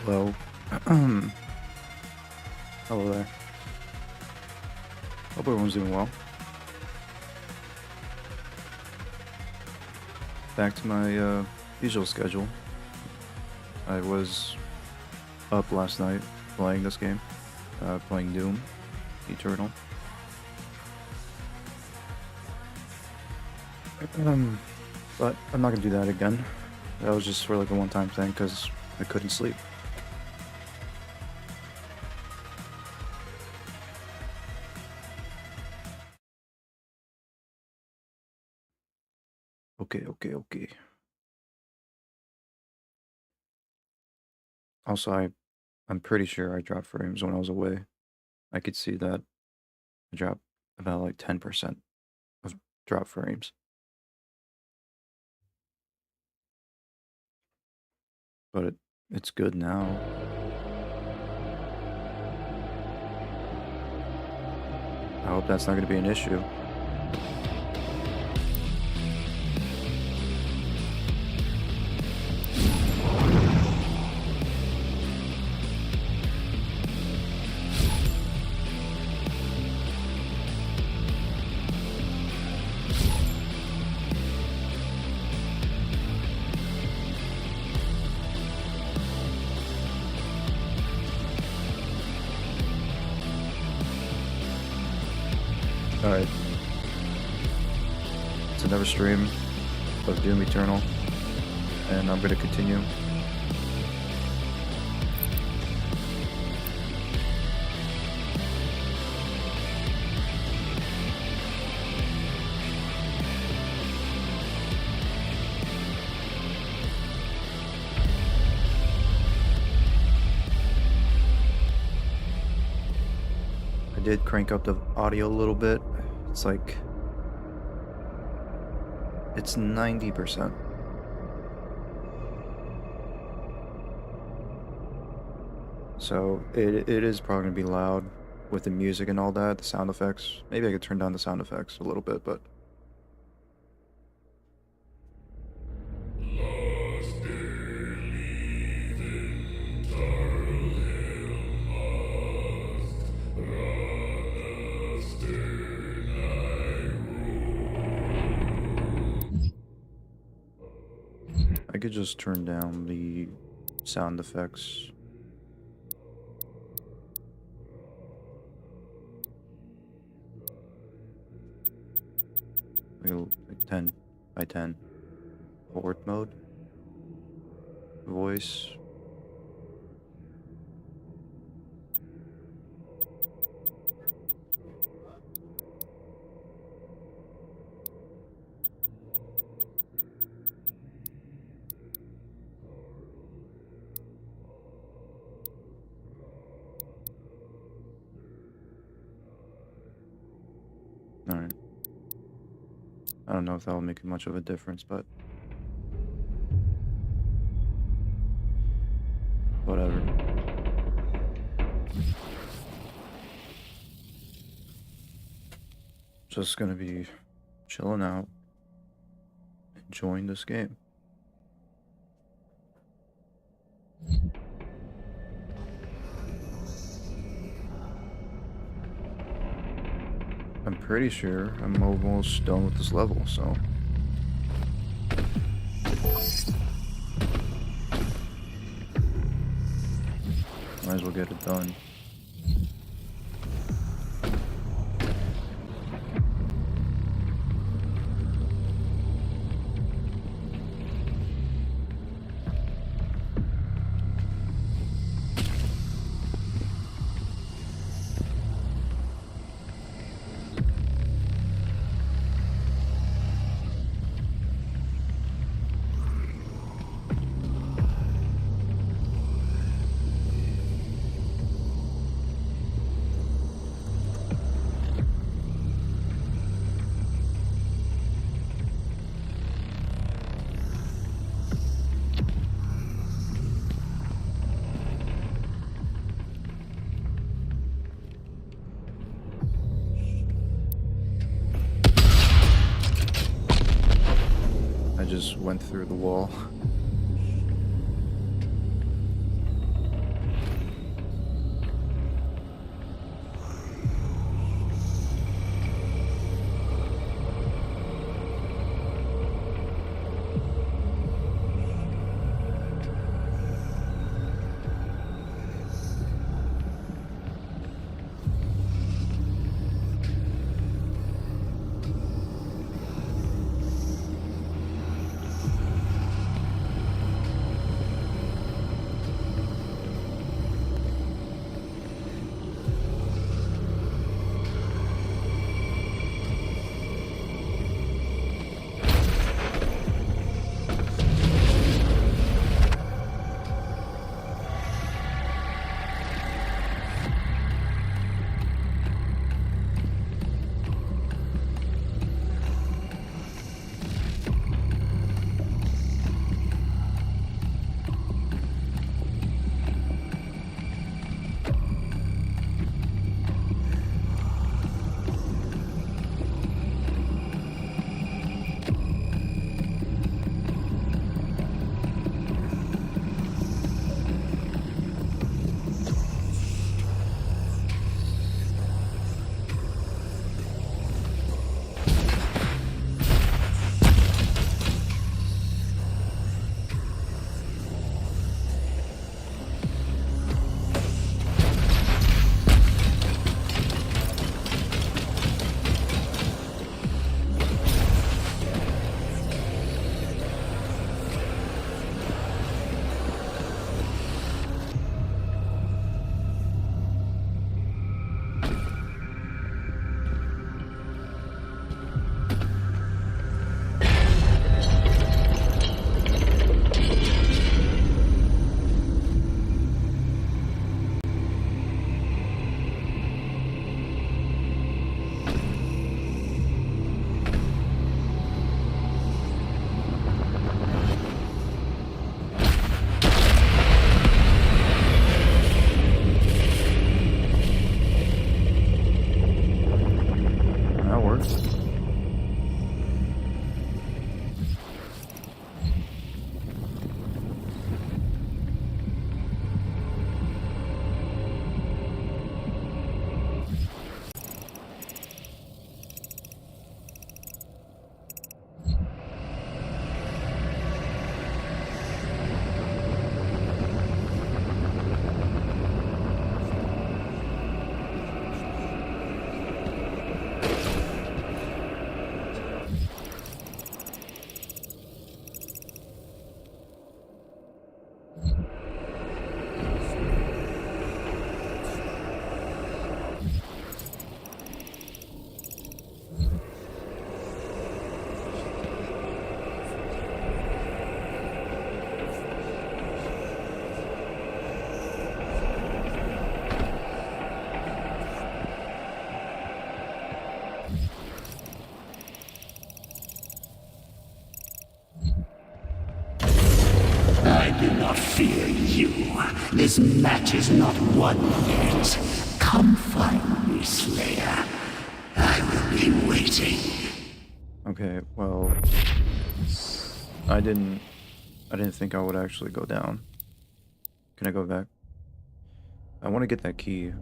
Hello. Hello there. Hope everyone's doing well. Back to my usual schedule. I was up last night playing this game, playing Doom Eternal. But I'm not gonna do that again. That was just for like a one-time thing because I couldn't sleep. Okay. Also, I'm pretty sure I dropped frames when I was away. I could see that I dropped about like 10% of drop frames. But it's good now. I hope that's not going to be an issue. Alright. It's another stream of Doom Eternal, and I'm gonna continue. I did crank up the audio a little bit. It's like... it's 90%. So it is probably going to be loud with the music and all that, the sound effects. Maybe I could turn down the sound effects a little bit, but... I could just turn down the sound effects. Like 10 by 10. Forward mode. Voice. Alright. I don't know if that'll make much of a difference, but... whatever. Just gonna be chilling out, enjoying this game. I'm pretty sure I'm almost done with this level, so... might as well get it done. Just went through the wall. This match is not won yet. Come find me, Slayer. I will be waiting. Okay, well, I didn't think I would actually go down. Can I go back? I want to get that key.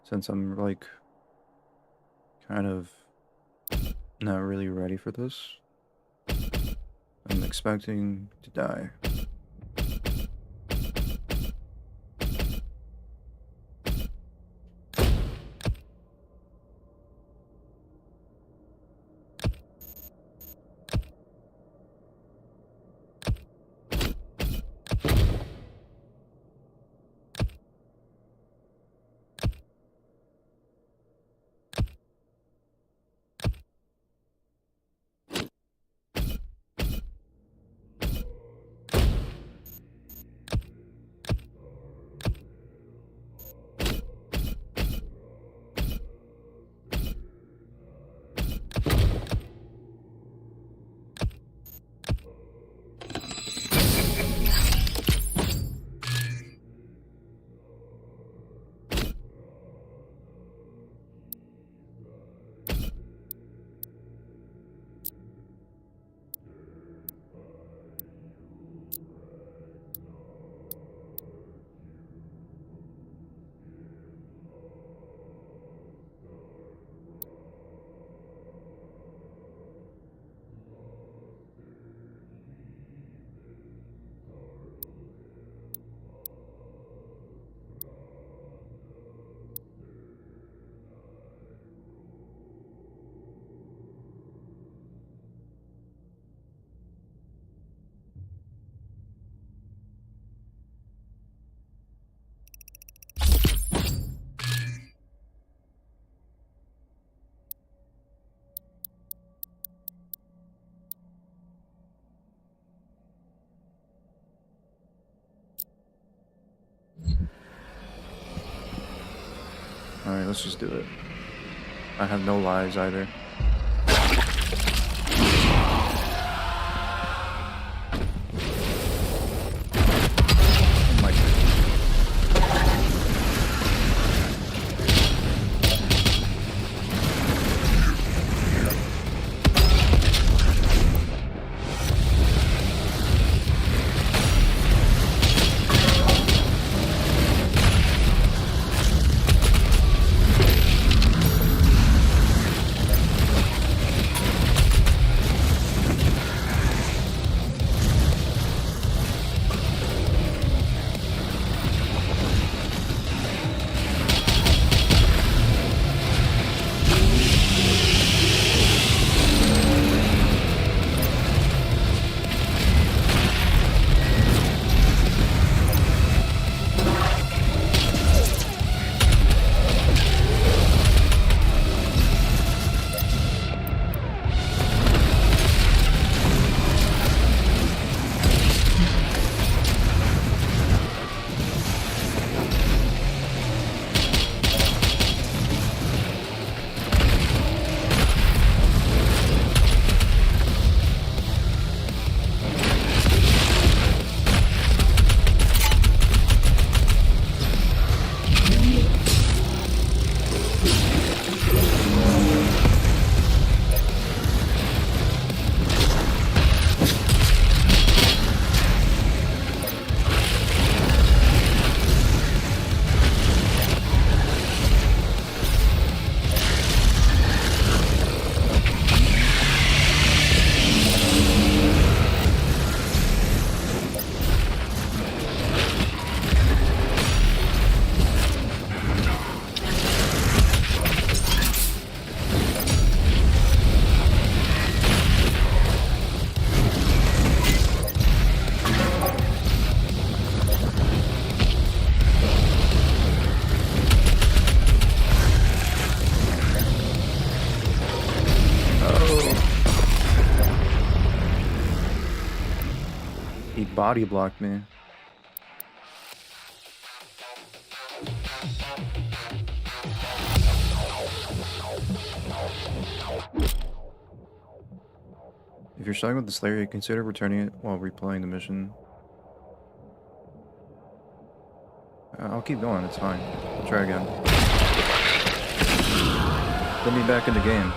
Since I'm like kind of not really ready for this, I'm expecting to die. Alright, let's just do it. I have no lives either. Oh my goodness. body blocked me. If you're struggling with the Slayer, consider returning it while replaying the mission. I'll keep going, it's fine. I'll try again. Put me back in the game.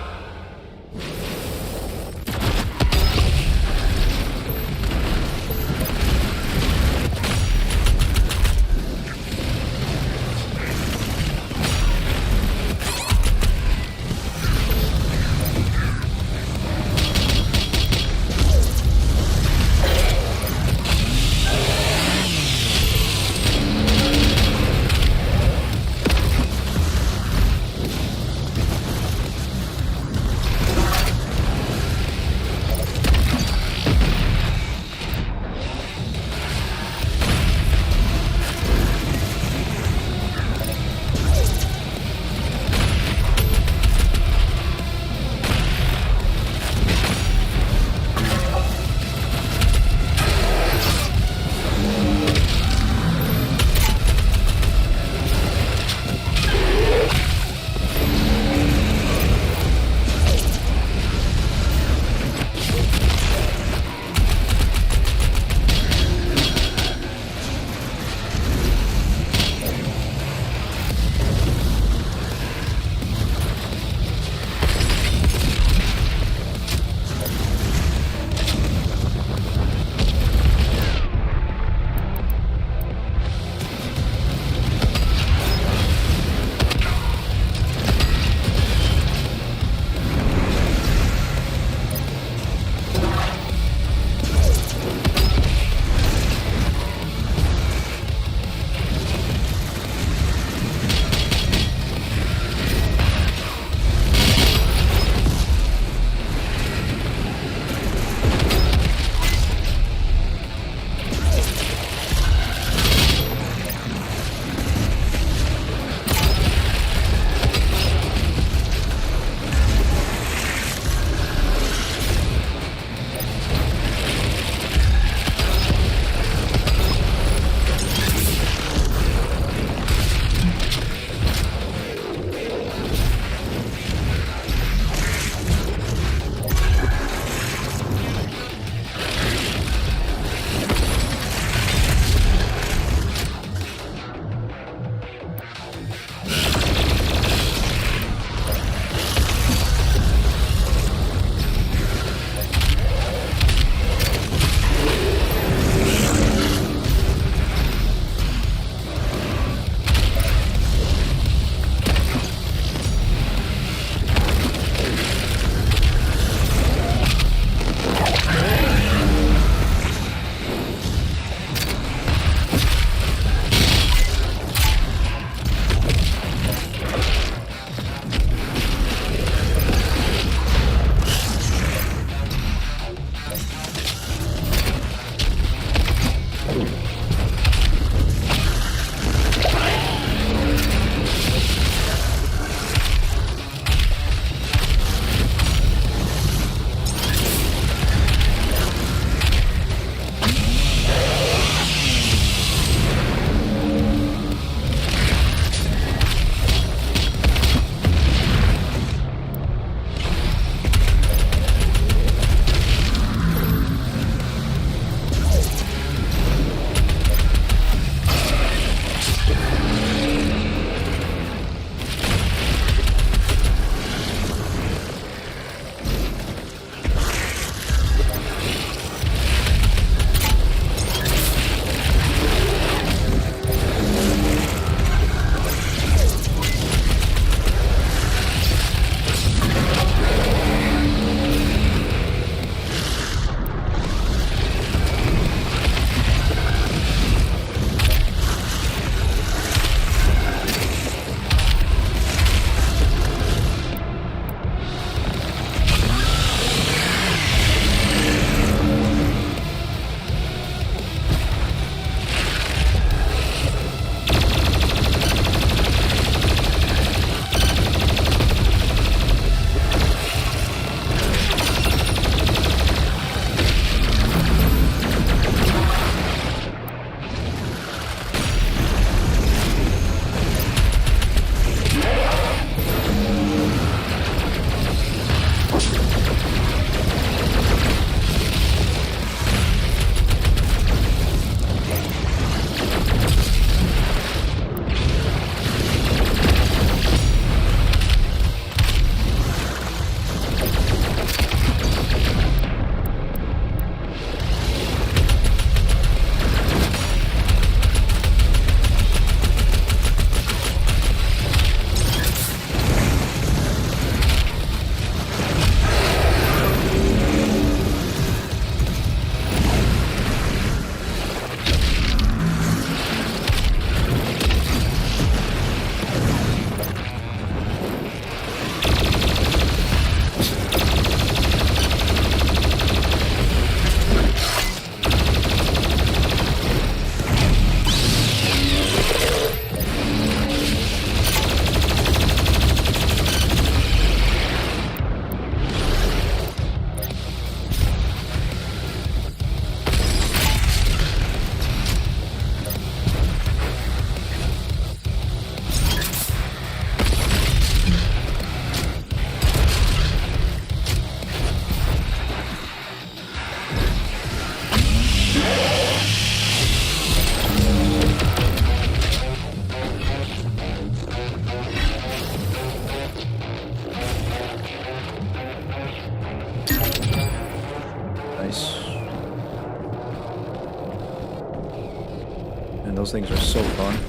those things are so fun.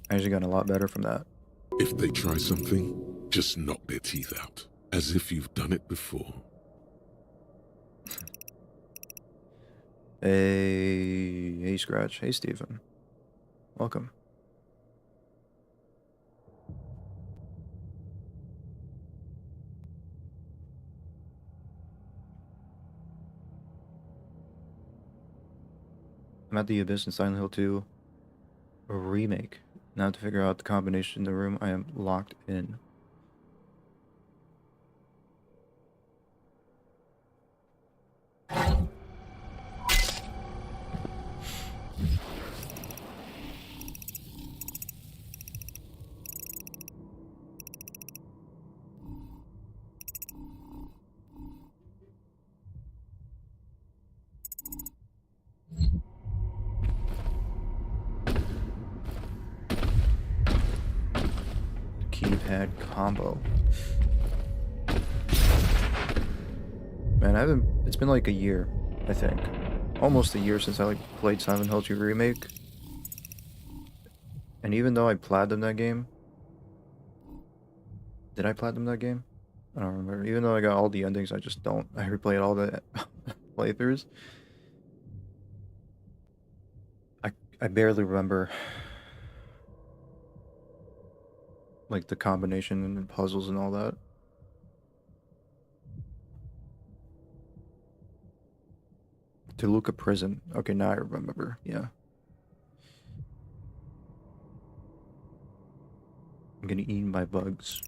I actually got a lot better from that. If they try something, just knock their teeth out, as if you've done it before. Hey Scratch. Hey Steven. Welcome. I'm at the Abyss in Silent Hill 2 remake. Now to figure out the combination in the room, I am locked in. Keypad combo. Man, it's been like a year, I think. Almost a year since I played Silent Hill 2 Remake. And even though I platinumed that game, did I platinum that game? I don't remember. Even though I got all the endings, I just don't. I replayed all the playthroughs. I barely remember like the combination and puzzles and all that. Toluca Prison. Okay, now I remember. Yeah. I'm getting eaten by bugs.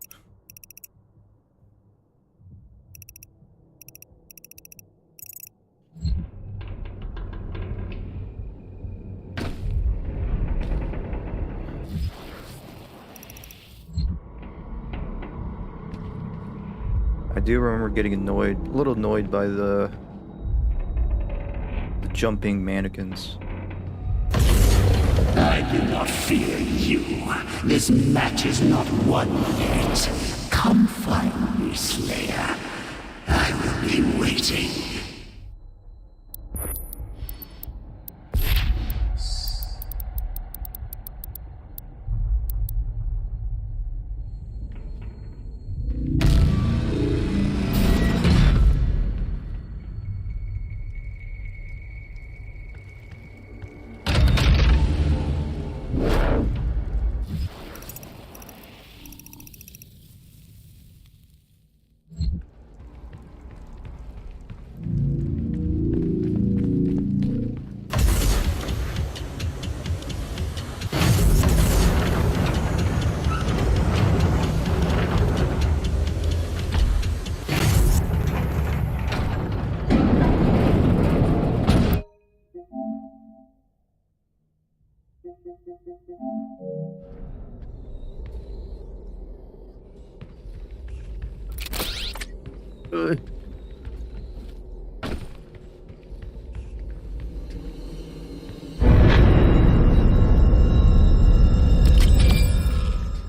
I do remember getting a little annoyed by the jumping mannequins. I do not fear you. This match is not won yet. Come find me, Slayer. I will be waiting.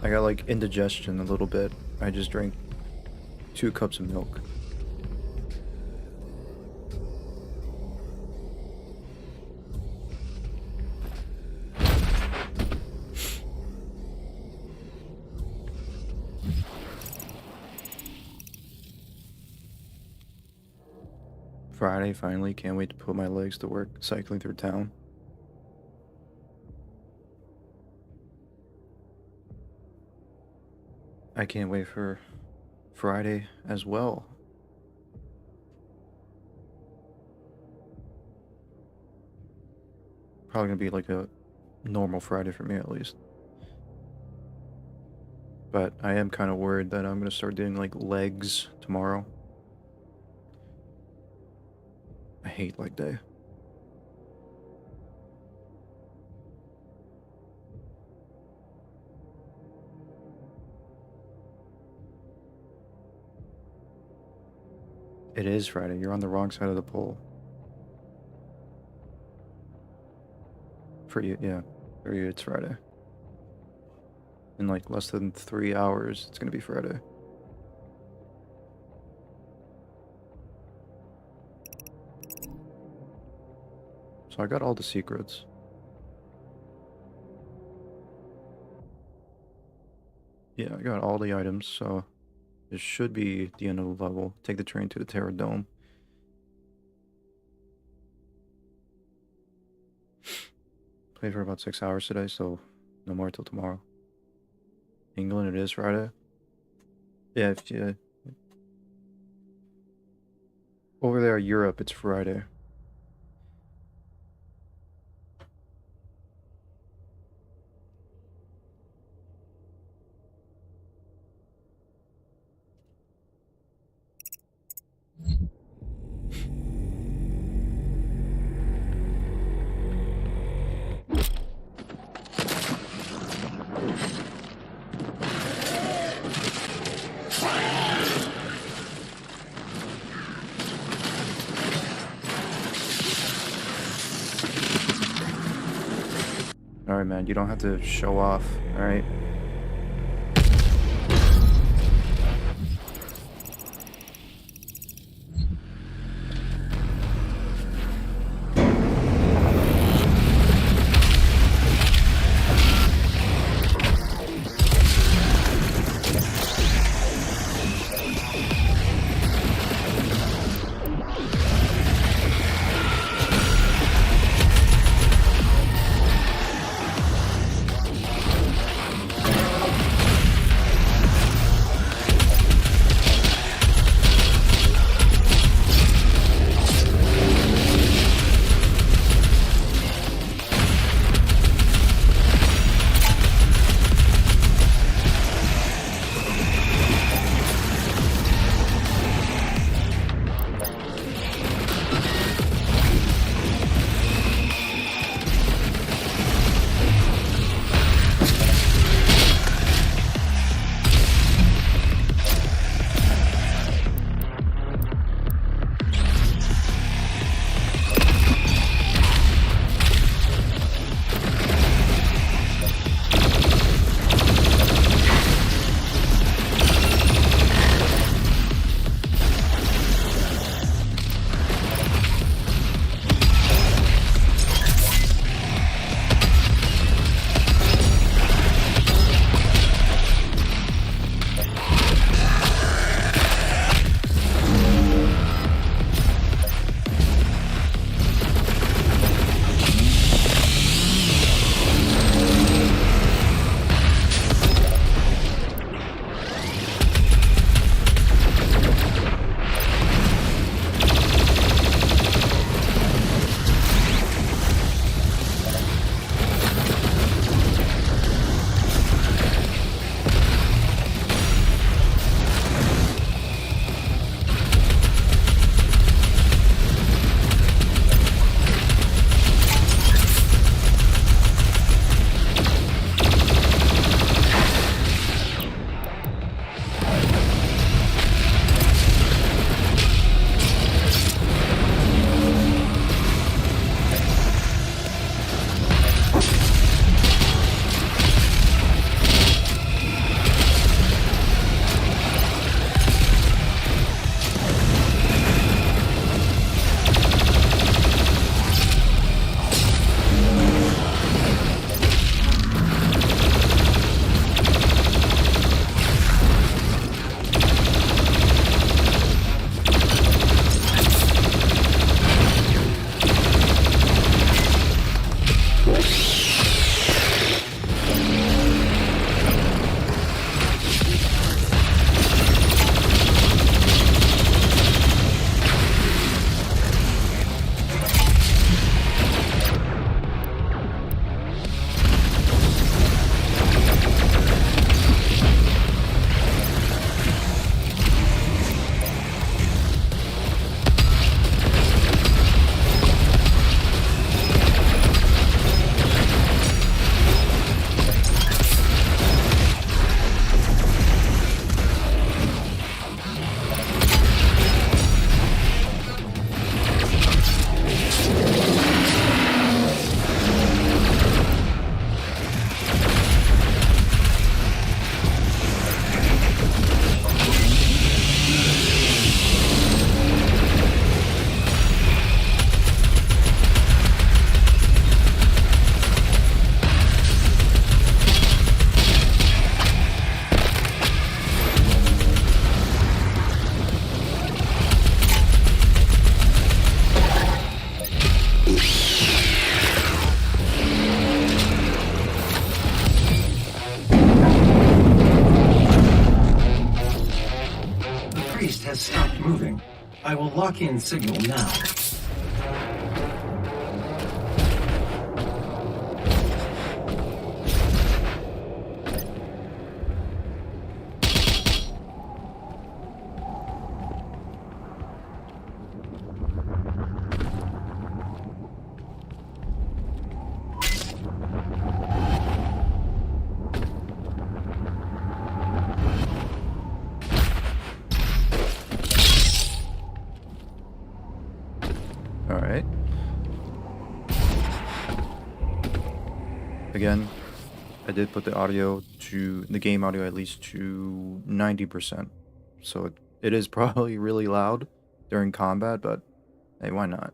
I got like indigestion a little bit. I just drank 2 cups of milk. Friday, finally. Can't wait to put my legs to work cycling through town. I can't wait for Friday as well. Probably gonna be like a normal Friday for me at least. But I am kind of worried that I'm gonna start doing like legs tomorrow. I hate leg day. It is Friday. You're on the wrong side of the pole. For you, yeah. For you, it's Friday. In like less than 3 hours, it's gonna be Friday. So I got all the secrets. Yeah, I got all the items, so this should be the end of the level. Take the train to the Terror Dome. Played for about 6 hours today, so no more till tomorrow. England, it is Friday. Yeah, yeah. Over there, Europe, it's Friday. Alright, man, you don't have to show off, alright? has stopped moving. I will lock in signal now. Alright. Again, I did put the game audio at least to 90%. So it is probably really loud during combat, but hey, why not?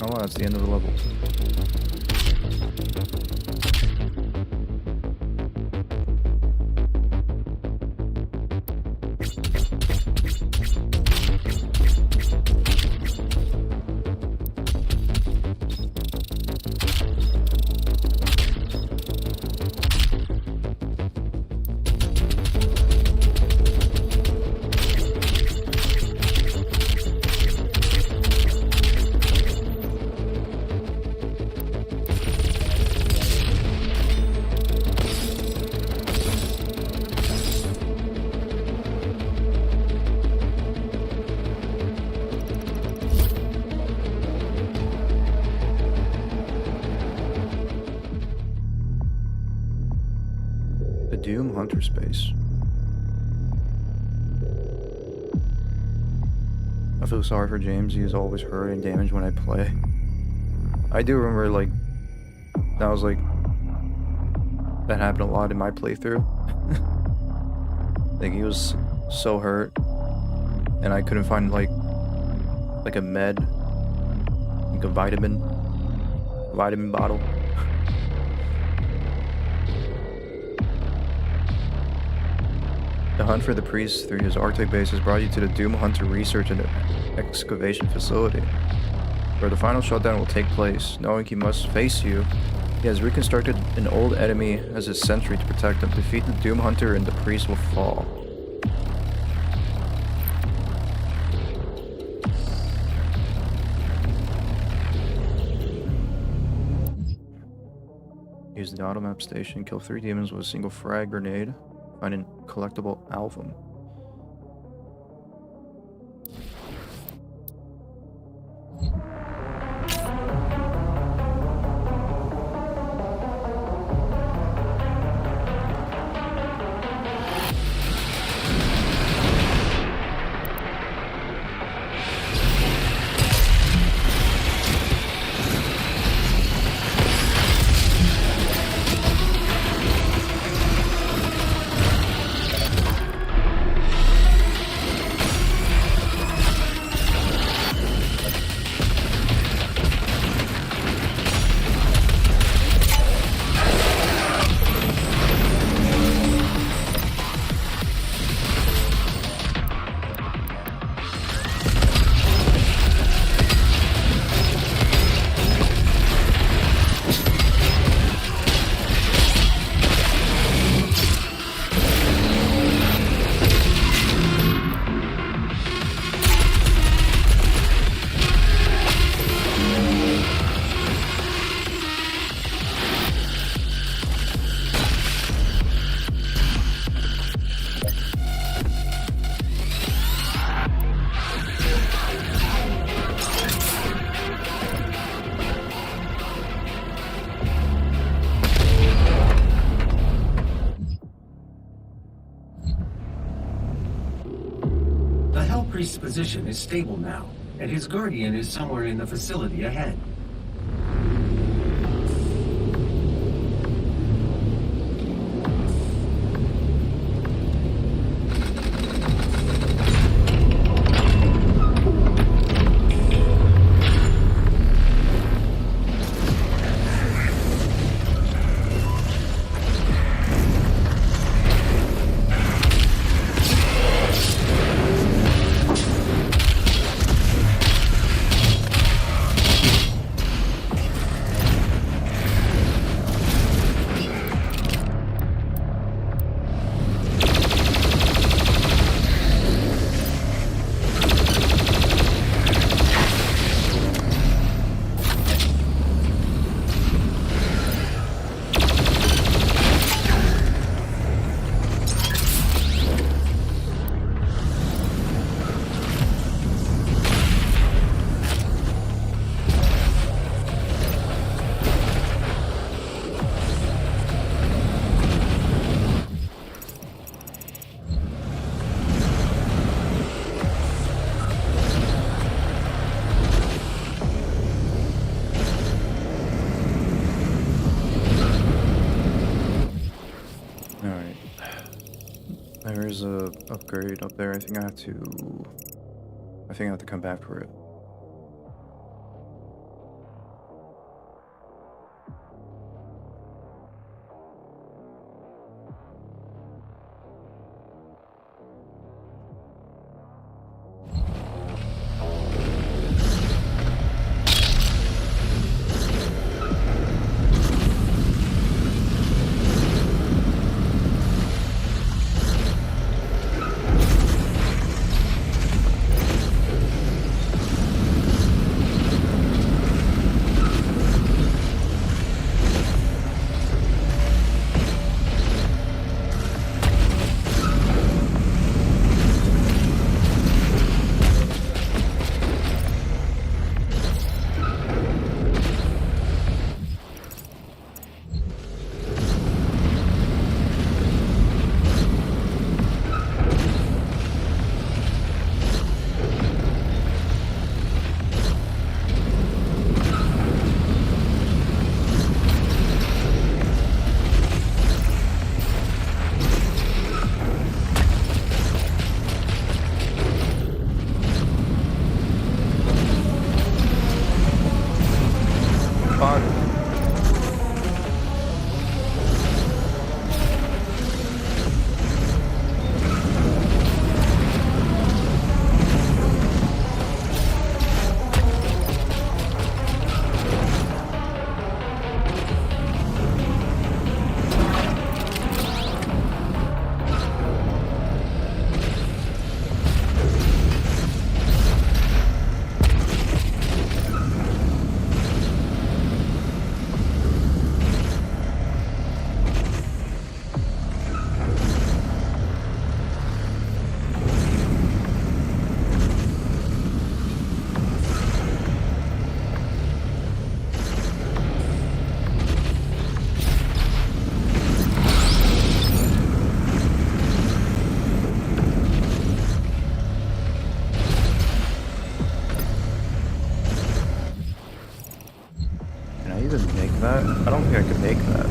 Oh, that's the end of the level. Doom Hunter Space. I feel sorry for James. He is always hurt and damaged when I play. I do remember, like, that happened a lot in my playthrough. Like, he was so hurt, and I couldn't find like a med, like a vitamin bottle. The hunt for the priest through his Arctic base has brought you to the Doom Hunter Research and Excavation Facility, where the final shutdown will take place. Knowing he must face you, he has reconstructed an old enemy as his sentry to protect him. Defeat the Doom Hunter and the priest will fall. Use the auto map station, kill 3 demons with a single frag grenade. Find a collectible album. Priest's position is stable now, and his guardian is somewhere in the facility ahead. there's a upgrade up there. I think I have to come back for it. That? I don't think I could make that.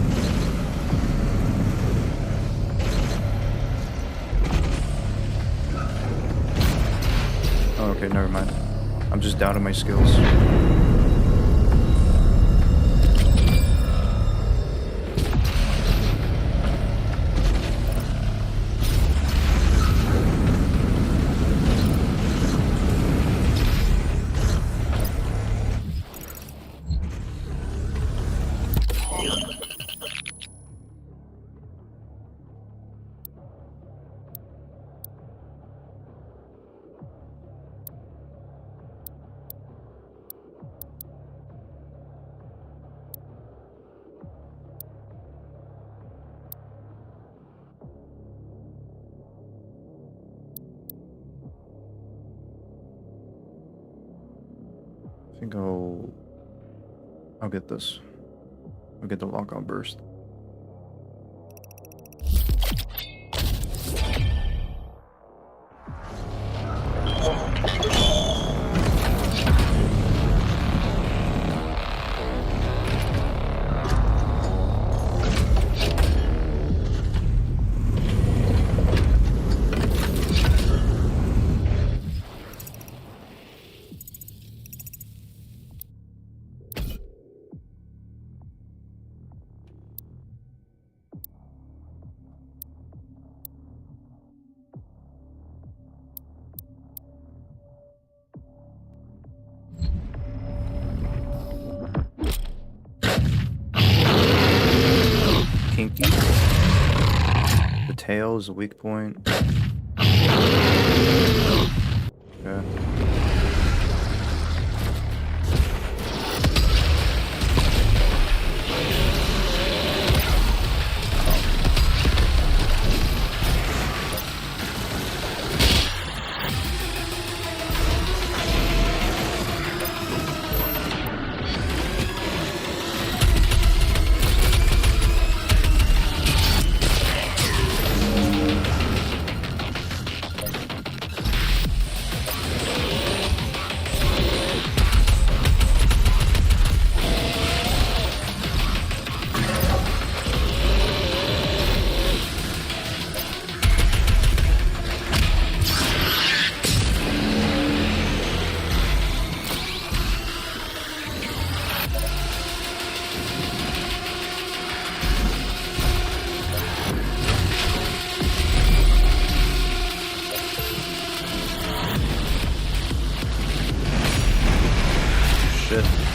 Oh, okay, never mind. I'm just doubting my skills. I think I'll get this. I'll get the lock-on burst. Kinky. The tail is a weak point. Okay. shift.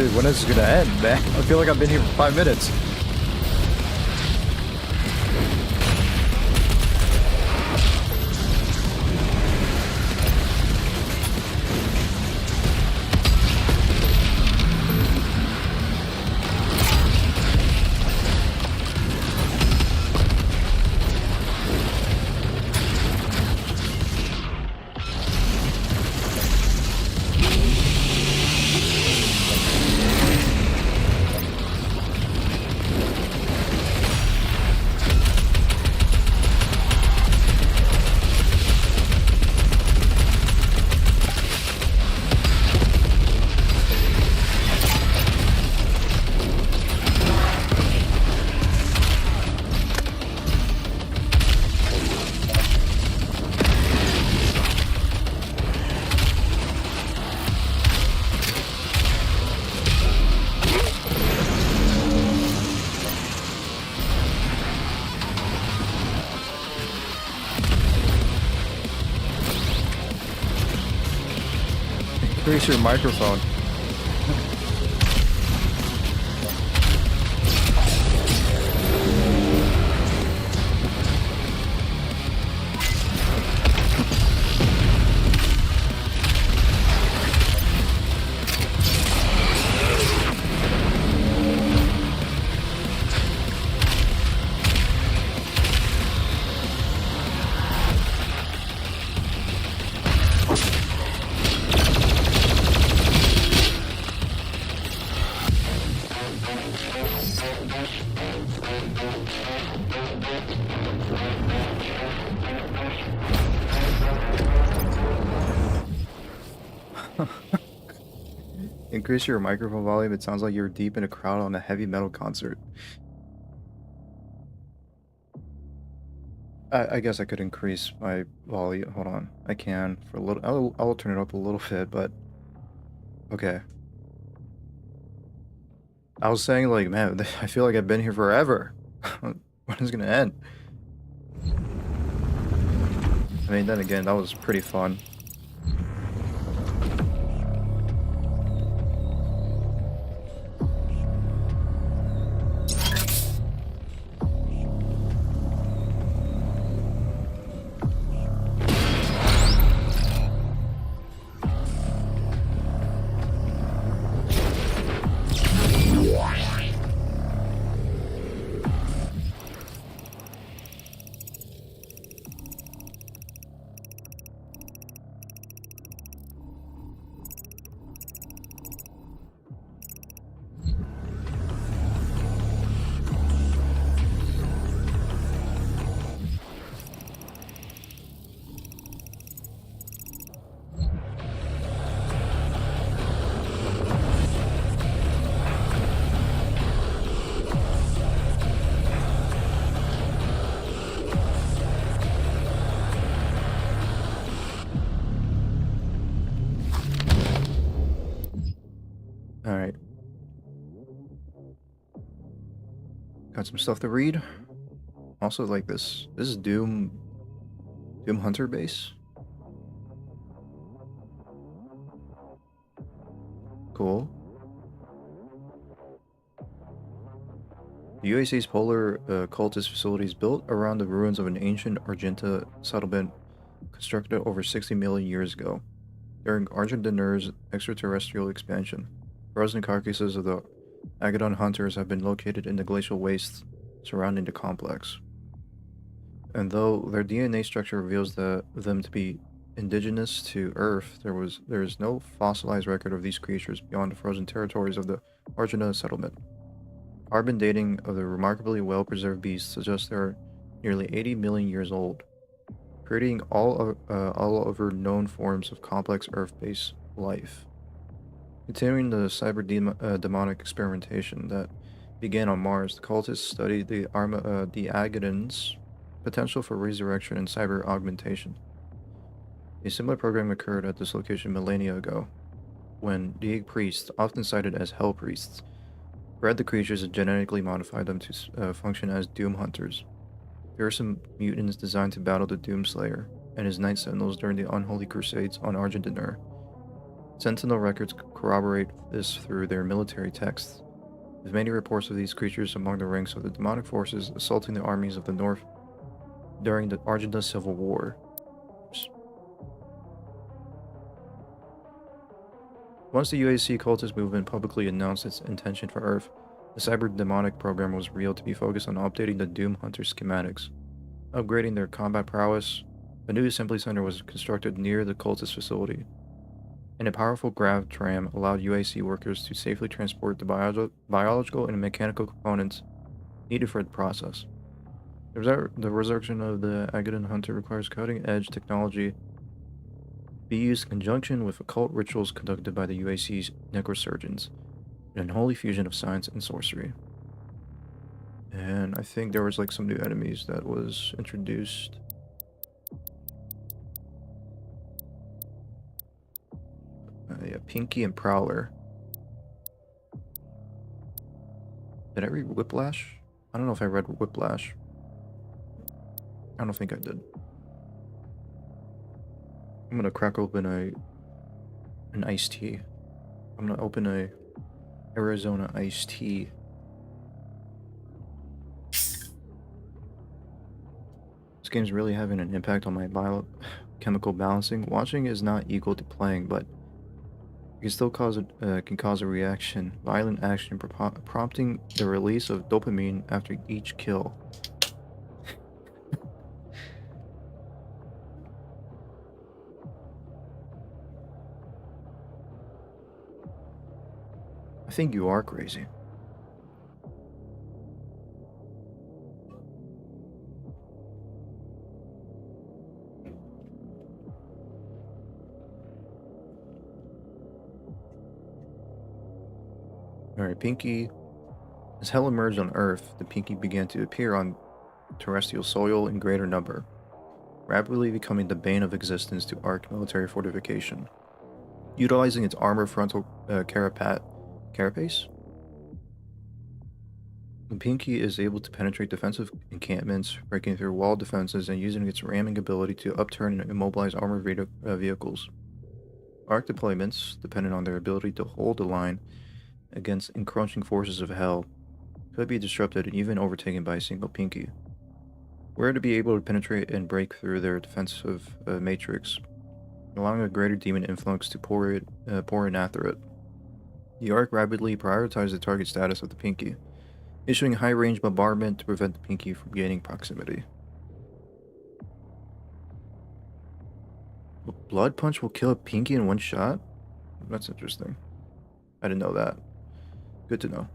Dude, when is this gonna end, man? I feel like I've been here for 5 minutes. Increase your microphone. Increase your microphone volume. It sounds like you're deep in a crowd on a heavy metal concert. I guess I could increase my volume. Hold on. I can for a little. I'll turn it up a little bit, but okay. I was saying, like, man, I feel like I've been here forever. When is it gonna end? I mean, then again, that was pretty fun. Alright. Got some stuff to read. Also, like this is Doom Hunter base. Cool. The UAC's polar cultist facility is built around the ruins of an ancient Argenta settlement constructed over 60 million years ago, during Argentina's extraterrestrial expansion. Frozen carcasses of the Agadon hunters have been located in the glacial wastes surrounding the complex. And though their DNA structure reveals them to be indigenous to Earth, there is no fossilized record of these creatures beyond the frozen territories of the Argenta settlement. Carbon dating of the remarkably well-preserved beasts suggests they are nearly 80 million years old, creating all other known forms of complex Earth-based life. Continuing the cyber-demonic experimentation that began on Mars, the cultists studied the Agadon's potential for resurrection and cyber augmentation. A similar program occurred at this location millennia ago, when Deig priests, often cited as Hell Priests, bred the creatures and genetically modified them to function as Doom Hunters, fearsome mutants designed to battle the Doomslayer and his Night Sentinels during the unholy crusades on Argentina. Sentinel records corroborate this through their military texts. There's many reports of these creatures among the ranks of the demonic forces assaulting the armies of the North during the Argentine Civil War. Once the UAC cultist movement publicly announced its intention for Earth, the cyber demonic program was revealed to be focused on updating the Doom Hunter schematics, upgrading their combat prowess. A new assembly center was constructed near the cultist facility, and a powerful grav tram allowed UAC workers to safely transport the biological and mechanical components needed for the process. The resurrection of the Agadan Hunter requires cutting-edge technology be used in conjunction with occult rituals conducted by the UAC's necrosurgeons, an unholy fusion of science and sorcery. And I think there was like some new enemies that was introduced. Yeah, Pinky and Prowler. Did I read Whiplash? I don't know if I read Whiplash. I don't think I did. I'm gonna crack open an iced tea. I'm gonna open a Arizona iced tea. This game's really having an impact on my biochemical balancing. Watching is not equal to playing, but it can still cause a reaction. Violent action prompting the release of dopamine after each kill. I think you are crazy. Alright, Pinky. As hell emerged on Earth, the Pinky began to appear on terrestrial soil in greater number, rapidly becoming the bane of existence to ARC military fortification. Utilizing its armored frontal carapace, the Pinky is able to penetrate defensive encampments, breaking through wall defenses and using its ramming ability to upturn and immobilize armored vehicles. ARC deployments, dependent on their ability to hold the line against encroaching forces of hell, could be disrupted and even overtaken by a single Pinky. Were to be able to penetrate and break through their defensive matrix, allowing a greater demon influx to pour in after it. The ARC rapidly prioritized the target status of the Pinky, issuing high-range bombardment to prevent the Pinky from gaining proximity. A blood punch will kill a Pinky in one shot? That's interesting. I didn't know that. Good to know.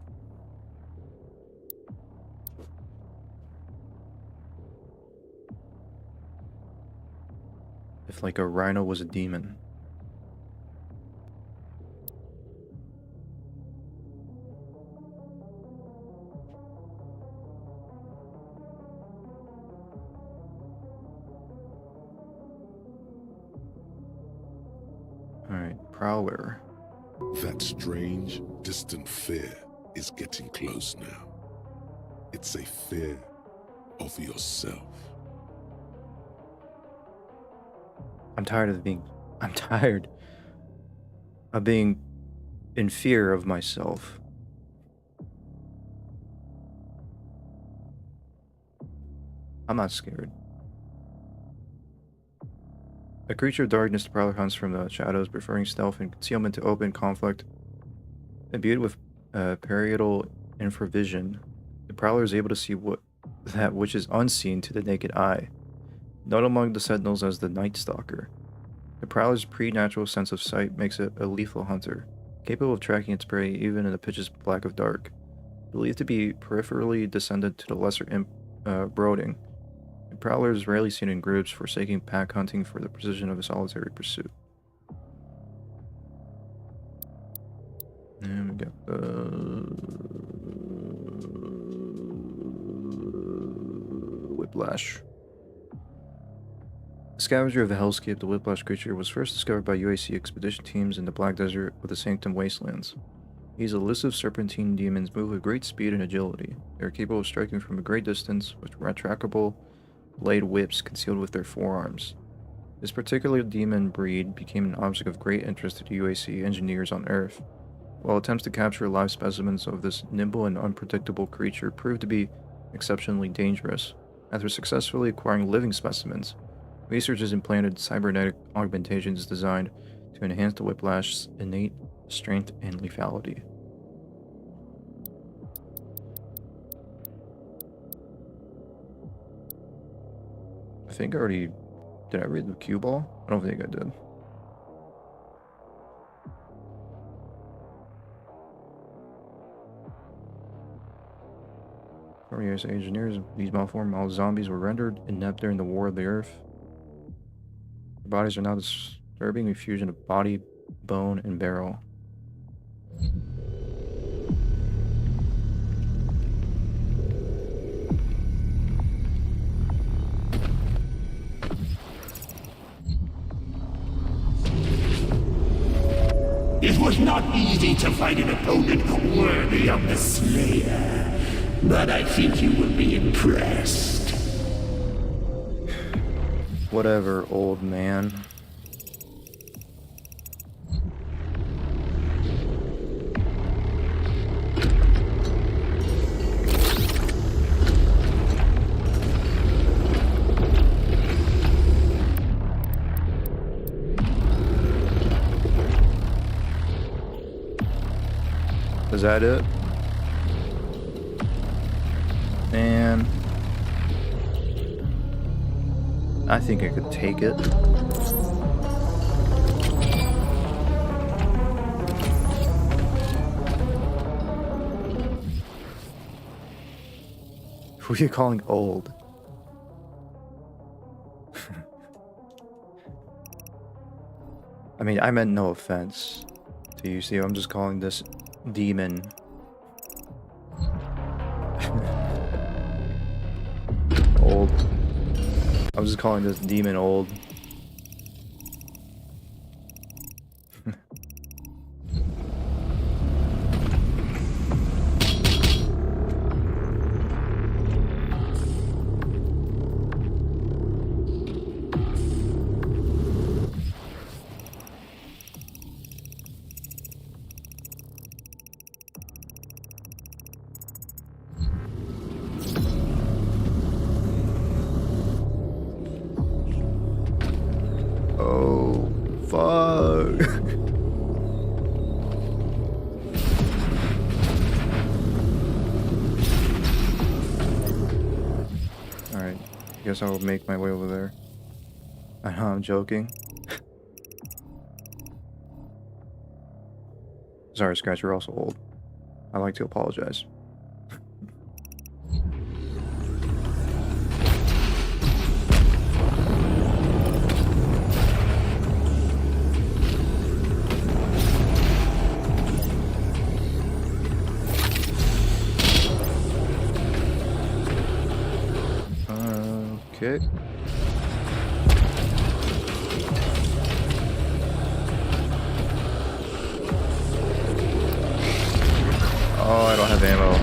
If like a rhino was a demon. Alright, Prowler. That strange, distant fear is getting close now. It's a fear of yourself. I'm tired of being in fear of myself. I'm not scared. A creature of darkness, the Prowler hunts from the shadows, preferring stealth and concealment to open conflict. Imbued with parietal infravision, the Prowler is able to see that which is unseen to the naked eye. Known among the Sentinels as the Night Stalker, the Prowler's preternatural sense of sight makes it a lethal hunter, capable of tracking its prey even in the pitch black of dark. Believed to be peripherally descendant to the lesser imp Broding, the Prowler is rarely seen in groups, forsaking pack hunting for the precision of a solitary pursuit. And we got the Whiplash. Scavenger of the Hellscape, the Whiplash creature was first discovered by UAC expedition teams in the Black Desert of the Sanctum Wastelands. These elusive serpentine demons move with great speed and agility. They are capable of striking from a great distance with retractable blade whips concealed with their forearms. This particular demon breed became an object of great interest to UAC engineers on Earth, while attempts to capture live specimens of this nimble and unpredictable creature proved to be exceptionally dangerous. After successfully acquiring living specimens, researchers implanted cybernetic augmentations designed to enhance the whiplash's innate strength and lethality. I think I already... Did I read the cue ball? I don't think I did. Former USA engineers, these malformed zombies were rendered inept during the War of the Earth. Their bodies are now disturbing a fusion of body, bone, and barrel. It was not easy to find an opponent worthy of the Slayer, but I think you will be impressed. Whatever, old man. Is that it? And I think I could take it. Who are you calling old? I mean, I meant no offense to you. See, I'm just calling this demon. Old. I'm just calling this demon old. Oh, fuck. Alright, guess I'll make my way over there. I know I'm joking. Sorry, Scratch, you're also old. I'd like to apologize. Okay. Oh, I don't have ammo.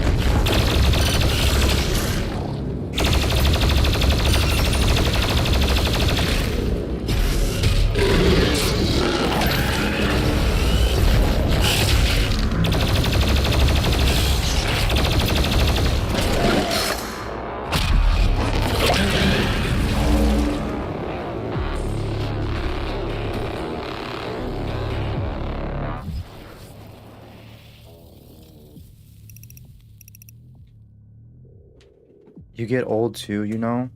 You get old too, you know?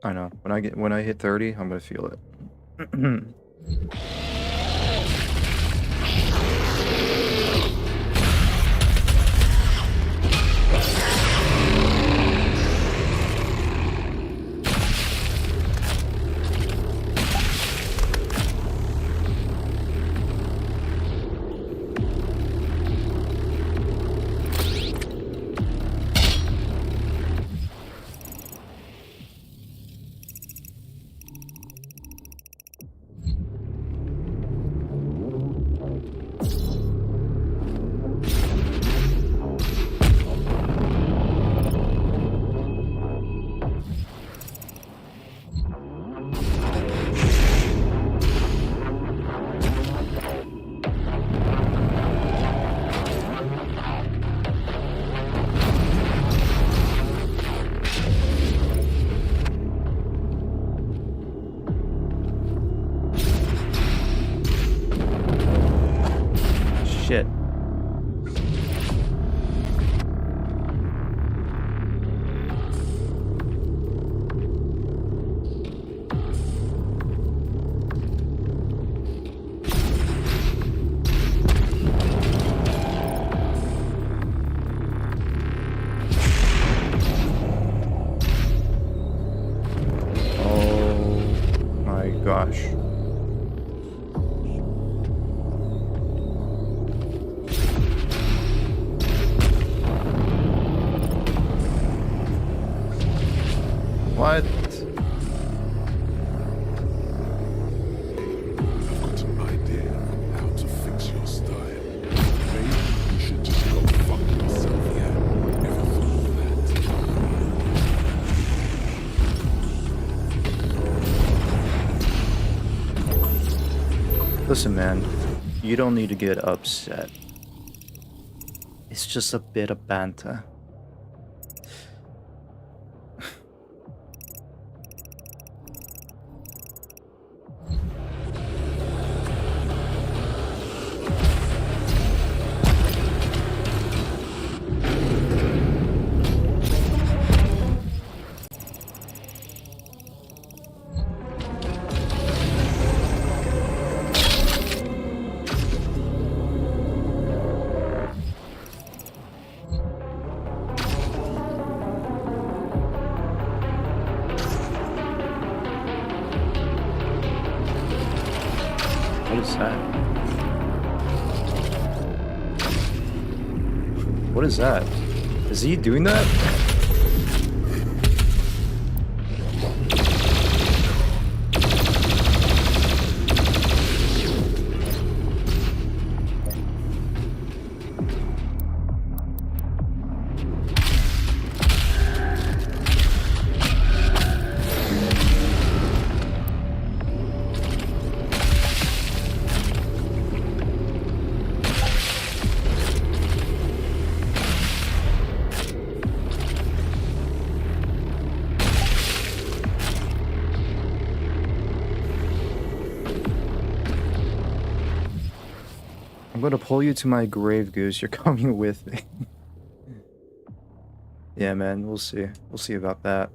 I know. When I hit 30, I'm gonna feel it. shit. Gosh. What? I've got an idea on how to fix your style. Maybe you should just go fuck yourself, yeah? Ever thought of that? Listen, man, you don't need to get upset. It's just a bit of banter. What is that? What is that? Is he doing that? I'm gonna pull you to my grave, Goose. You're coming with me. Yeah, man, we'll see. We'll see about that.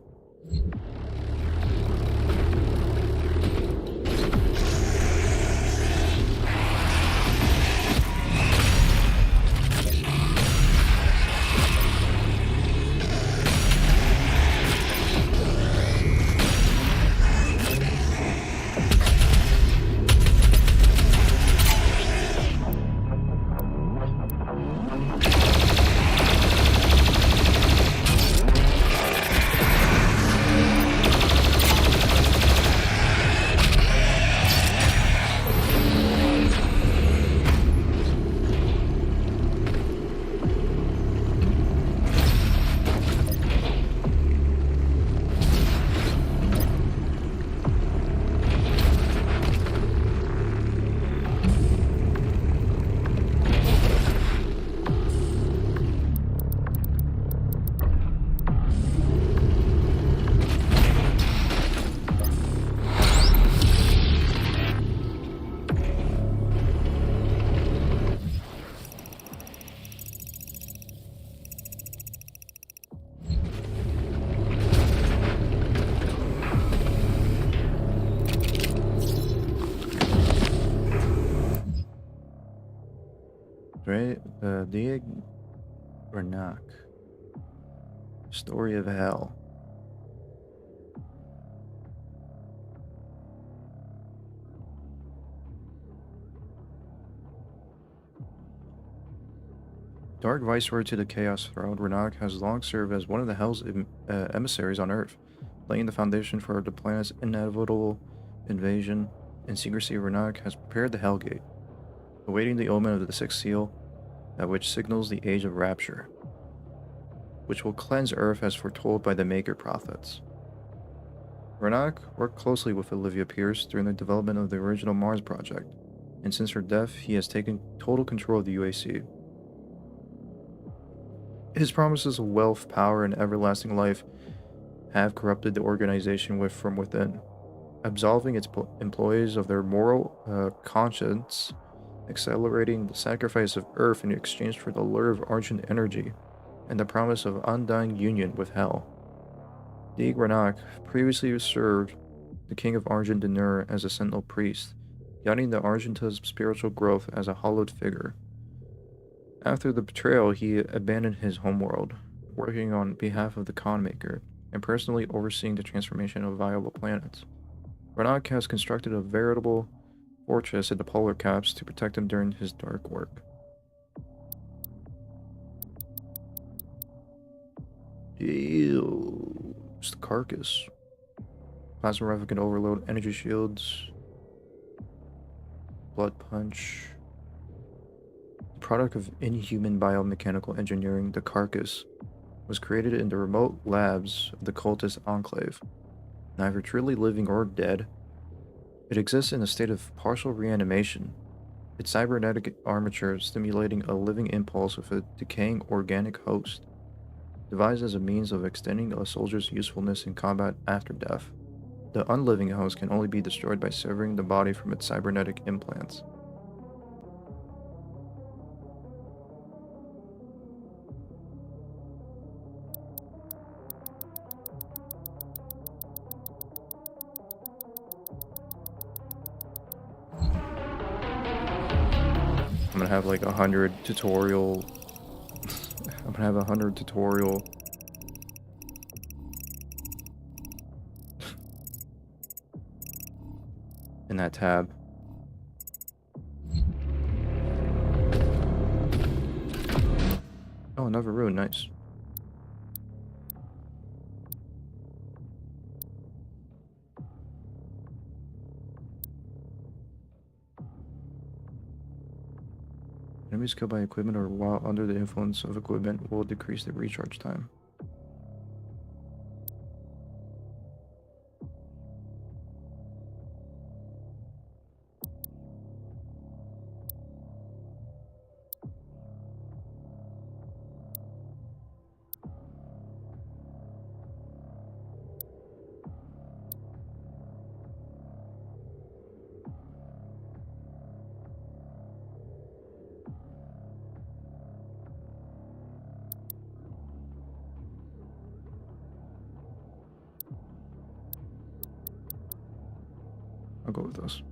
Right? Dig or knock? Story of hell. Dark viceroy to the Chaos Throne, Renak has long served as one of the Hell's emissaries on Earth, laying the foundation for the planet's inevitable invasion. In secrecy, Renak has prepared the Hellgate, awaiting the omen of the Sixth Seal, which signals the Age of Rapture, which will cleanse Earth as foretold by the Maker prophets. Renak worked closely with Olivia Pierce during the development of the original Mars project, and since her death, he has taken total control of the UAC. His promises of wealth, power, and everlasting life have corrupted the organization from within, absolving its employees of their moral conscience accelerating the sacrifice of Earth in exchange for the lure of Argent energy and the promise of undying union with Hell. D. Grenache previously served the King of Argent Denur as a sentinel priest, guiding the Argenta's spiritual growth as a hallowed figure. After the betrayal, he abandoned his homeworld, working on behalf of the Khan Maker, and personally overseeing the transformation of viable planets. Grenache has constructed a veritable fortress at the polar caps to protect him during his dark work. Ew. It's the carcass. Plasma rifle can overload energy shields. Blood punch. Product of inhuman biomechanical engineering, the carcass was created in the remote labs of the cultist enclave. Neither truly living or dead, it exists in a state of partial reanimation, its cybernetic armature stimulating a living impulse with a decaying organic host, devised as a means of extending a soldier's usefulness in combat after death. The unliving host can only be destroyed by severing the body from its cybernetic implants. I'm gonna have like 100 tutorial. I'm gonna have 100 tutorial. In that tab. Oh, another rune, nice. Enemies killed by equipment or while under the influence of equipment will decrease the recharge time. I'll go with this.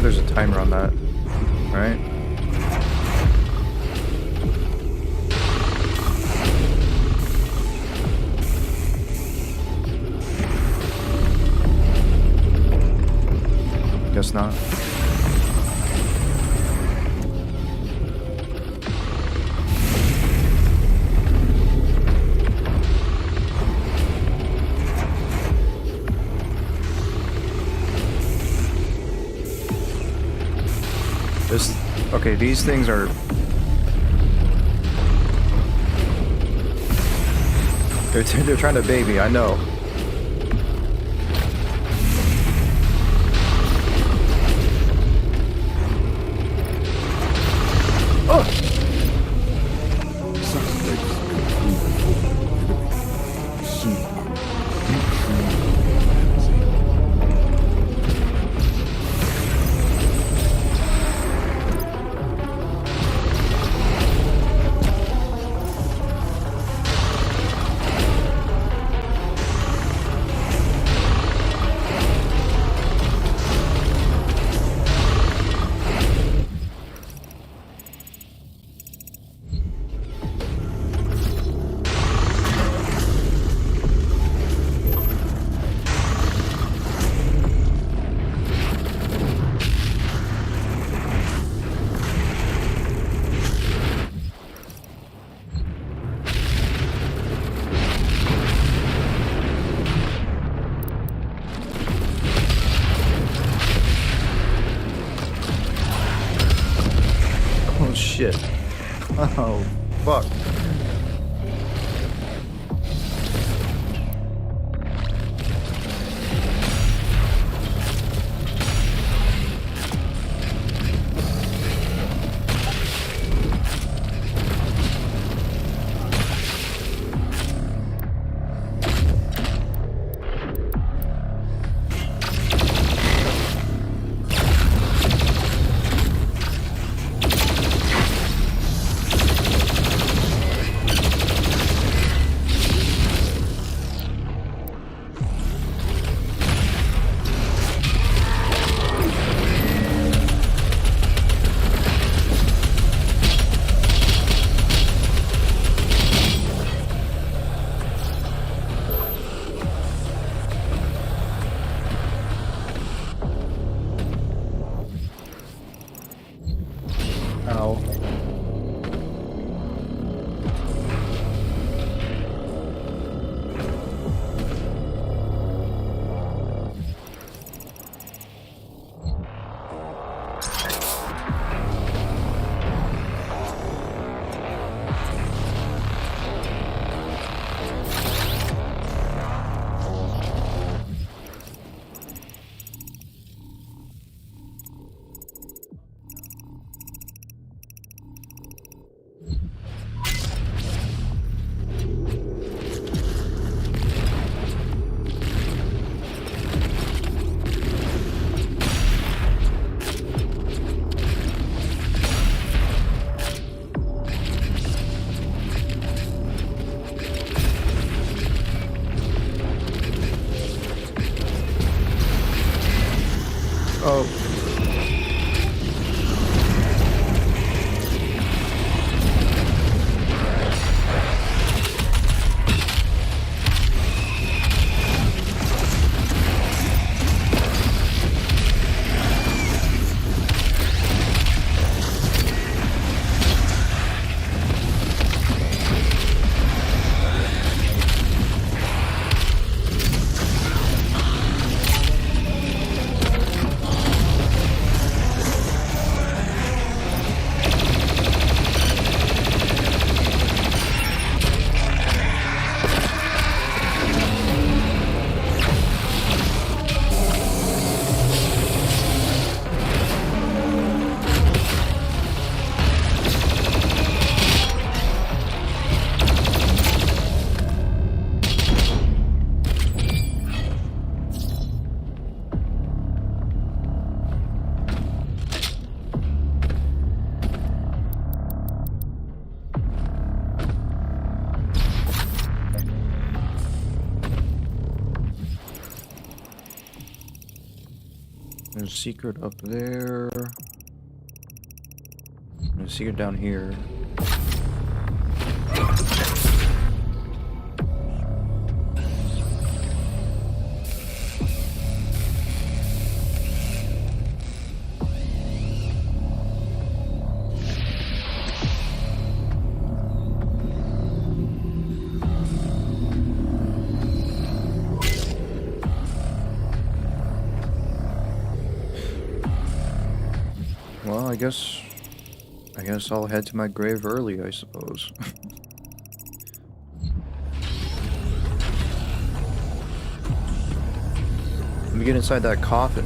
There's a timer on that, right? Guess not. Okay, these things are... They're trying to bait me, I know. Oh! Oh shit. Oh, fuck. Ow. Oh. There's a secret up there. There's a secret down here. Well, I guess I'll head to my grave early, I suppose. Let me get inside that coffin.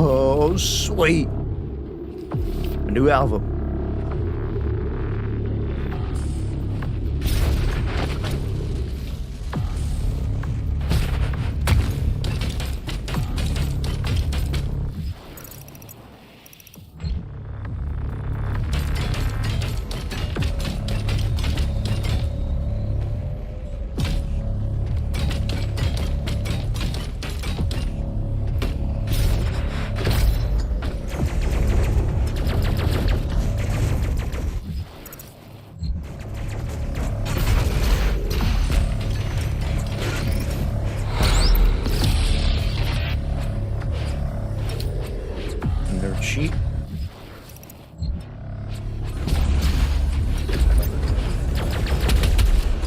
Oh, sweet. A new album. Cheap.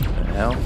What the hell?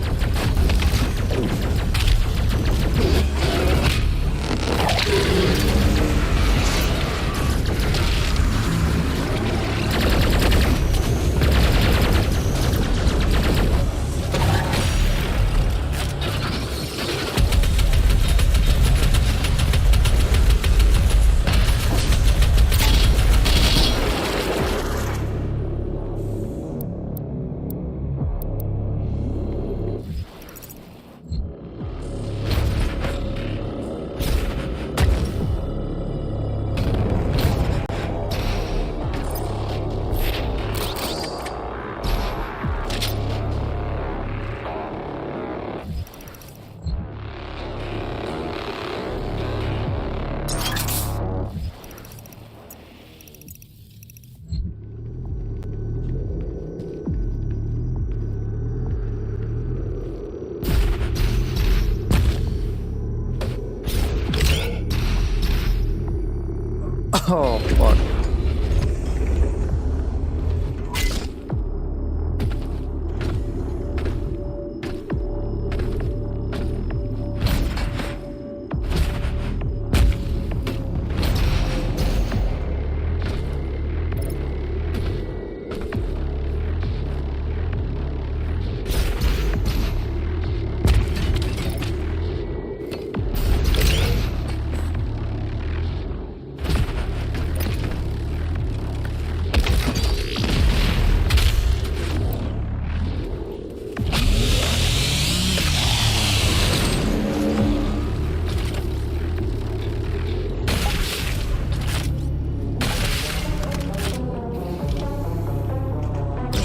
Oh, fuck.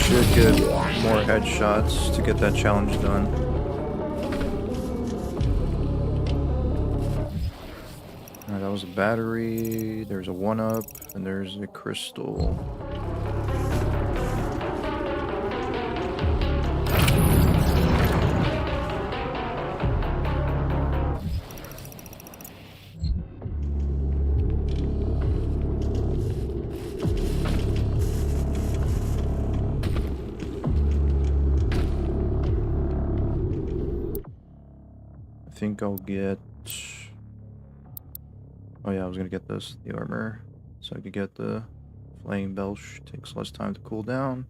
Should get more headshots to get that challenge done. Alright, that was a battery, there's a 1-up, and there's a crystal. I think I'll get... Oh yeah, I was gonna get this, the armor, so I could get the flame belch. Takes less time to cool down.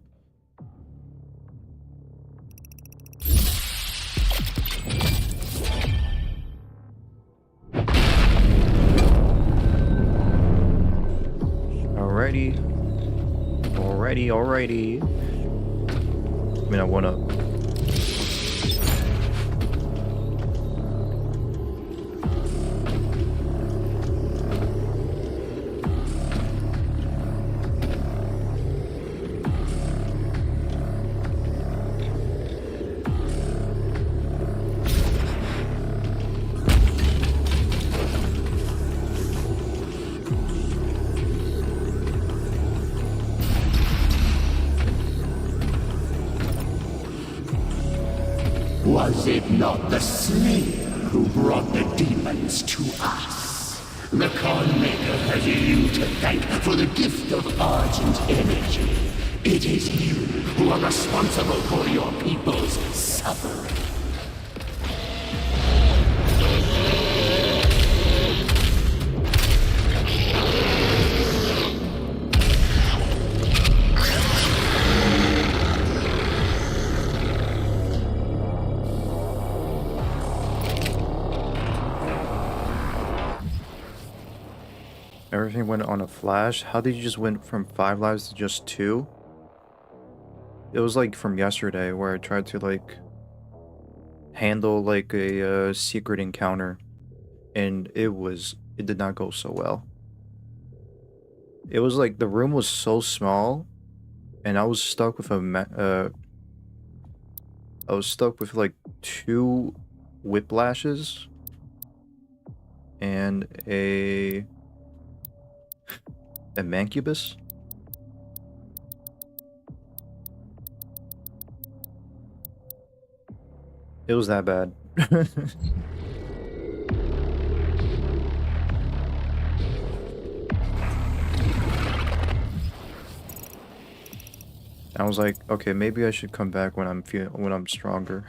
Alrighty. Alrighty. I mean, I 1-up. Was it not the Slayer who brought the demons to us? The Con Maker has you to thank for the gift of Argent energy. It is you who are responsible for your people's suffering. Everything went on a flash. How did you just went from 5 lives to just 2? It was like from yesterday where I tried to like handle like a secret encounter, and it did not go so well. It was like the room was so small, and I was stuck with I was stuck with like 2 whiplashes and a mancubus. It was that bad. I was like, okay, maybe I should come back when I'm stronger.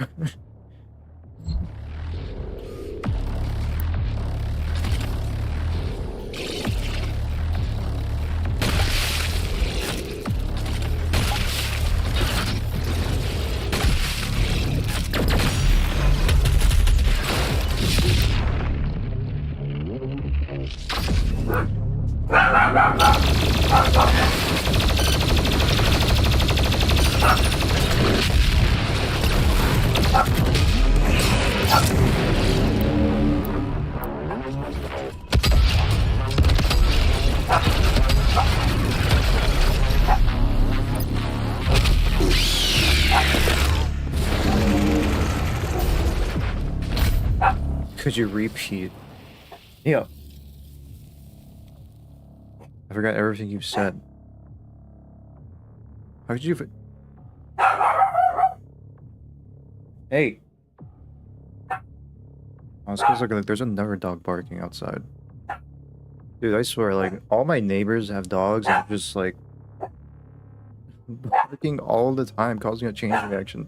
Could you repeat? Yeah. I forgot everything you said. How could you? Hey. Oh, it's 'cause like there's another dog barking outside. Dude, I swear, like all my neighbors have dogs and just like barking all the time, causing a chain reaction.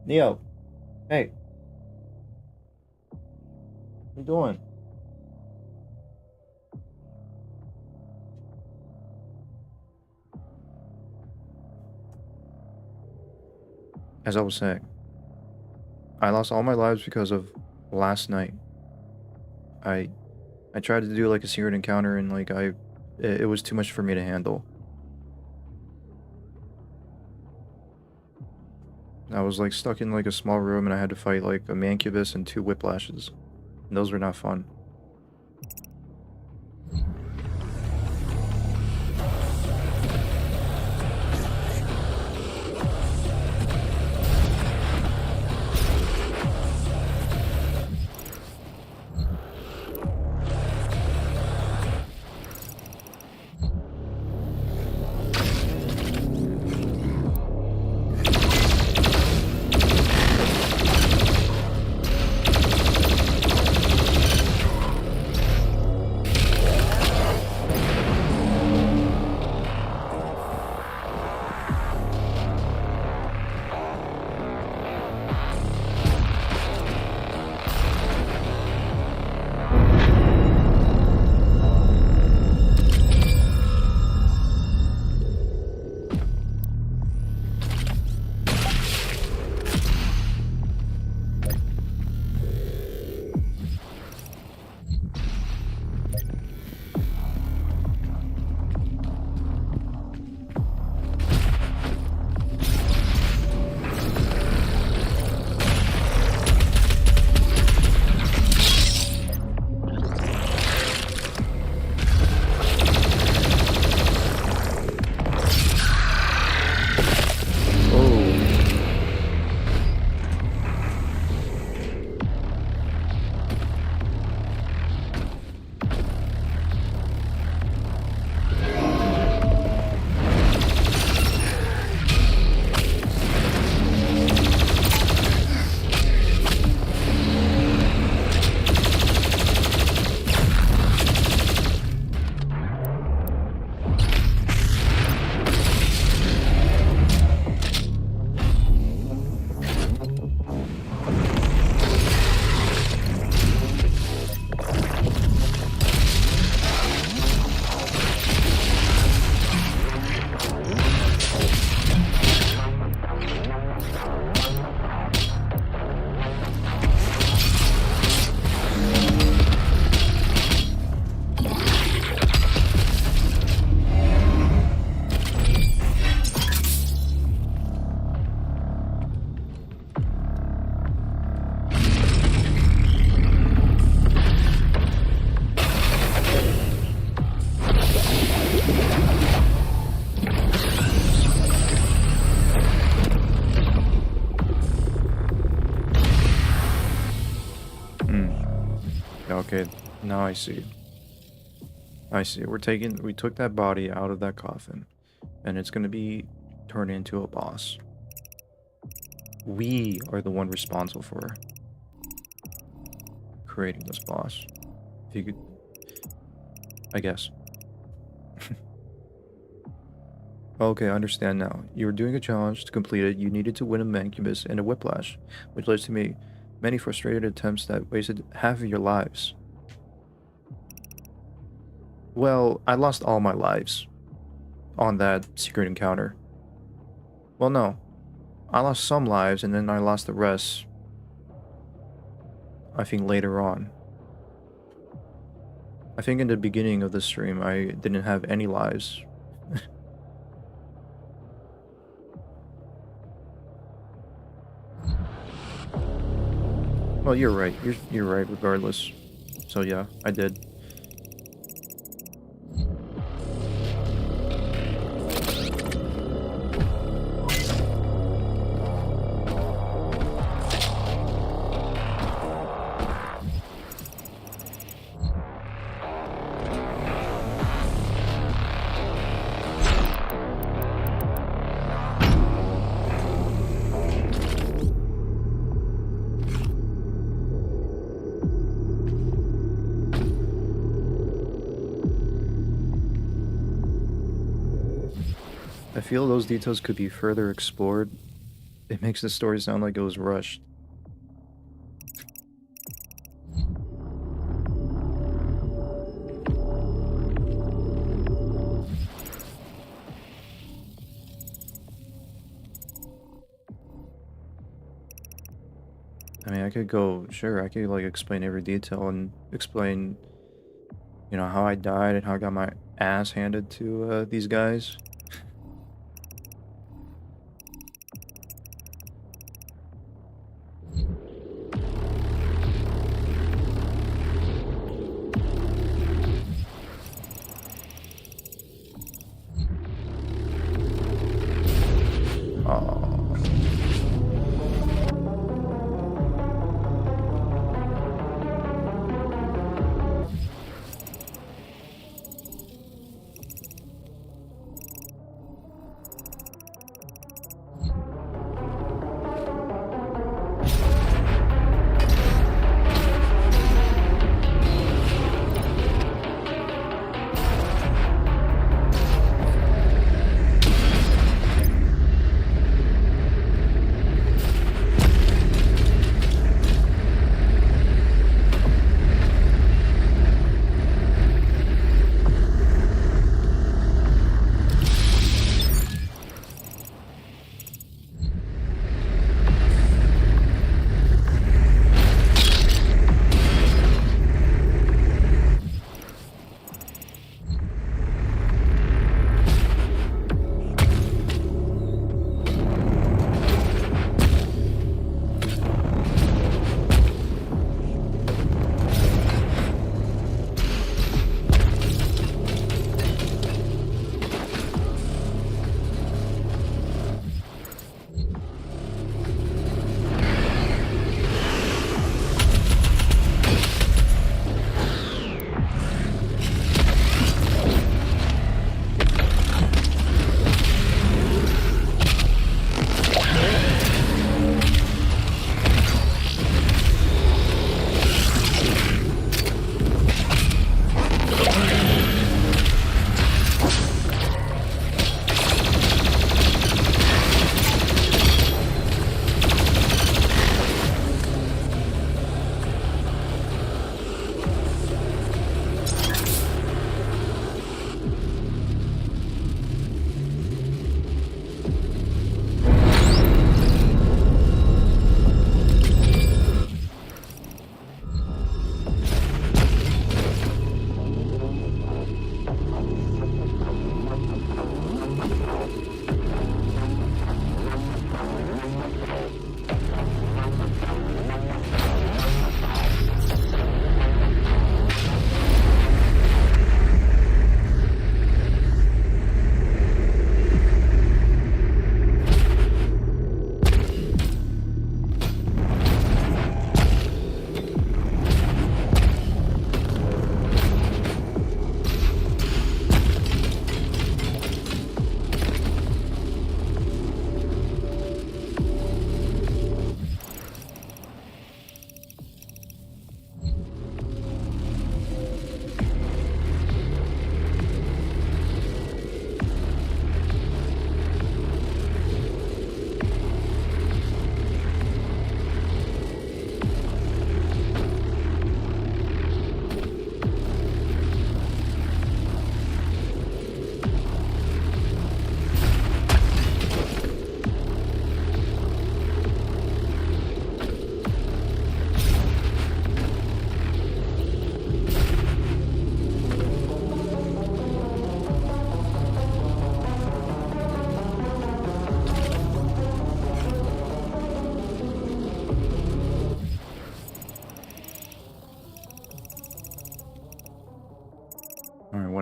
Neo, hey. What you doing? As I was saying, I lost all my lives because of last night. I tried to do like a secret encounter and like it was too much for me to handle. I was like stuck in like a small room and I had to fight like a mancubus and 2 whiplashes. And those were not fun. Okay, now I see. I see. We took that body out of that coffin, and it's gonna be turned into a boss. We are the one responsible for creating this boss. If you could, I guess. Okay, I understand now. You were doing a challenge. To complete it, you needed to win a mancubus and a whiplash, which led to many frustrated attempts that wasted half of your lives. Well, I lost all my lives on that secret encounter. Well, no. I lost some lives and then I lost the rest, I think, later on. I think in the beginning of the stream, I didn't have any lives. Well, you're right. You're right regardless. So yeah, I did. I feel those details could be further explored. It makes the story sound like it was rushed. I mean, I could go, sure, I could like explain every detail and explain, you know, how I died and how I got my ass handed to these guys.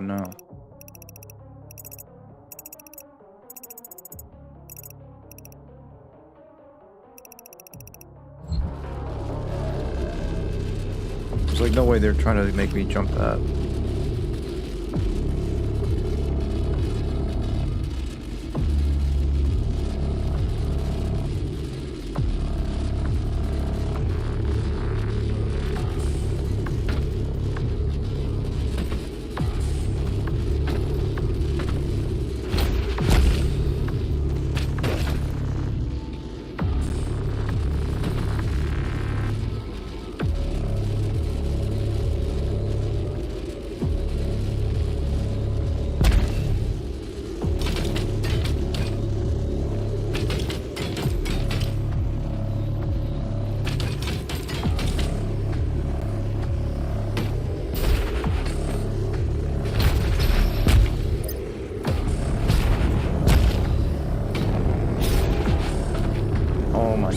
What now? There's like no way they're trying to make me jump that. Oh my.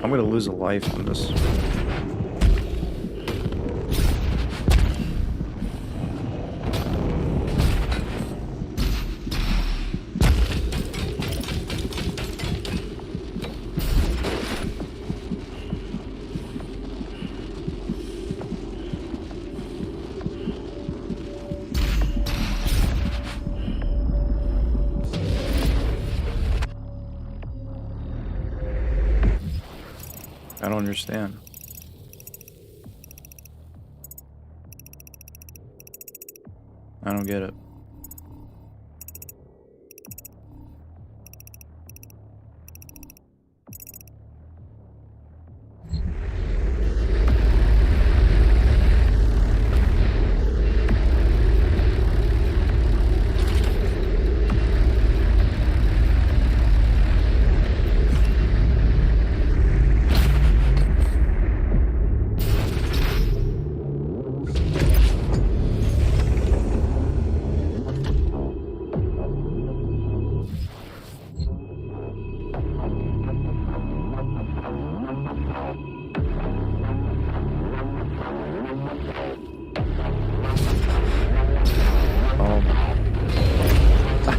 I'm gonna lose a life from this. I don't understand. I don't get it.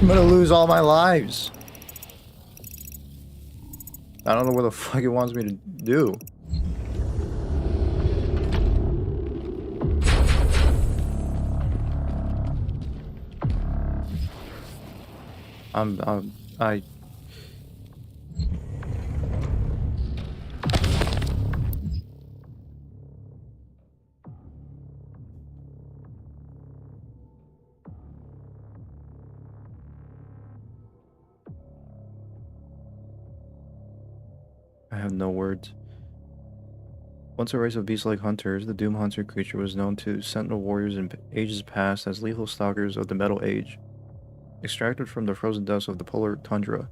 I'm gonna lose all my lives. I don't know what the fuck it wants me to do. I have no words. Once a race of beast-like hunters, the Doom Hunter creature was known to Sentinel warriors in ages past as lethal stalkers of the Metal Age. Extracted from the frozen depths of the polar tundra,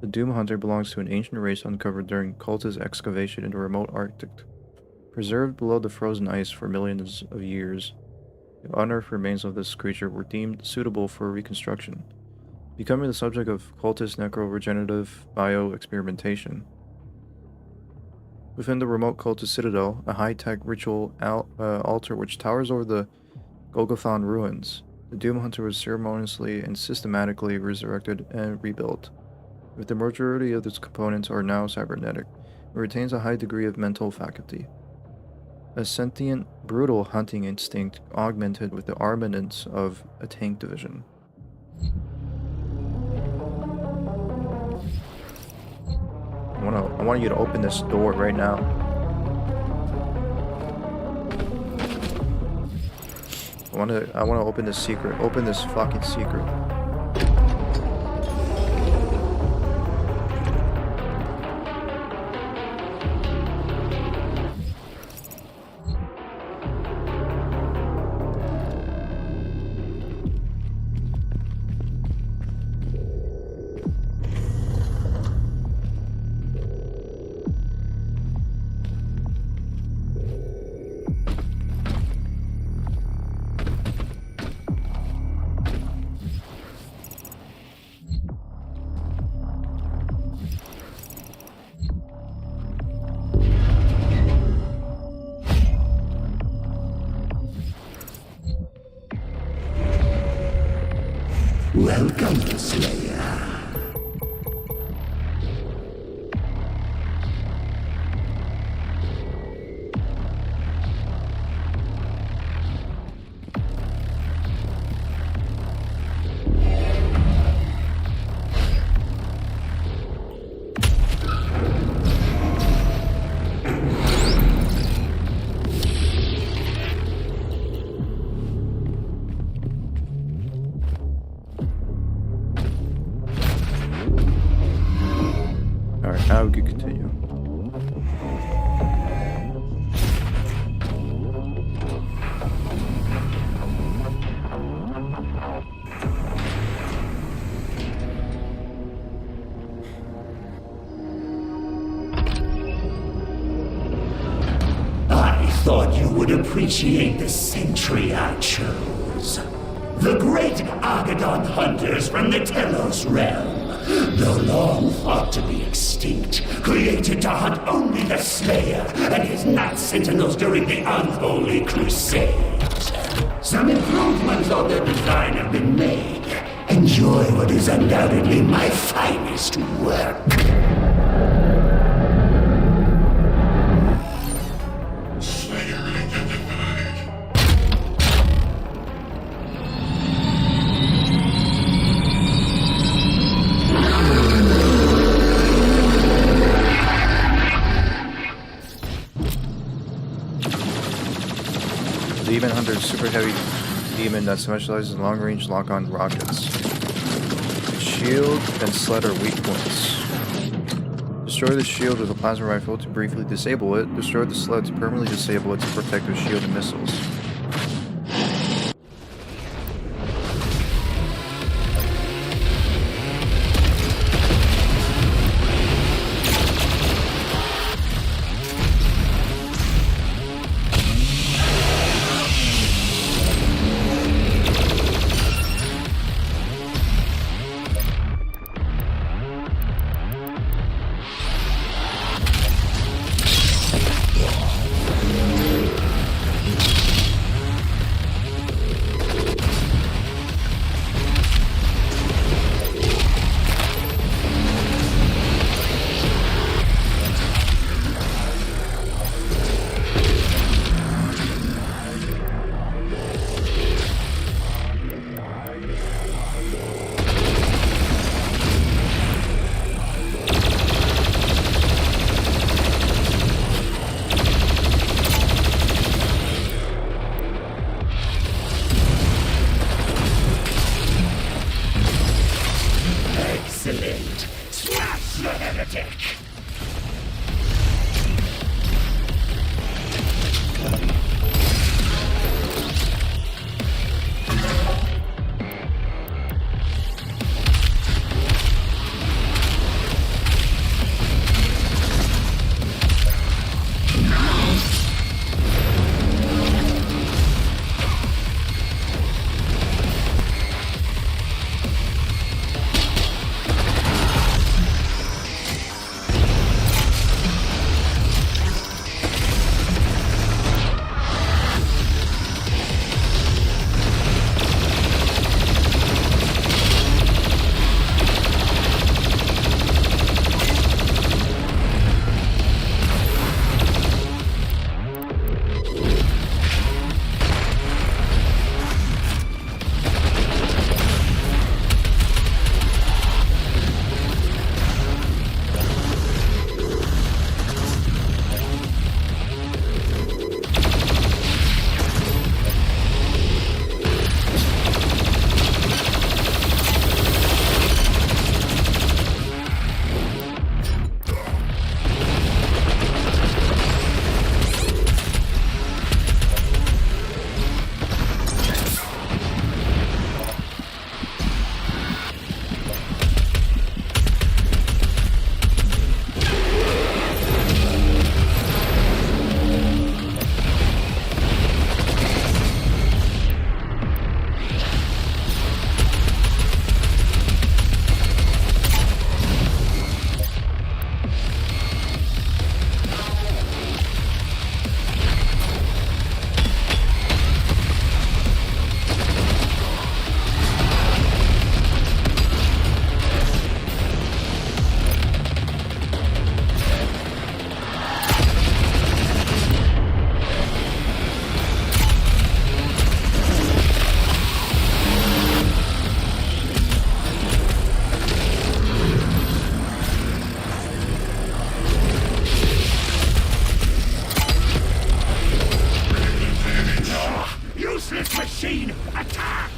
the Doom Hunter belongs to an ancient race uncovered during cultist excavation in the remote Arctic. Preserved below the frozen ice for millions of years, the unearthed remains of this creature were deemed suitable for reconstruction, becoming the subject of cultist necro-regenerative bio-experimentation. Within the remote cultist citadel, a high-tech ritual altar which towers over the Golgothon ruins, the Doom Hunter was ceremoniously and systematically resurrected and rebuilt. With the majority of its components are now cybernetic, it retains a high degree of mental faculty. A sentient, brutal hunting instinct augmented with the armaments of a tank division. I want you to open this door right now. I want to open this secret. Open this fucking secret. Welcome, Slayer. Alright, now we can continue. I thought you would appreciate the sentry I chose. The great Argadon hunters from the Telos realm, though long thought to be extinct, created to hunt only the Slayer and his Night Sentinels during the Unholy Crusade. Some improvements on their design have been made. Enjoy what is undoubtedly my finest work. Demon Hunter is a super heavy demon that specializes in long-range lock-on rockets. Its shield and sled are weak points. Destroy the shield with a plasma rifle to briefly disable it. Destroy the sled to permanently disable its protective shield and missiles. machine, attack!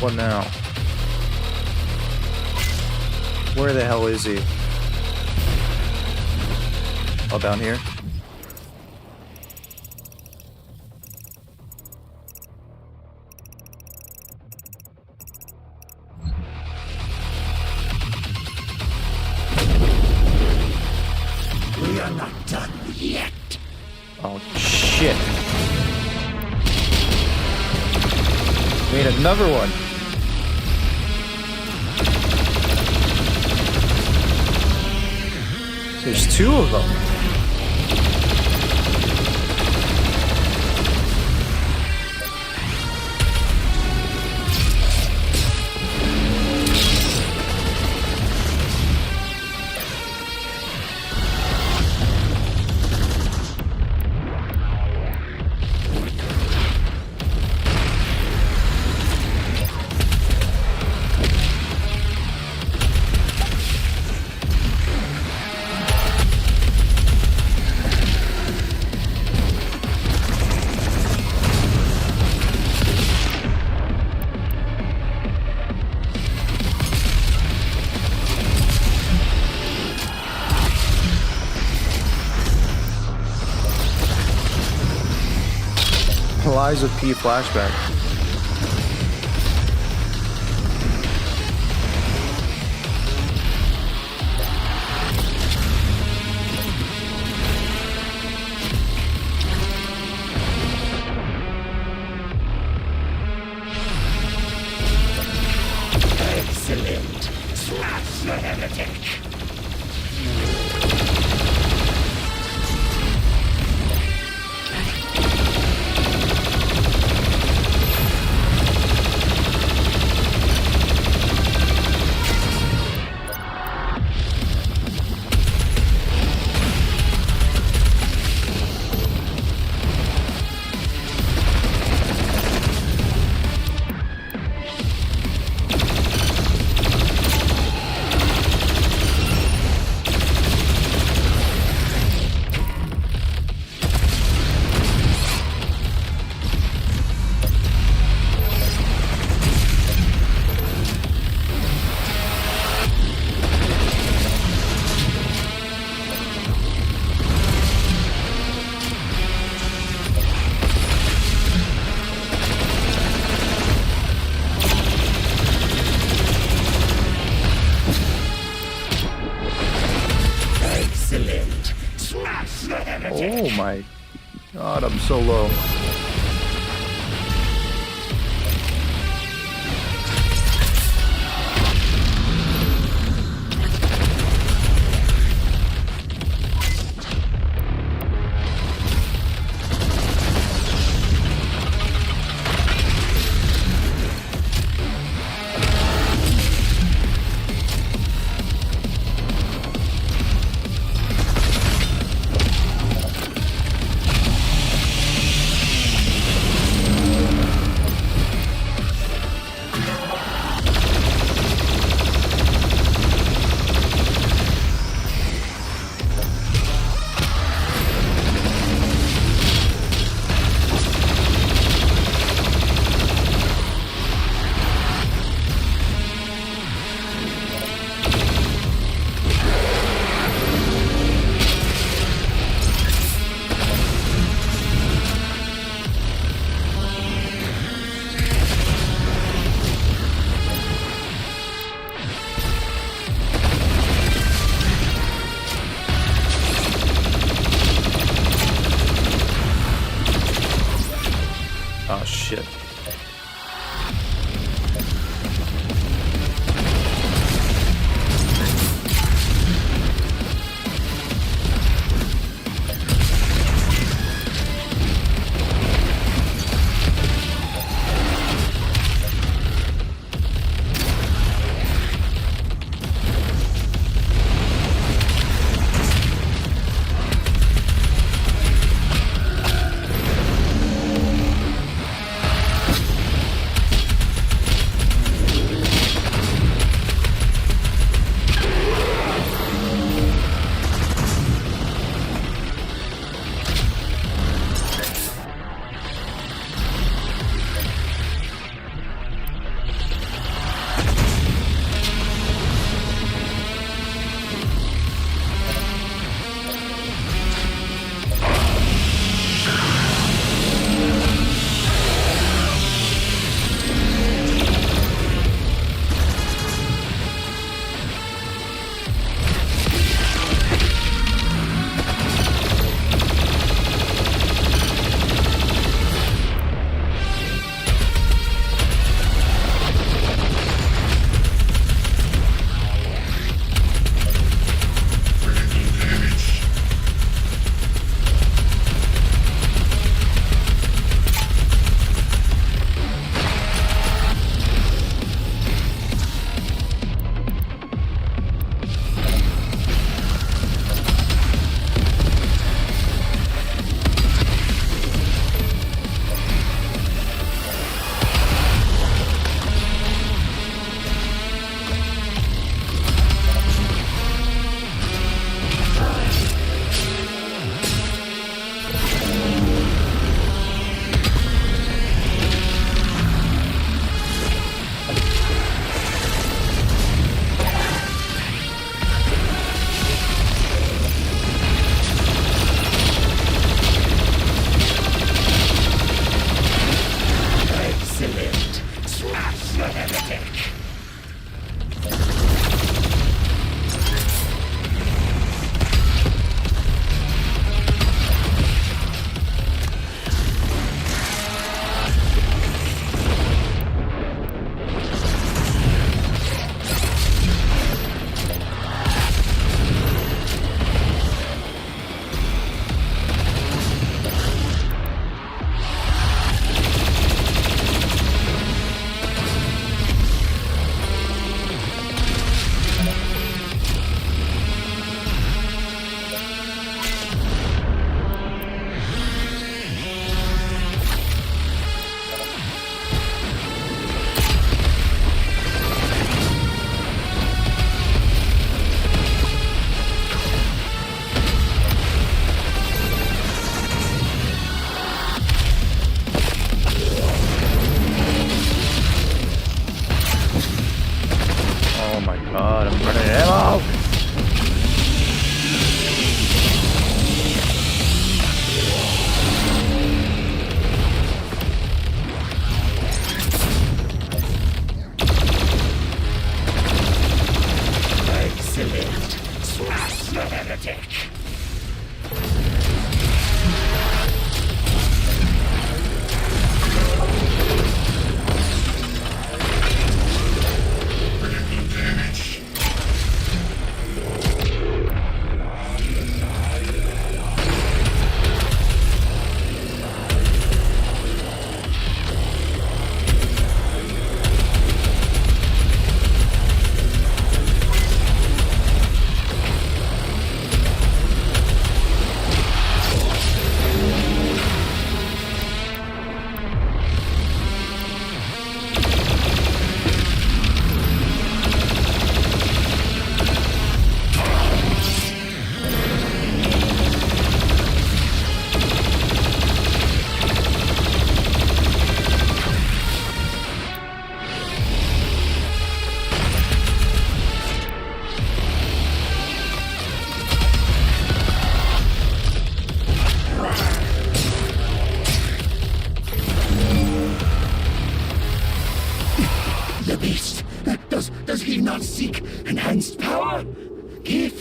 What now? Where the hell is he? Oh, down here? We are not done yet. Oh, shit. Made another one. There's two of them. Lies of P flashback. Excellent. Slash the heretic. the heretic! Oh my god, I'm so low. Oh shit. God, I'm running ammo! Excellent. Smash the heretic.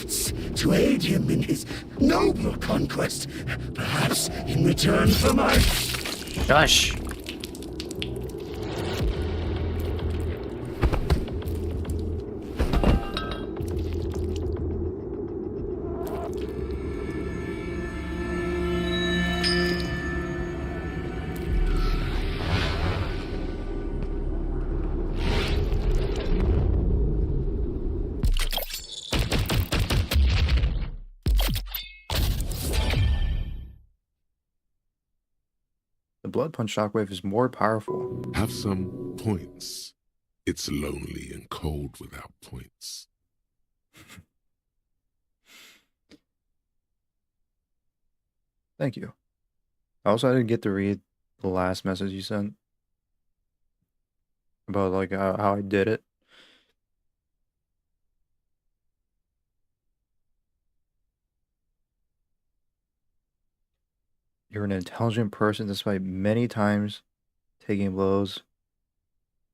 gifts to aid him in his noble conquest, perhaps in return for my... Gosh. The blood punch shockwave is more powerful. Have some points. It's lonely and cold without points. Thank you. Also, I didn't get to read the last message you sent about like how I did it. You're an intelligent person despite many times taking blows.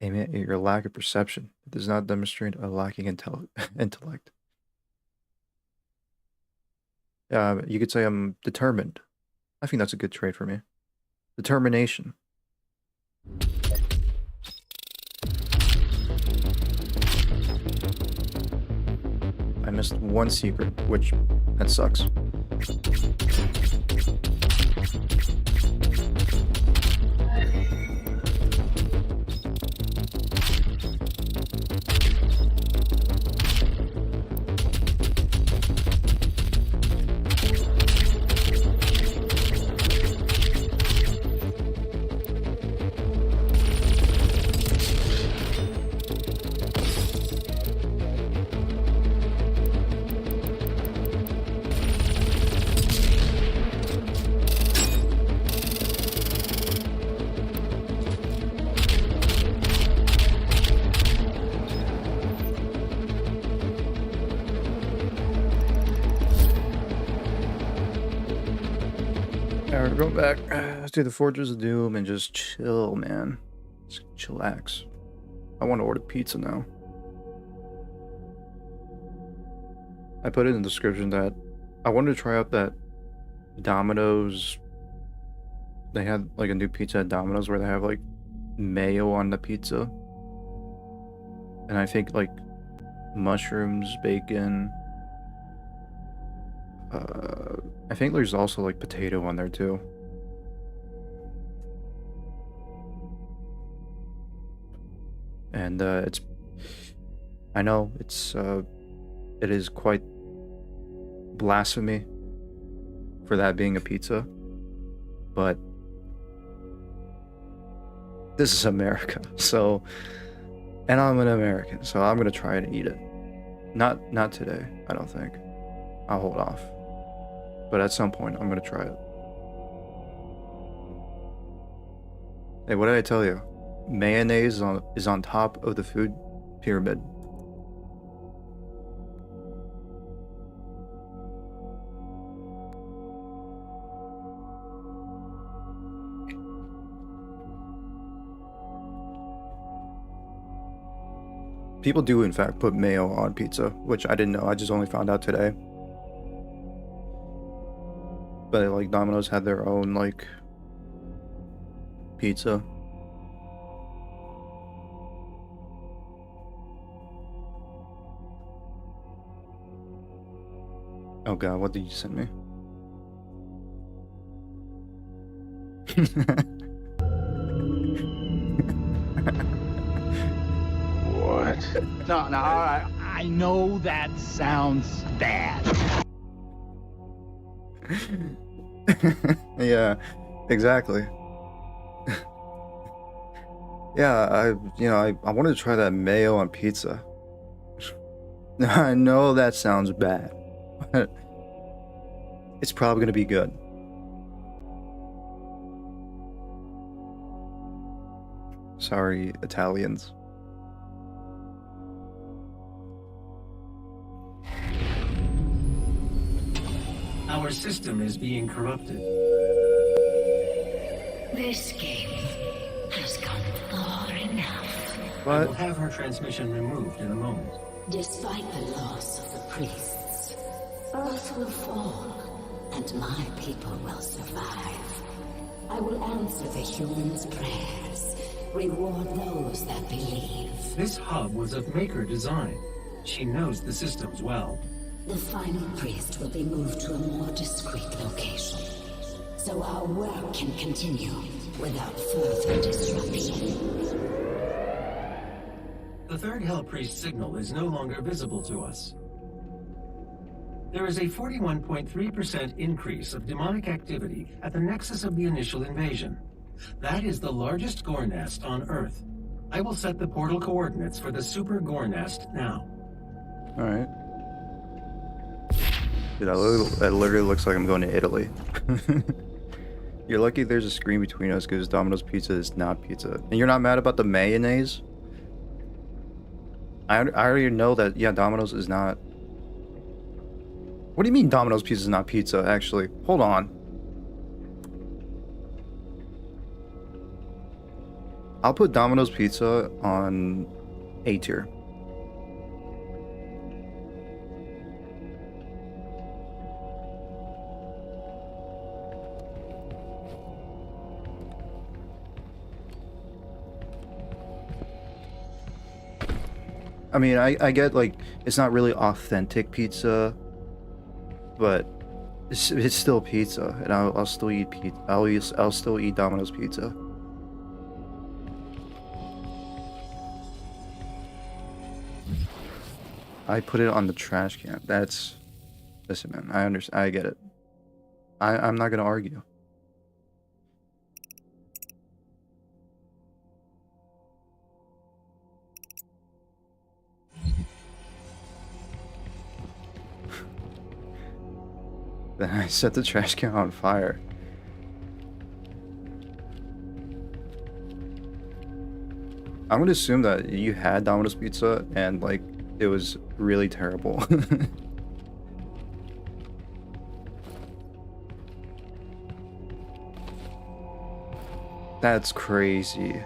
Aiming at your lack of perception. It does not demonstrate a lacking intellect. You could say I'm determined. I think that's a good trait for me. Determination. I missed one secret, which that sucks. Alright, we're going back. Let's do the Fortress of Doom and just chill, man. Just chillax. I want to order pizza now. I put it in the description that I wanted to try out that Domino's. They had like a new pizza at Domino's where they have like mayo on the pizza. And I think like mushrooms, bacon. I think there's also like potato on there too. And it's, I know it's it is quite blasphemy for that being a pizza, but this is America, so, and I'm an American, so I'm gonna try it and eat it. Not today, I don't think. I'll hold off. But at some point, I'm gonna try it. Hey, what did I tell you? Mayonnaise is on top of the food pyramid. People do, in fact, put mayo on pizza, which I didn't know. I just only found out today. But like Domino's had their own like pizza. Oh god, what did you send me? What? No, I know that sounds bad. Yeah, exactly. Yeah, I wanted to try that mayo on pizza. I know that sounds bad, but it's probably gonna be good. Sorry, Italians. Our system is being corrupted. This game has gone far enough. I will But have her transmission removed in a moment. Despite the loss of the priests, Earth will fall, and my people will survive. I will answer the humans' prayers, reward those that believe. This hub was of Maker design. She knows the systems well. The final priest will be moved to a more discreet location, so our work can continue without further disruption. The third Hell Priest signal is no longer visible to us. There is a 41.3% increase of demonic activity at the nexus of the initial invasion. That is the largest gore nest on Earth. I will set the portal coordinates for the super gore nest now. Alright. Dude, that literally looks like I'm going to Italy. You're lucky there's a screen between us because Domino's Pizza is not pizza. And you're not mad about the mayonnaise? I already know that, yeah, Domino's is not... What do you mean Domino's Pizza is not pizza, actually? Hold on. I'll put Domino's Pizza on A tier. I mean, I get, like, it's not really authentic pizza, but it's still pizza, and I'll still eat pizza. I'll still eat Domino's Pizza. I put it on the trash can. Listen, man, I understand. I get it. I'm not gonna argue. Then I set the trash can on fire. I'm gonna assume that you had Domino's Pizza and, like, it was really terrible. That's crazy.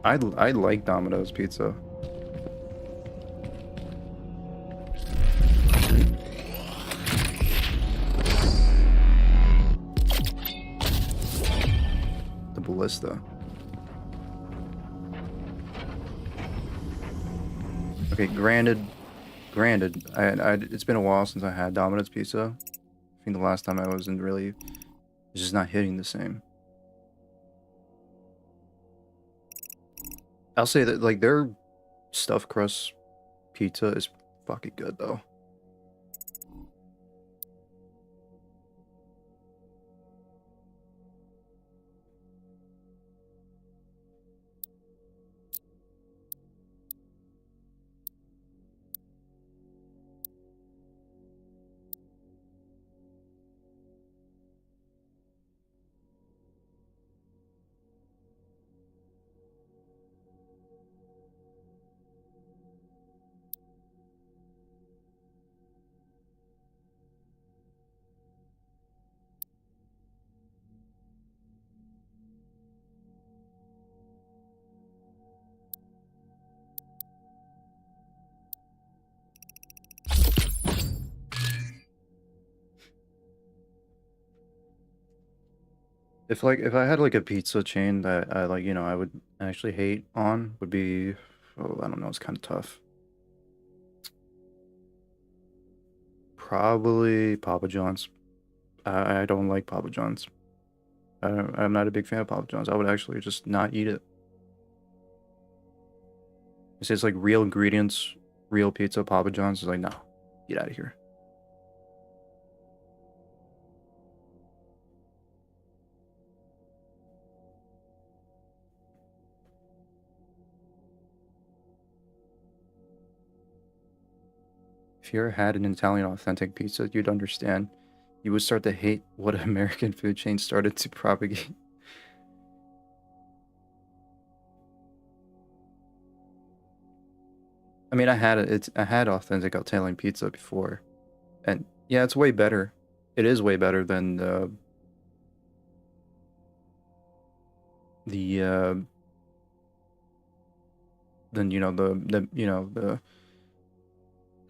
I like Domino's Pizza. The ballista. Okay, granted, it's been a while since I had Domino's Pizza. I think the last time I wasn't really, it's just not hitting the same. I'll say that, like, their stuffed crust pizza is fucking good, though. If I had like a pizza chain that I like, I would actually hate on, would be, oh, I don't know, it's kind of tough. Probably Papa John's. I don't like Papa John's. I'm not a big fan of Papa John's. I would actually just not eat it. It says like real ingredients, real pizza, Papa John's is like, no, get out of here. If you ever had an Italian authentic pizza, you'd understand. You would start to hate what American food chain started to propagate. I mean, I had authentic Italian pizza before, and yeah, it's way better. It is way better than the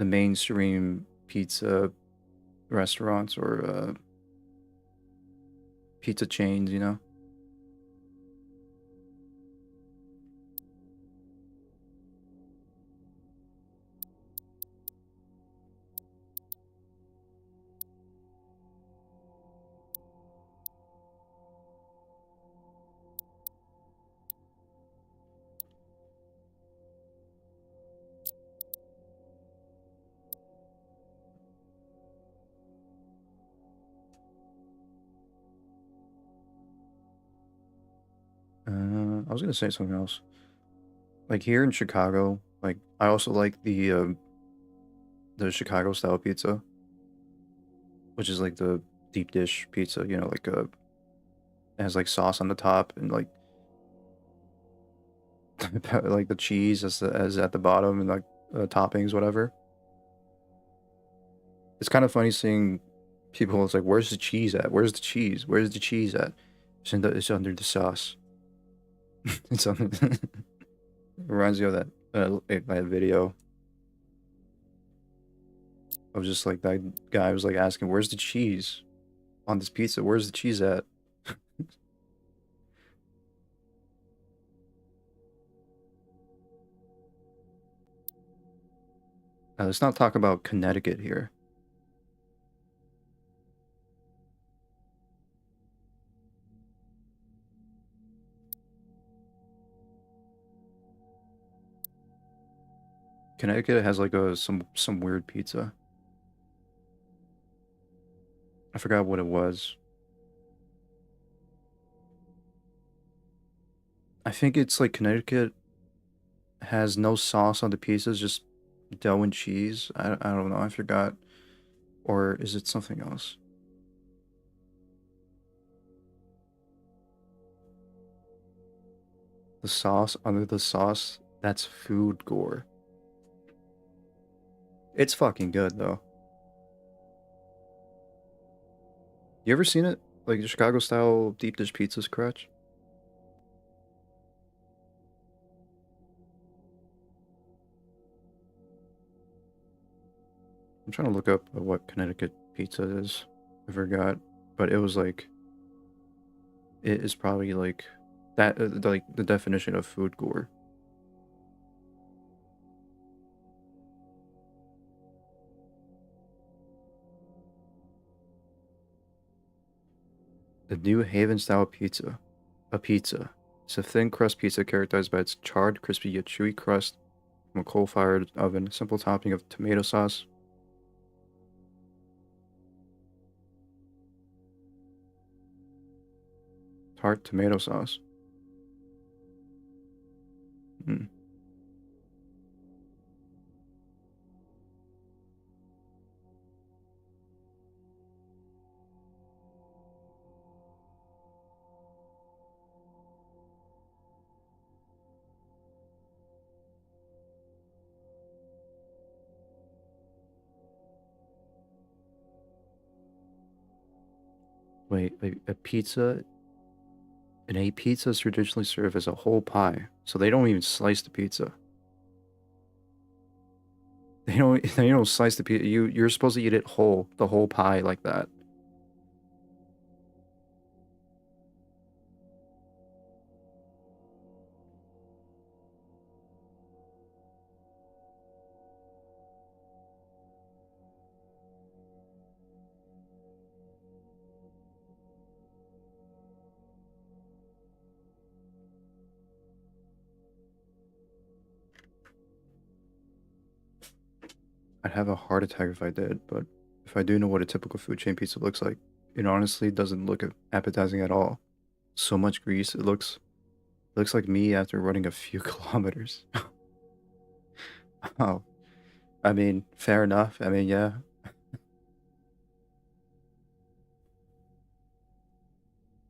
the mainstream pizza restaurants or pizza chains, you know. I was gonna say something else. Like here in Chicago, like I also like the Chicago style pizza, which is like the deep dish pizza. You know, like it has like sauce on the top and like like the cheese as at the bottom and like toppings, whatever. It's kind of funny seeing people. It's like, where's the cheese at? Where's the cheese? Where's the cheese at? It's under the sauce. It's on. It reminds me of that video of just like that guy was like asking, "Where's the cheese on this pizza? Where's the cheese at?" Let's not talk about Connecticut here. Connecticut has like some weird pizza. I forgot what it was. I think it's like Connecticut has no sauce on the pizzas, just dough and cheese. I don't know. I forgot. Or is it something else? The sauce under the sauce, that's food gore. It's fucking good though. You ever seen it? Like the Chicago style deep dish pizzas, Crutch? I'm trying to look up what Connecticut pizza is. I forgot, but it was like it is probably like that, like the definition of food gore. The New Haven style pizza, a pizza. It's a thin crust pizza characterized by its charred, crispy yet chewy crust from a coal-fired oven. Simple topping of tomato sauce. Tart tomato sauce. Hmm. Wait, a pizza? A pizza is traditionally served as a whole pie, so they don't even slice the pizza. They don't slice the pizza. You're supposed to eat it whole, the whole pie like that. I'd have a heart attack if I did, but if I do know what a typical food chain pizza looks like, it honestly doesn't look appetizing at all. So much grease, it looks like me after running a few kilometers. Oh, I mean, fair enough. I mean, yeah.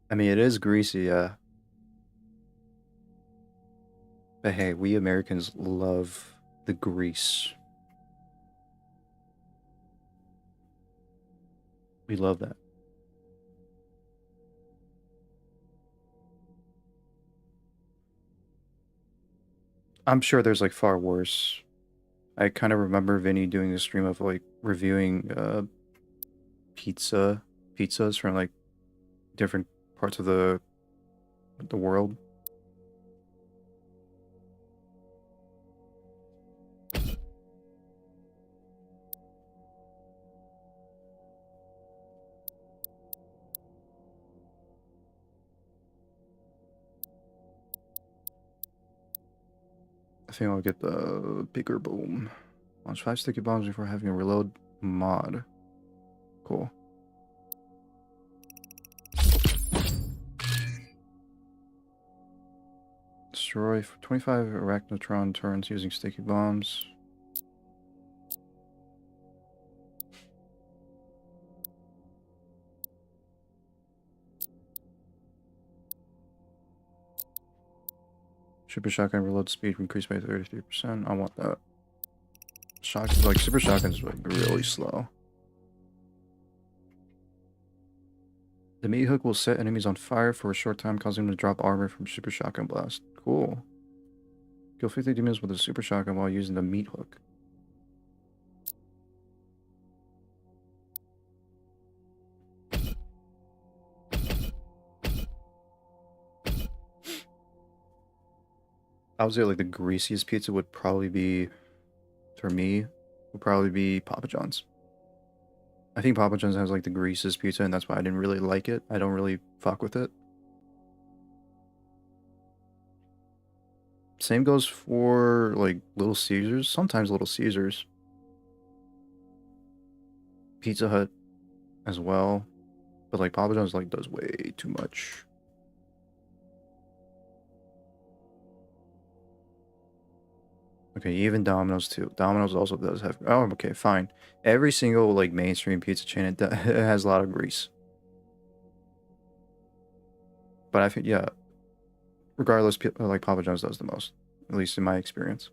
I mean, it is greasy, yeah. But hey, we Americans love the grease. We love that. I'm sure there's like far worse I kind of remember Vinny doing a stream of like reviewing pizzas from like different parts of the world. I think I'll get the bigger boom. Launch 5 sticky bombs before having a reload mod. Cool. Destroy 25 arachnotron turns using sticky bombs. Super shotgun reload speed increased by 33%. I want that. Shotgun, like super shotgun's like really slow. The meat hook will set enemies on fire for a short time, causing them to drop armor from super shotgun blast. Cool. Kill 50 demons with a super shotgun while using the meat hook. I would say like the greasiest pizza would probably be, for me, would probably be Papa John's. I think Papa John's has like the greasiest pizza, and that's why I didn't really like it. I don't really fuck with it. Same goes for like Little Caesars. Sometimes Little Caesars. Pizza Hut as well. But like Papa John's like does way too much. Okay, even Domino's too. Domino's also does have. Oh, okay, fine. Every single like mainstream pizza chain it has a lot of grease. But I think yeah, regardless, like Papa John's does the most, at least in my experience.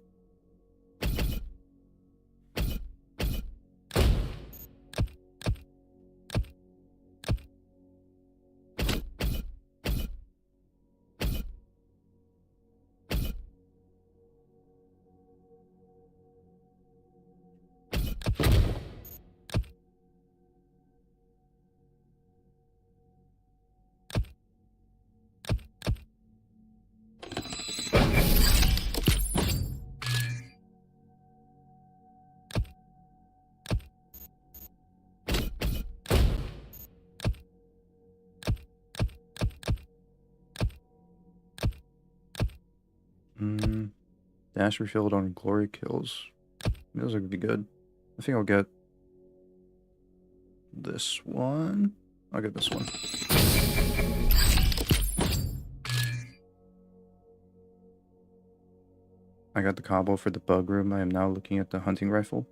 Dash refilled on glory kills. Those would be good. I think I'll get this one. I'll get this one. I got the combo for the bug room. I am now looking at the hunting rifle.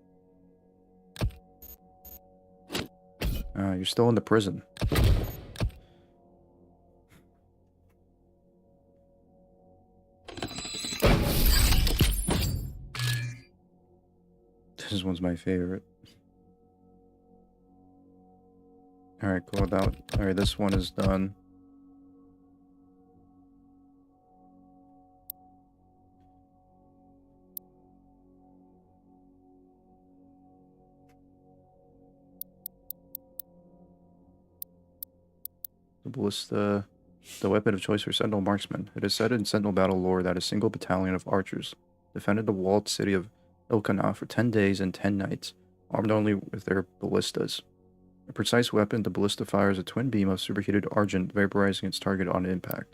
You're still in the prison. This one's my favorite. Alright, cool. Alright, this one is done. The ballista, the weapon of choice for Sentinel marksmen. It is said in Sentinel battle lore that a single battalion of archers defended the walled city of Ilkana for 10 days and 10 nights, armed only with their ballistas. A precise weapon, the ballista fires a twin beam of superheated argent, vaporizing its target on impact.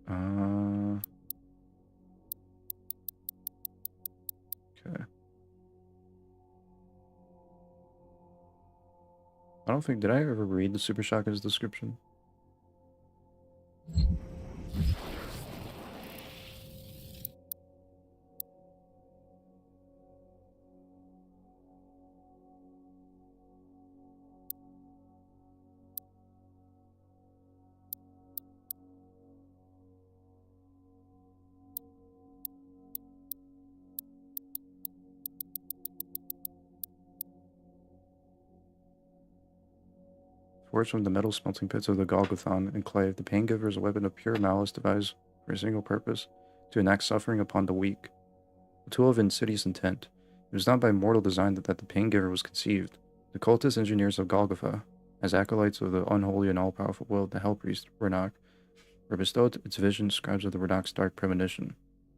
Okay. I don't think, did I ever read the Super Shotgun's description? Forged from the metal smelting pits of the Golgothon enclave, the Paingiver is a weapon of pure malice devised for a single purpose, to enact suffering upon the weak. A tool of insidious intent, it was not by mortal design that the pain-giver was conceived. The cultist engineers of Golgotha, as acolytes of the unholy and all-powerful will of the Hell-Priest, Renok, were bestowed its vision scribes of the Renok's dark premonition.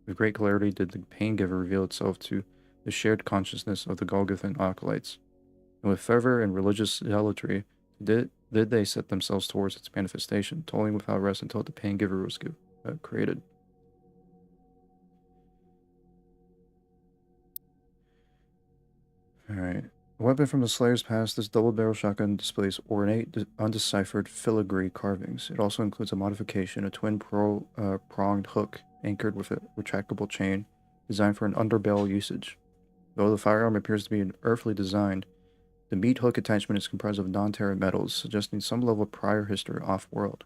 With great clarity did the pain-giver reveal itself to the shared consciousness of the Golgothan acolytes, and with fervor and religious zealotry did they set themselves towards its manifestation, toiling without rest until the pain-giver was created. Alright. A weapon from the Slayer's past, this double-barrel shotgun displays ornate, undeciphered filigree carvings. It also includes a modification, a twin-pronged hook anchored with a retractable chain, designed for an underbarrel usage. Though the firearm appears to be an earthly design, the meat hook attachment is comprised of non-terra metals, suggesting some level of prior history off-world.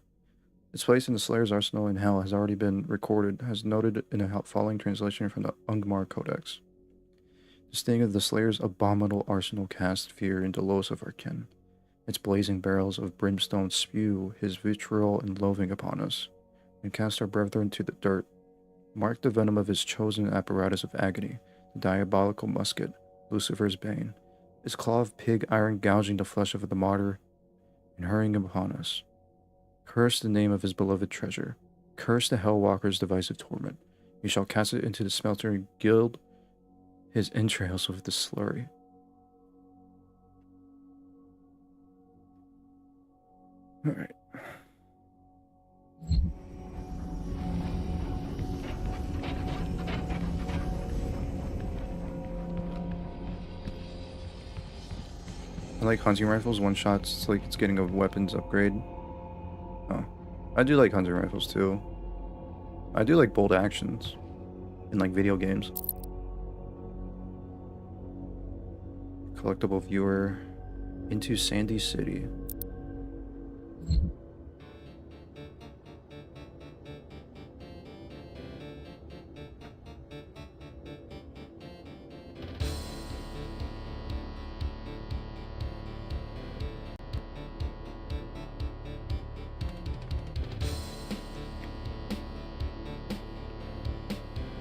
Its place in the Slayer's arsenal in Hell has already been recorded, as noted in a following translation from the Ungmar Codex. The sting of the Slayer's abominable arsenal casts fear into those of our kin. Its blazing barrels of brimstone spew his vitriol and loathing upon us, and cast our brethren to the dirt. Mark the venom of his chosen apparatus of agony, the diabolical musket, Lucifer's bane, his claw of pig iron gouging the flesh of the martyr, and hurrying upon us. Curse the name of his beloved treasure. Curse the Hellwalker's divisive torment. You shall cast it into the smelter and gild his entrails with the slurry. Alright. I like hunting rifles, one shots, it's like it's getting a weapons upgrade. Oh. I do like hunting rifles too. I do like bolt actions in like video games. Collectible viewer into Sandy City.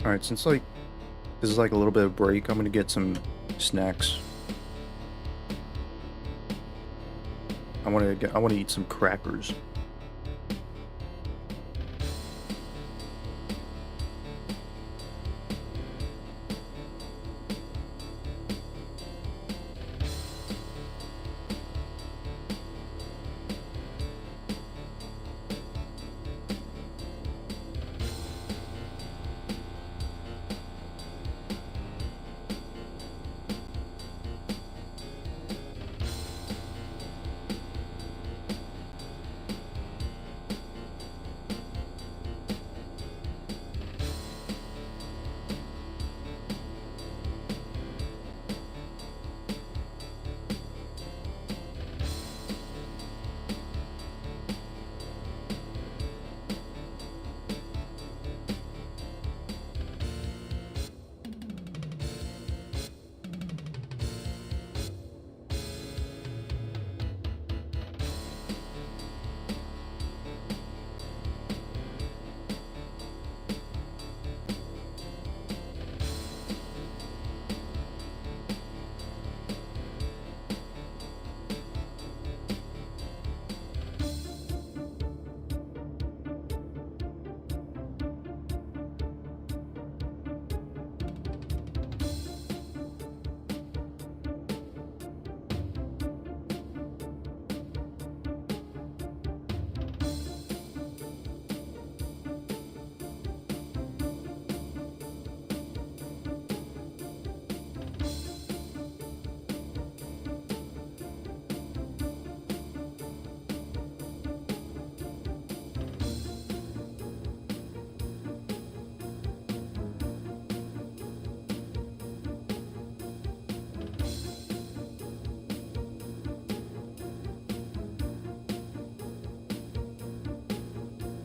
Alright, since like this is like a little bit of break, I'm gonna get some snacks. I want to eat some crackers.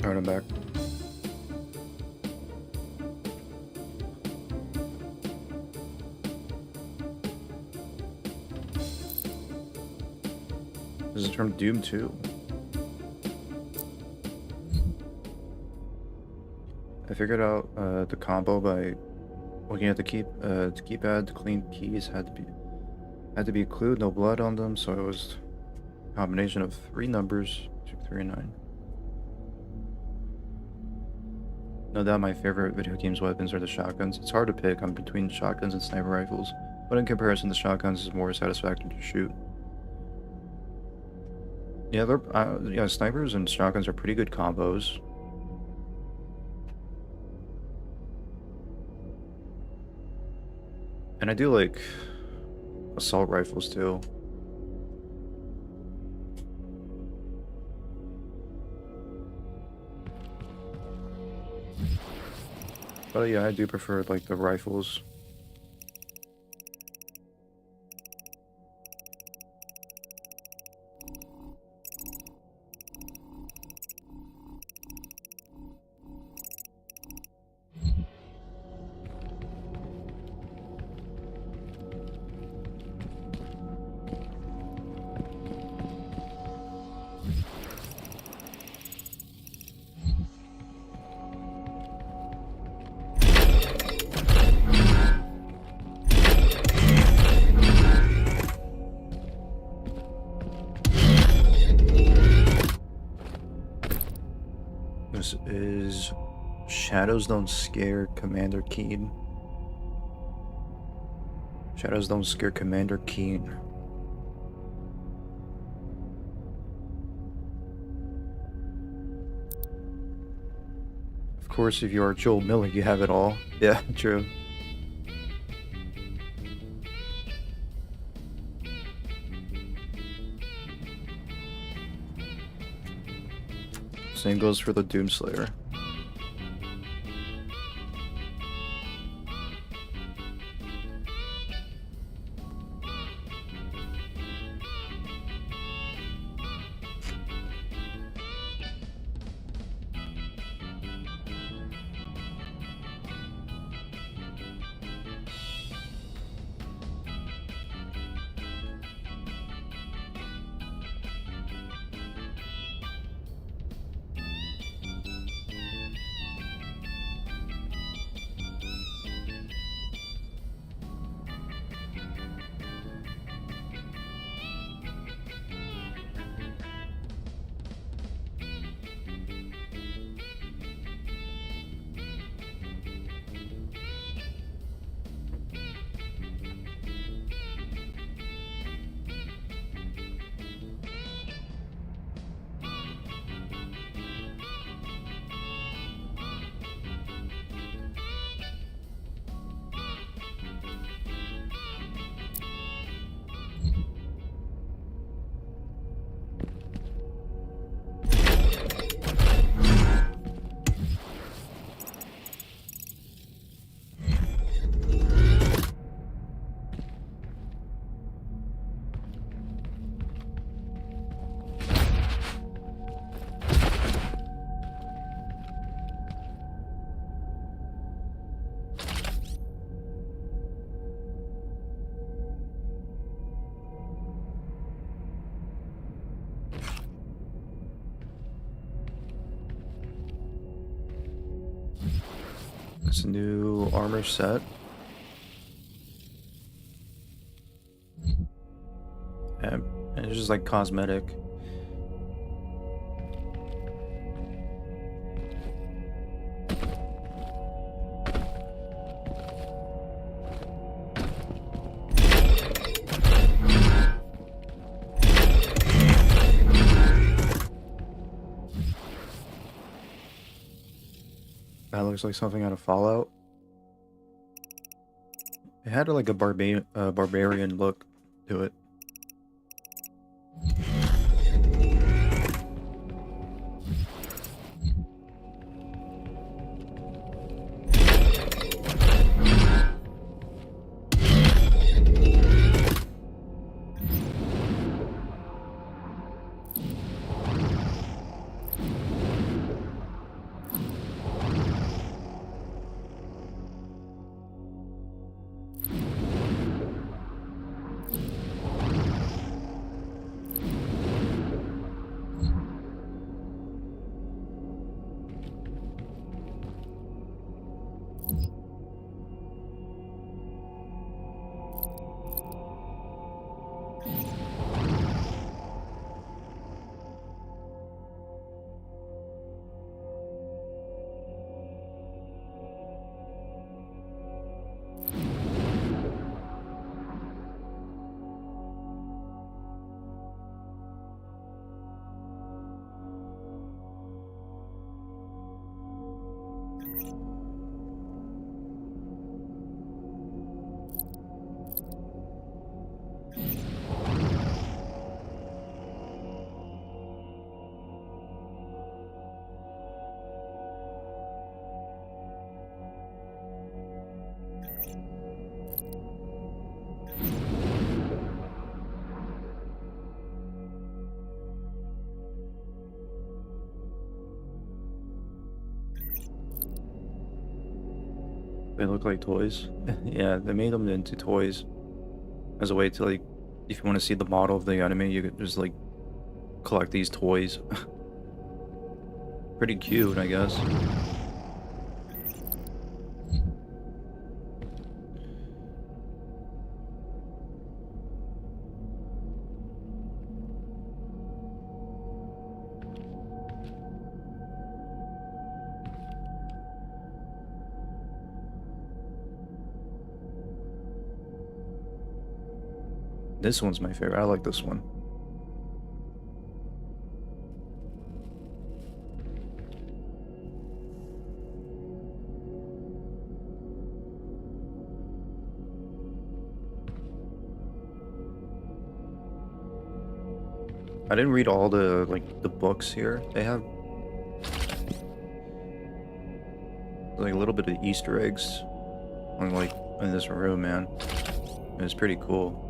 Alright, I'm back. This is from Doom 2. figured out the combo by looking at the keypad. The clean keys had to be glued, no blood on them, so it was a combination of 3 numbers, 2, 3, and 9. No doubt my favorite video games weapons are the shotguns. It's hard to pick. I'm between shotguns and sniper rifles, but in comparison, the shotguns is more satisfactory to shoot. Yeah, snipers and shotguns are pretty good combos. And I do like assault rifles too. But yeah, I do prefer like the rifles. This is Shadows Don't Scare Commander Keen. Shadows Don't Scare Commander Keen. Of course, if you are Joel Miller, you have it all. Yeah, true. Same goes for the Doomslayer. It's a new armor set. And it's just like cosmetic. That looks like something out of Fallout. It had like a barbarian look to it. They look like toys. Yeah, they made them into toys as a way to, like, if you want to see the model of the enemy, you could just like collect these toys. Pretty cute, I guess. This one's my favorite. I like this one. I didn't read all the the books here. They have like a little bit of Easter eggs on in this room, man. It's pretty cool.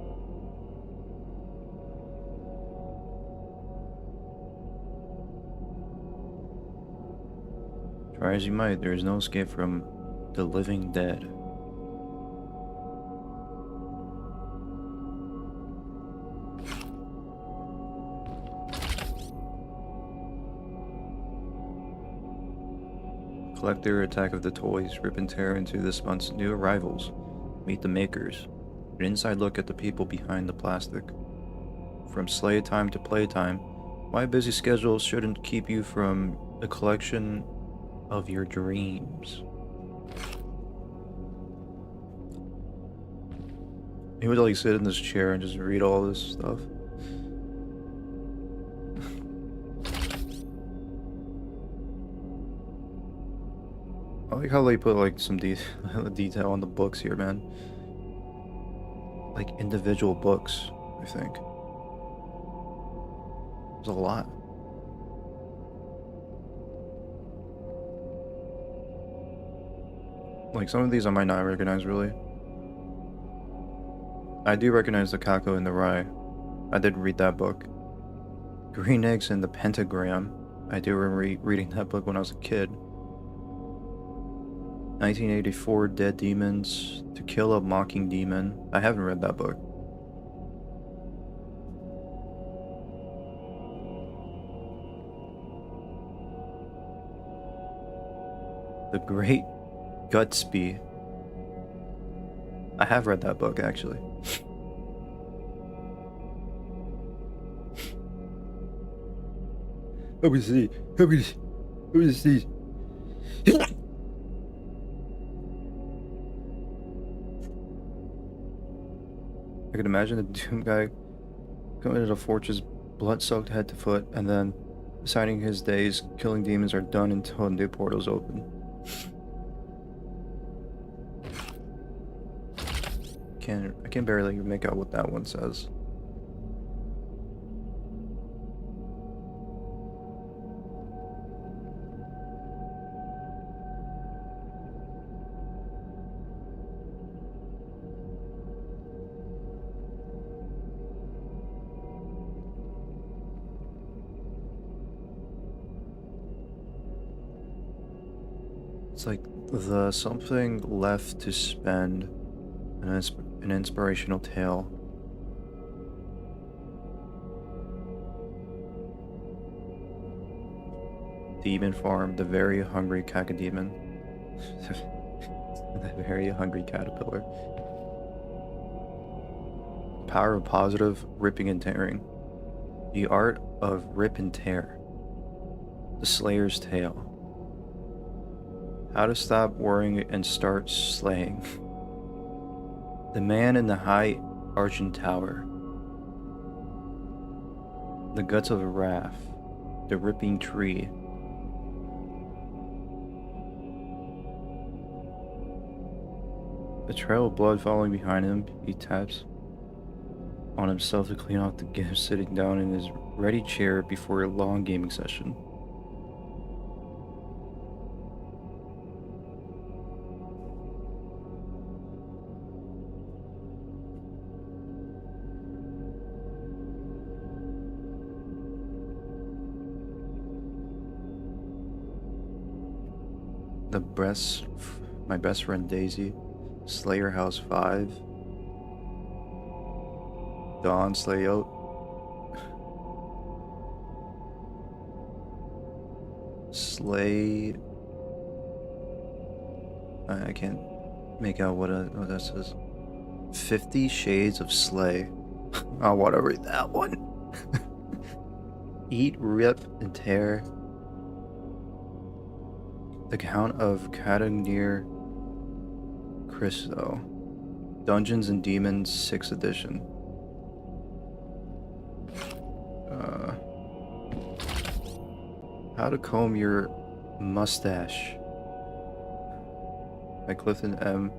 Try as you might, there is no escape from the living dead. Collect their Attack of the Toys, rip and tear into this month's new arrivals. Meet the makers. An inside look at the people behind the plastic. From slay time to playtime, why busy schedules shouldn't keep you from a collection of your dreams. He would like sit in this chair and just read all this stuff. I like how they put like some detail on the books here, man. Like individual books, I think. There's a lot. Like some of these I might not recognize really. I do recognize the Kako and the Rye. I did read that book. Green Eggs and the Pentagram. I do remember reading that book when I was a kid. 1984 Dead Demons. To Kill a Mocking Demon. I haven't read that book. The Great Gutsby. I have read that book actually. Let me see. Let me see. I can imagine the Doom guy coming into the fortress blood-soaked head to foot, and then deciding his days killing demons are done until a new portal's open. I can barely make out what that one says. It's like the something left to spend, an inspirational tale. Demon Farm, the very hungry cacodemon. The very hungry caterpillar. Power of positive ripping and tearing. The art of rip and tear. The Slayer's Tale. How to stop worrying and start slaying. The man in the high arching tower. The guts of a raft. The ripping tree. A trail of blood following behind him, he taps on himself to clean off the gift, sitting down in his ready chair before a long gaming session. My best friend Daisy, Slayer House 5, Dawn Slayout, Slay. I can't make out what that says. 50 Shades of Slay. I want to read that one. Eat, rip, and tear. The Count of Katagneer Christo. Dungeons and Demons 6th edition. How to Comb Your Mustache by Clifton M.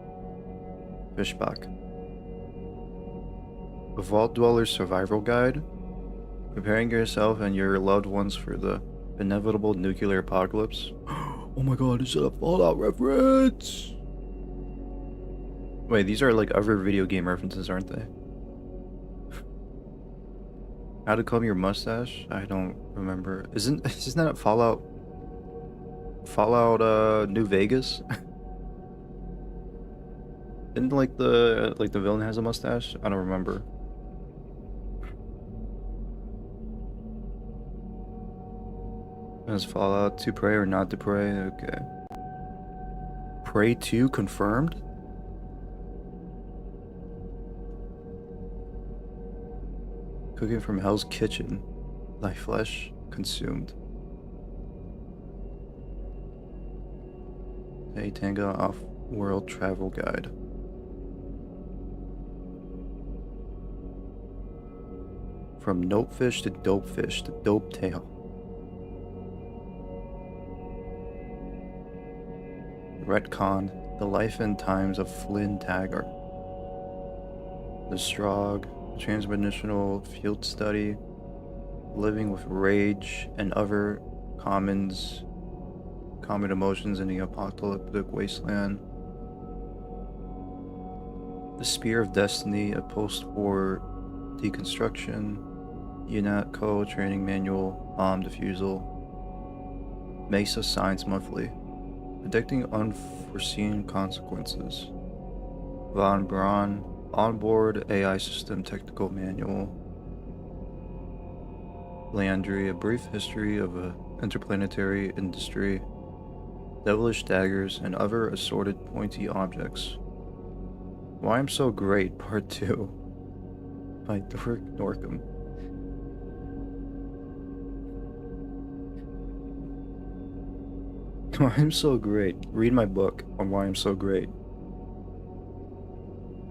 Fishbach. A Vault Dweller's Survival Guide. Preparing yourself and your loved ones for the inevitable nuclear apocalypse. Oh my god, is that a Fallout reference? Wait, these are like other video game references, aren't they? How to Comb Your Mustache? I don't remember. Isn't that Fallout New Vegas? Didn't like the villain has a mustache? I don't remember. Is Fallout to pray or not to pray? Okay. Prey 2 confirmed? Cooking from Hell's Kitchen. Thy flesh consumed. A Tanga Off-World Travel Guide. From Nopefish to Dopefish to Dope Tail. Retcon, The Life and Times of Flynn Taggart. The Strog, Transdimensional Field Study, Living with Rage and Other Common Emotions in the Apocalyptic Wasteland. The Spear of Destiny, a post-war deconstruction. UNATCO Training Manual, Bomb Defusal. Mesa Science Monthly. Predicting Unforeseen Consequences. Von Braun, Onboard AI System Technical Manual. Leandry, A Brief History of Interplanetary Industry. Devilish Daggers and Other Assorted Pointy Objects. Why I'm So Great, Part 2. By Dork Norcom. Why I'm So Great. Read my book on why I'm so great.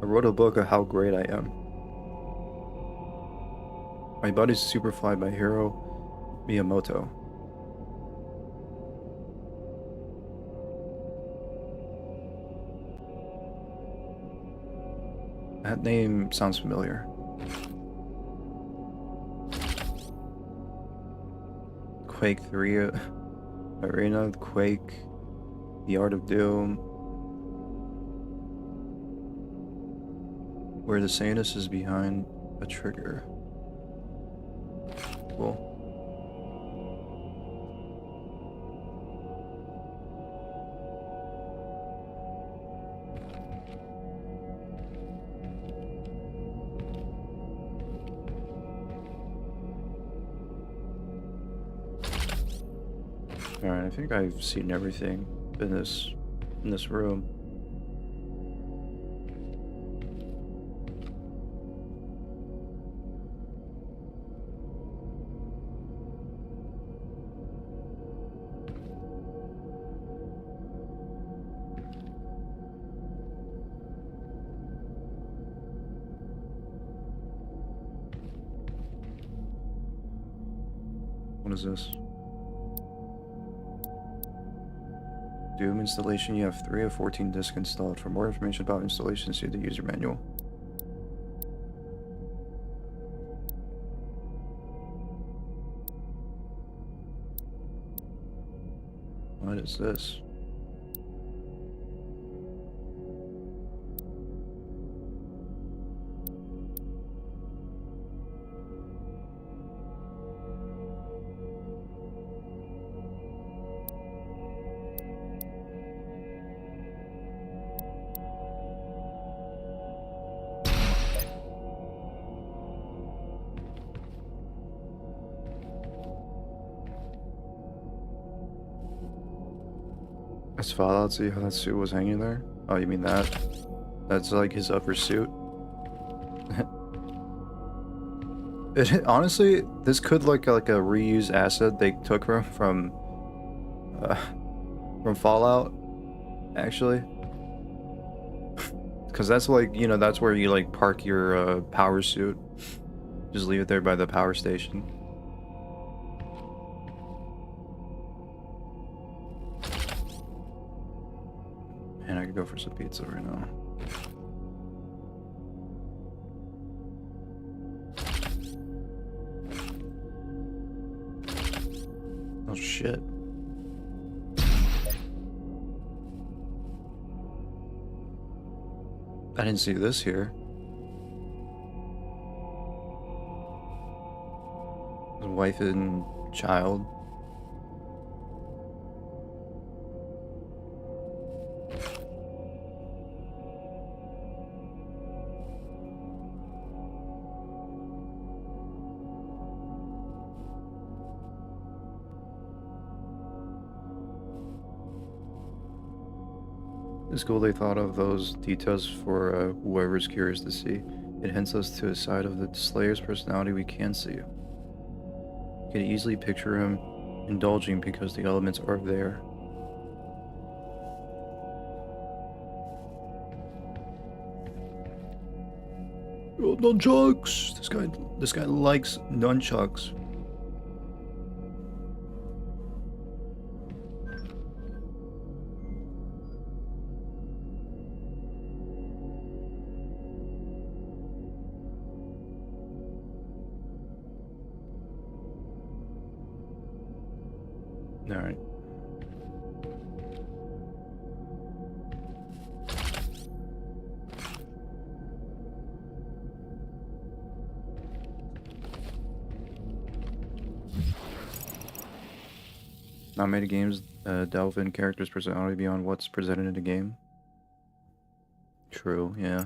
I wrote a book of how great I am. My Body's Superfly by Hiro Miyamoto. That name sounds familiar. Quake 3 Arena, Quake, The Art of Doom, where the Sanus is behind a trigger. Cool. Alright, I think I've seen everything in this room. is this? Doom installation. You have 3 of 14 discs installed. For more information about installation, see the user manual. What is this? That's Fallout. See how that suit was hanging there? Oh, you mean that? That's like his upper suit. Honestly, this could look like a reused asset they took from Fallout. Actually, because that's like, you know, that's where you like park your power suit. Just leave it there by the power station. And I could go for some pizza right now. Oh shit. I didn't see this here. His wife and child. It's cool they thought of those details for whoever's curious to see. It hints us to a side of the Slayer's personality we can see. You can easily picture him indulging because the elements are there. Oh, nunchucks! This guy likes nunchucks. Alright. Not many games delve in characters' personality beyond what's presented in the game. True, yeah.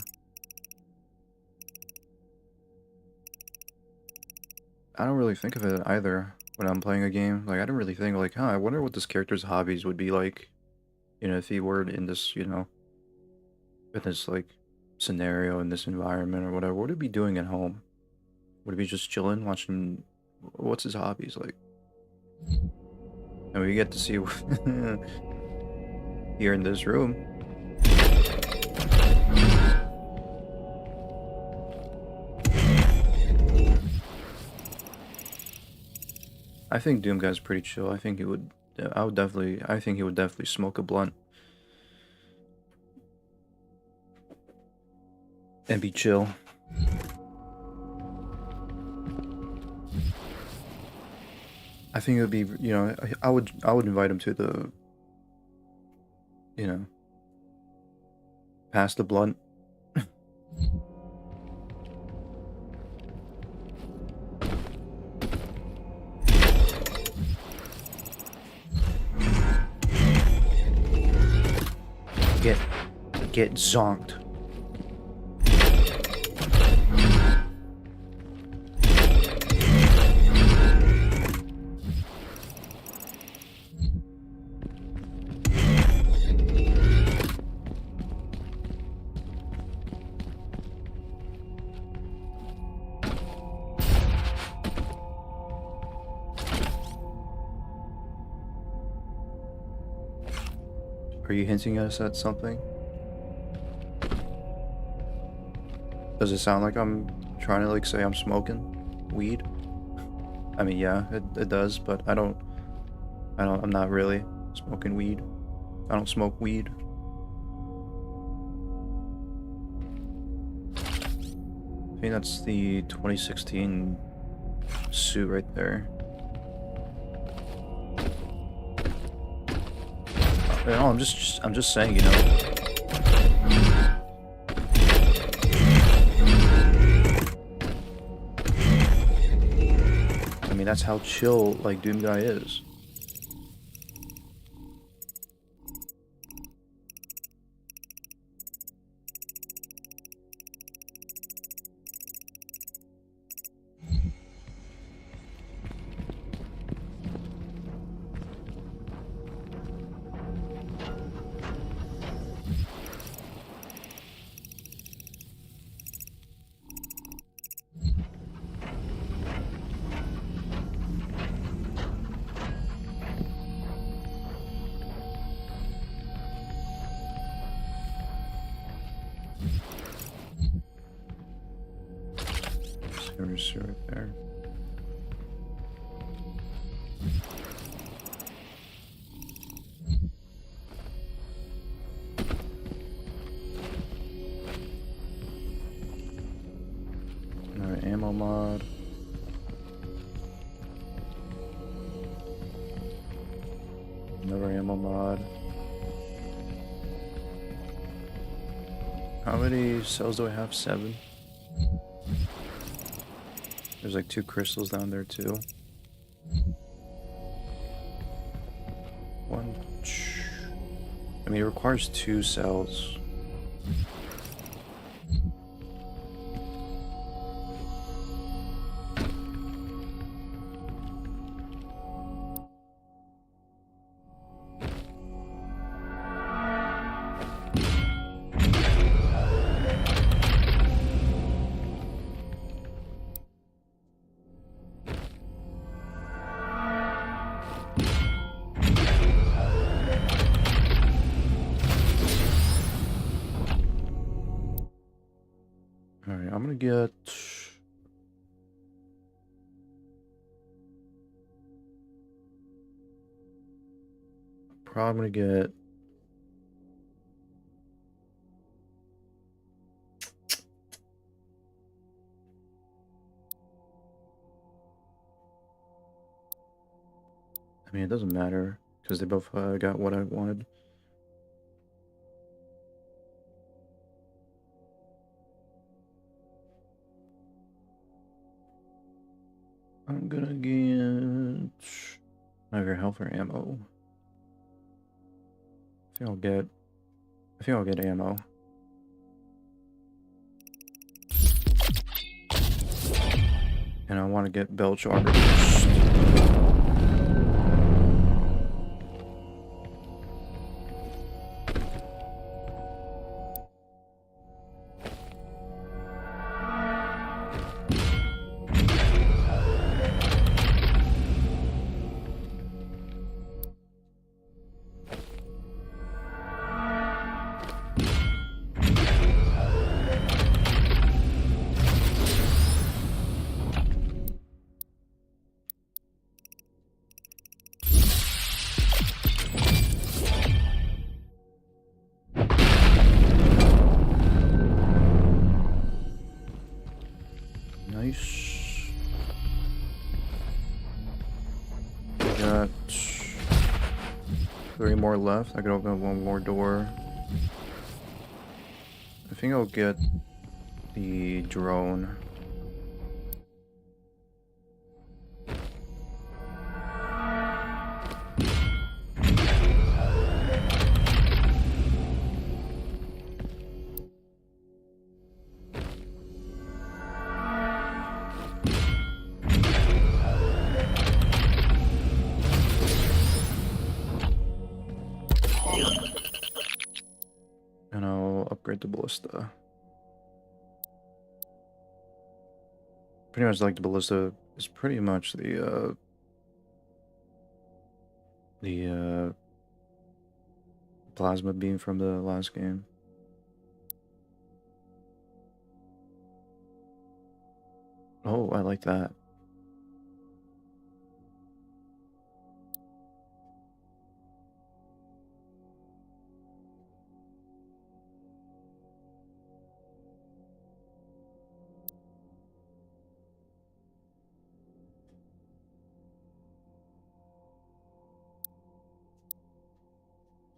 I don't really think of it either when I'm playing a game. Like, I don't really think, like, huh, I wonder what this character's hobbies would be like, you know, if he were in this, you know, in this, like, scenario, in this environment or whatever. What would he be doing at home? Would he be just chilling, watching, what's his hobbies like? And we get to see here in this room. I think Doom Guy's pretty chill. I think he would, I think he would definitely smoke a blunt. And be chill. I think it would be, you know, I would invite him to the, you know, pass the blunt. Get zonked. Are you hinting us at something? Does it sound like I'm trying to like say I'm smoking weed? I mean, yeah, it does, but I'm not really smoking weed. I don't smoke weed. I think that's the 2016 suit right there. No, I'm just saying, you know. I mean, that's how chill like Doom Guy is. See right there. Another ammo mod. Another ammo mod. How many cells do I have? 7. There's like 2 crystals down there too. 1. I mean, it requires 2 cells. Alright, I'm gonna get... Probably gonna get... I mean, it doesn't matter, because they both got what I wanted. I'm gonna get either health or ammo. I think I'll get ammo. And I want to get Belch armor first. Nice. We got 3 more left. I can open up 1 more door. I think I'll get the drone. And I'll upgrade the ballista. Pretty much like the ballista is pretty much the plasma beam from the last game. Oh, I like that.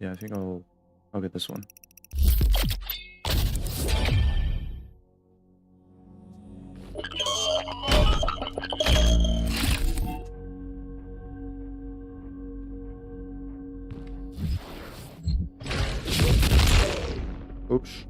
Yeah, I think I'll get this one. Oops.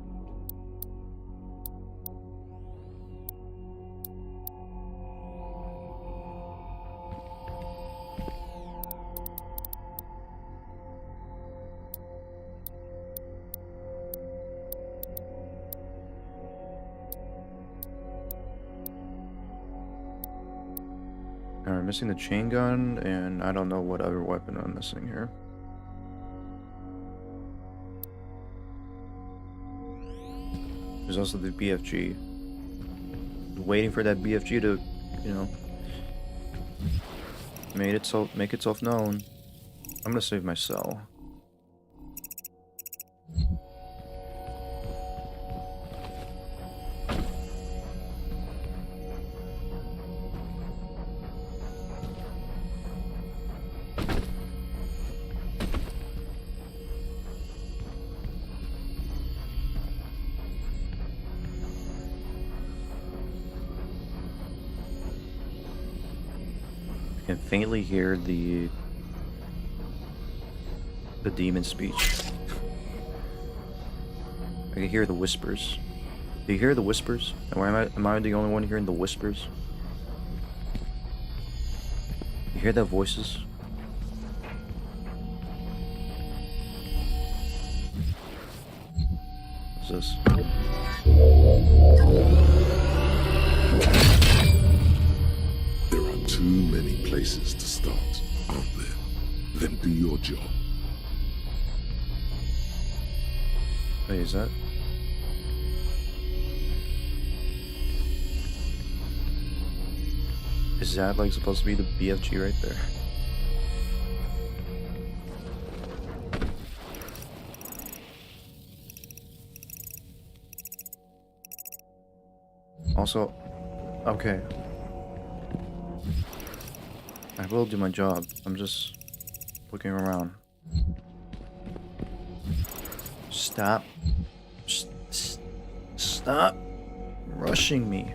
Alright, missing the chain gun, and I don't know what other weapon I'm missing here. There's also the BFG. Waiting for that BFG to, you know, make itself known. I'm gonna save my cell. I can faintly hear the demon speech. I can hear the whispers. Do you hear the whispers? Or am I the only one hearing the whispers? You hear their voices? What's this? There are too many places to start, aren't there? Then do your job. Wait, is that? Is that like supposed to be the BFG right there? Also, okay. I will do my job. I'm just looking around. Stop. Stop rushing me.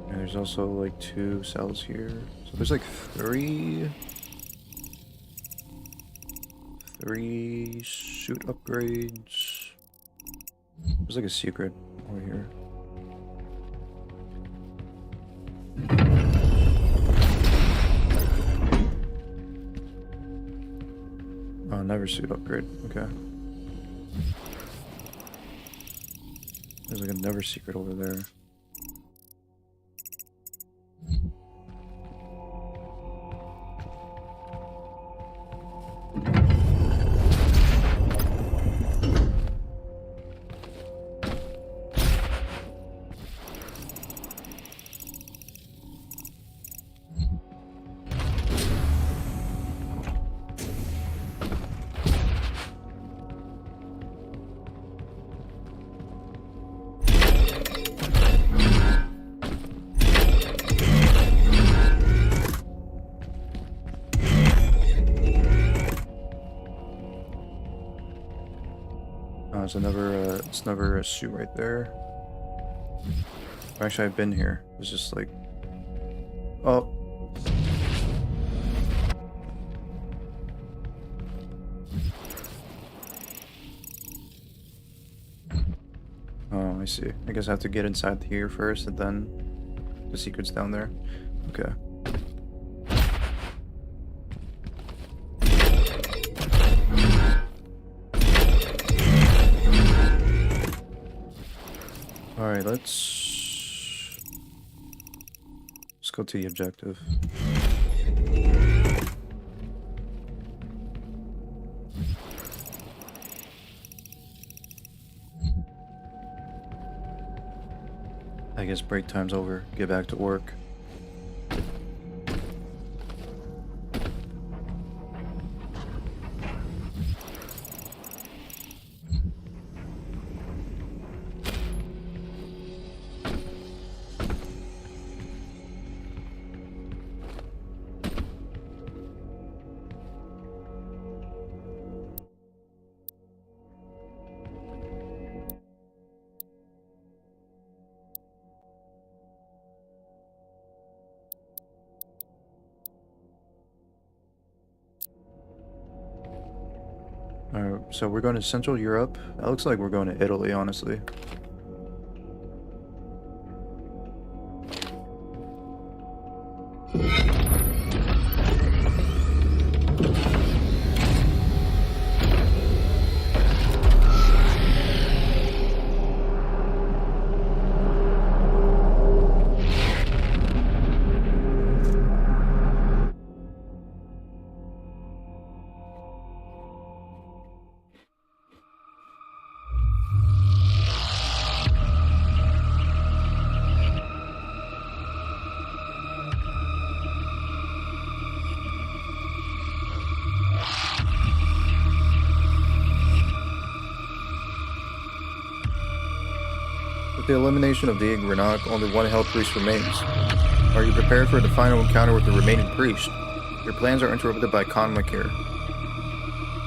And there's also like 2 cells here. So there's like 3 suit upgrades. There's like a secret over here. Oh, never suit upgrade. Okay. There's like another secret over there. It's another a suit right there. Actually, I've been here. It's just like, oh. Oh, I see. I guess I have to get inside here first, and then the secret's down there. Okay. Alright, let's go to the objective. I guess break time's over. Get back to work. So we're going to Central Europe. That looks like we're going to Italy, honestly. With the elimination of the Igranok, only one Hell Priest remains. Are you prepared for the final encounter with the remaining priest? Your plans are interrupted by Conmakir.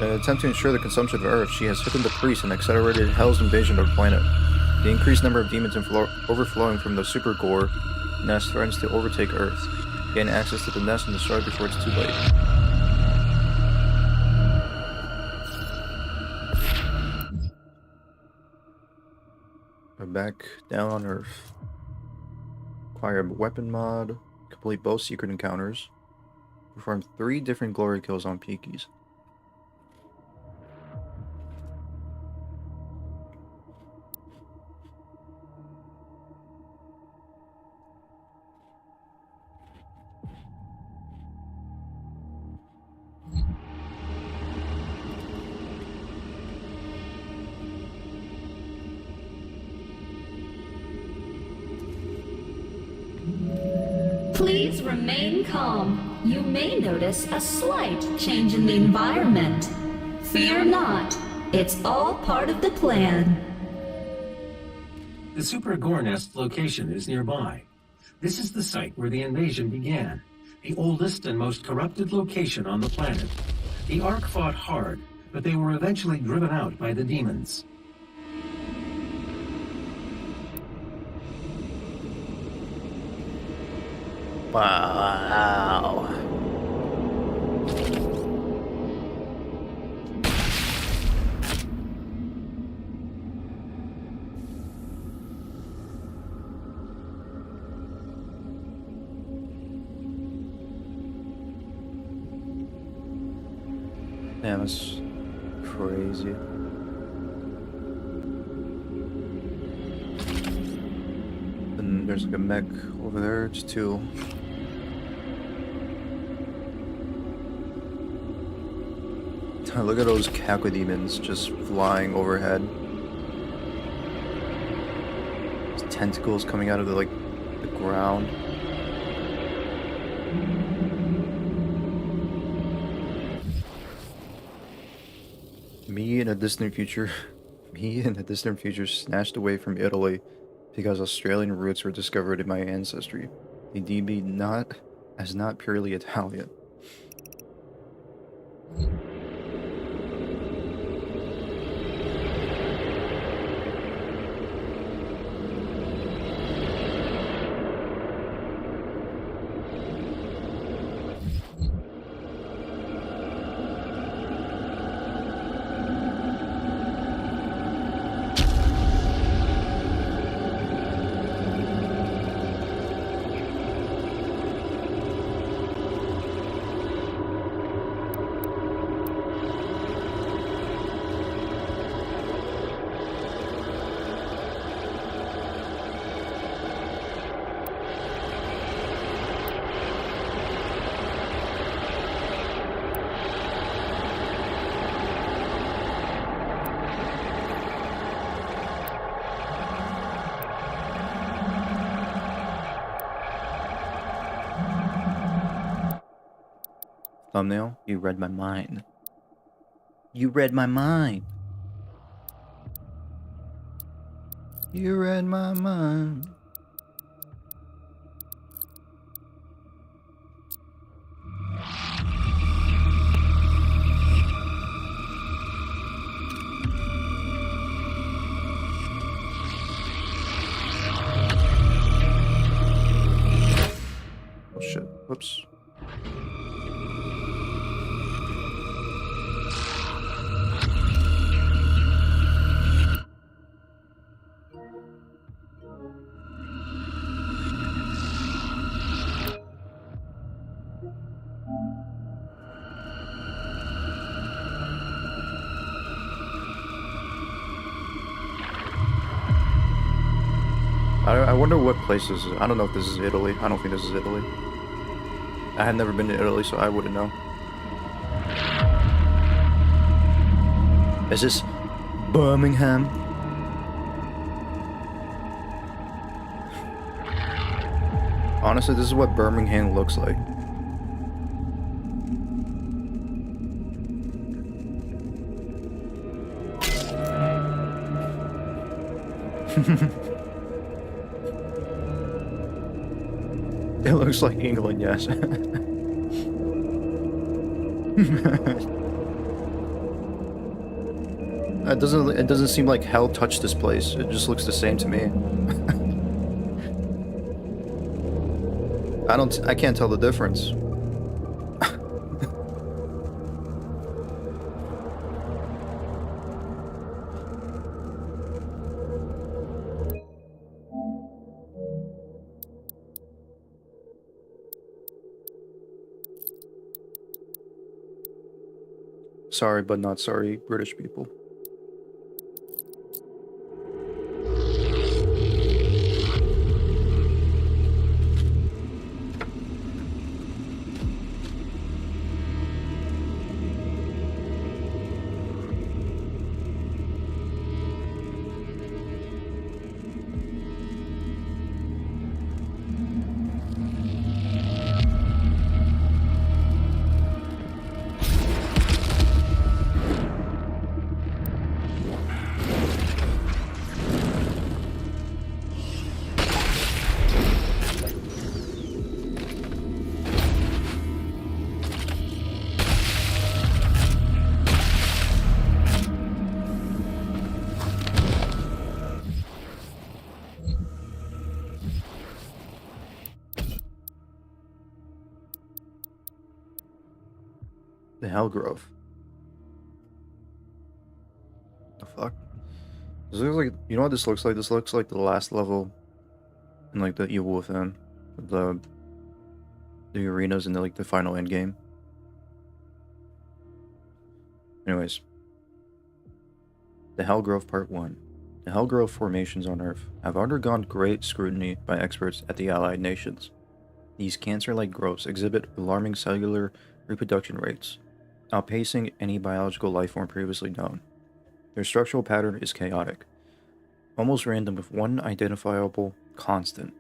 In an attempt to ensure the consumption of Earth, she has hidden the priest and accelerated Hell's invasion of the planet. The increased number of demons overflowing from the Super Gore nest threatens to overtake Earth. Gain access to the nest and destroy it before it's too late. We're back down on Earth. Acquire a weapon mod. Complete both secret encounters. Perform 3 different glory kills on Peakies. Please remain calm. You may notice a slight change in the environment. Fear not. It's all part of the plan. The Super Gore Nest location is nearby. This is the site where the invasion began, the oldest and most corrupted location on the planet. The Ark fought hard, but they were eventually driven out by the demons. Wow. Damn, that's crazy. And there's like a mech over there, it's 2. Look at those cacodemons just flying overhead. There's tentacles coming out of the ground. Me in a distant future snatched away from Italy because Australian roots were discovered in my ancestry. They deem me not purely Italian. Thumbnail, you read my mind. You read my mind. You read my mind. Oh shit, whoops. I wonder what place this is. I don't know if this is Italy. I don't think this is Italy. I had never been to Italy, so I wouldn't know. Is this Birmingham? Honestly, this is what Birmingham looks like. It looks like England, yes. It doesn't seem like hell touched this place. It just looks the same to me. I can't tell the difference. Sorry, but not sorry, British people. The Hellgrove. The fuck? This looks like, you know what this looks like? This looks like the last level in like the Evil Within. The arenas and like the final end game. Anyways. The Hellgrove Part 1. The Hellgrove formations on Earth have undergone great scrutiny by experts at the Allied nations. These cancer-like growths exhibit alarming cellular reproduction rates, outpacing any biological life form previously known. Their structural pattern is chaotic, almost random with one identifiable constant: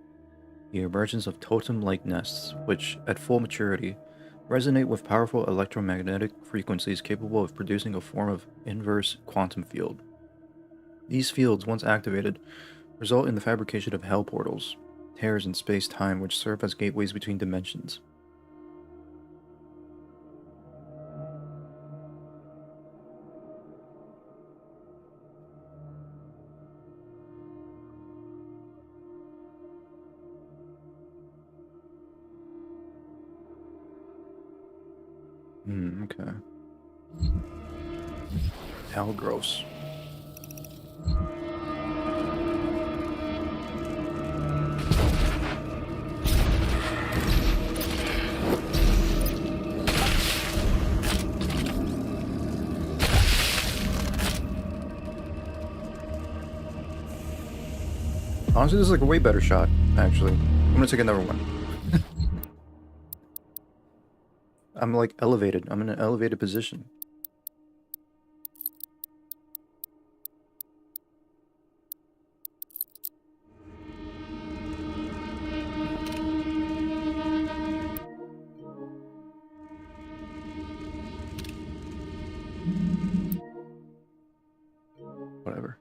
the emergence of totem-like nests, which, at full maturity, resonate with powerful electromagnetic frequencies capable of producing a form of inverse quantum field. These fields, once activated, result in the fabrication of hell portals, tears in space-time which serve as gateways between dimensions. Okay. How gross. Honestly, this is like a way better shot, actually. I'm gonna take another one. I'm like elevated. I'm in an elevated position. Whatever.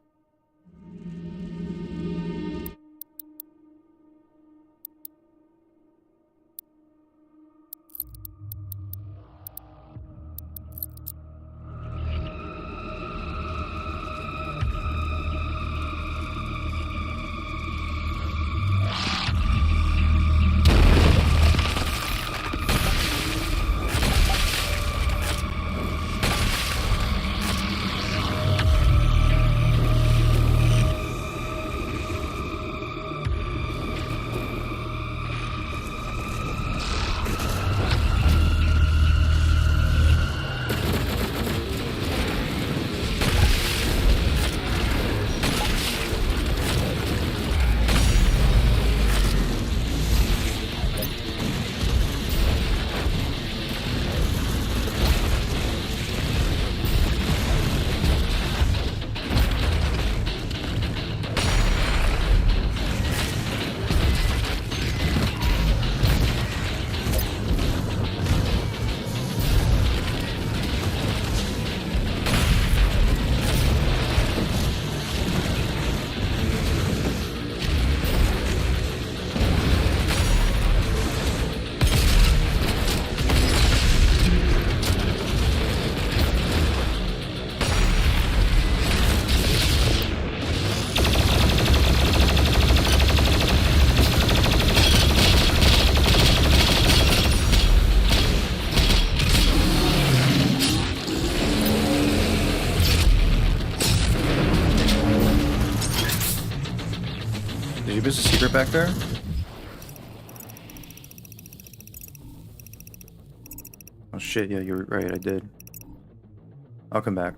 Did you miss a secret back there? Oh shit, yeah, you're right, I did. I'll come back.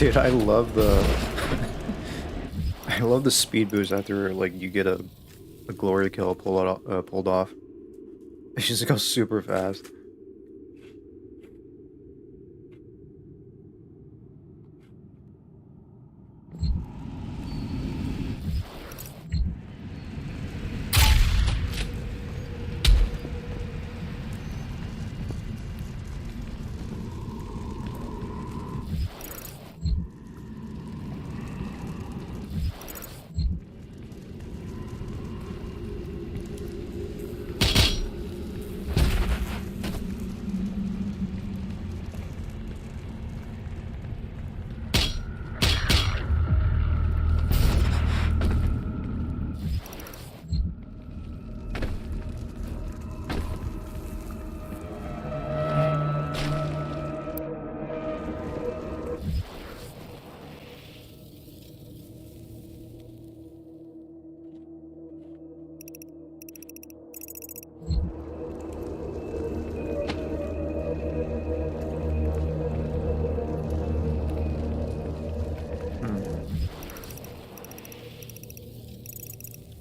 Dude, I love the I love the speed boost after like you get a glory kill pulled off. It just goes super fast.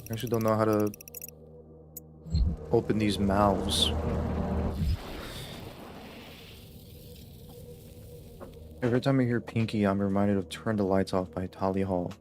I actually don't know how to open these mouths. Every time I hear Pinky, I'm reminded of Turn the Lights Off by Tally Hall.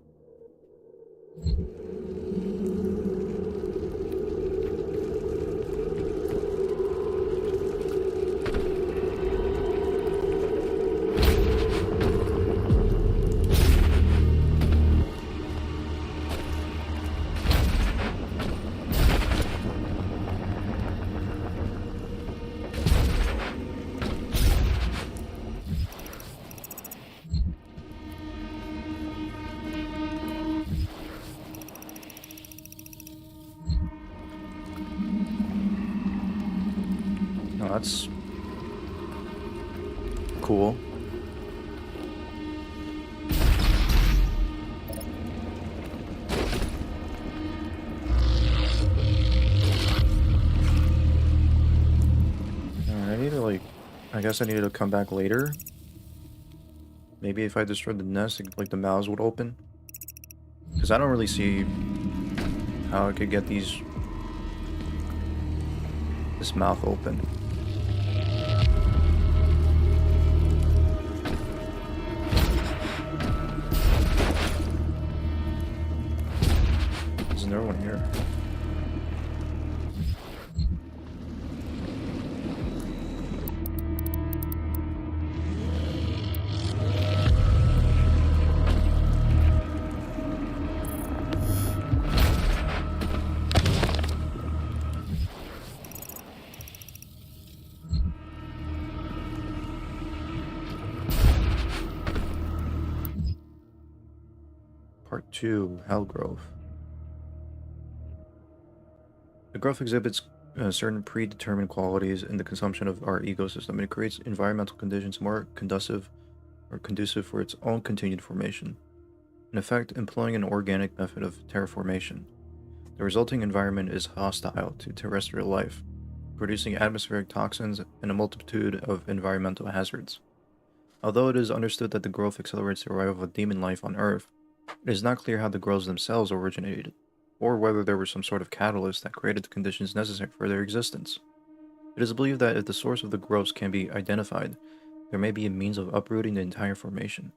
That's cool. I need to I guess I needed to come back later. Maybe if I destroyed the nest, like the mouths would open. Because I don't really see how I could get this mouth open. There's another one here. Part 2, Hellgrove. The growth exhibits certain predetermined qualities in the consumption of our ecosystem. It creates environmental conditions more conducive for its own continued formation. In effect, employing an organic method of terraformation. The resulting environment is hostile to terrestrial life, producing atmospheric toxins and a multitude of environmental hazards. Although it is understood that the growth accelerates the arrival of demon life on Earth, it is not clear how the growths themselves originated, or whether there was some sort of catalyst that created the conditions necessary for their existence. It is believed that if the source of the growths can be identified, there may be a means of uprooting the entire formation.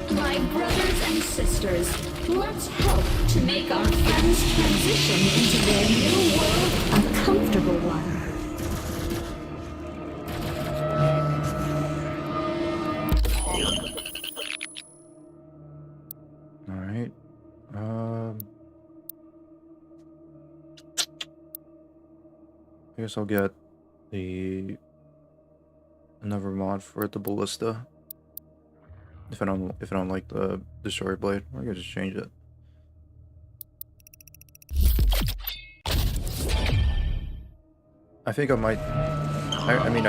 My brothers and ancestors. Let's help to make our friends transition into their new world a comfortable one. Alright. I guess I'll get another mod for the ballista. If I don't like the destroyer blade, I can just change it. I think I might. I mean,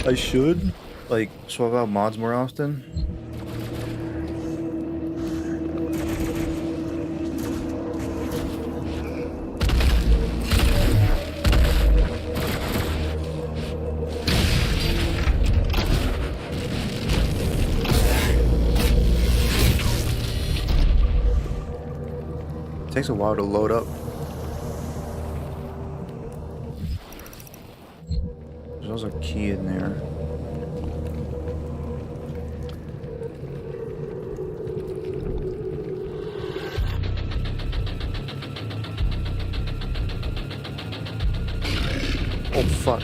I should like swap out mods more often. It takes a while to load up. There's also a key in there. Oh fuck.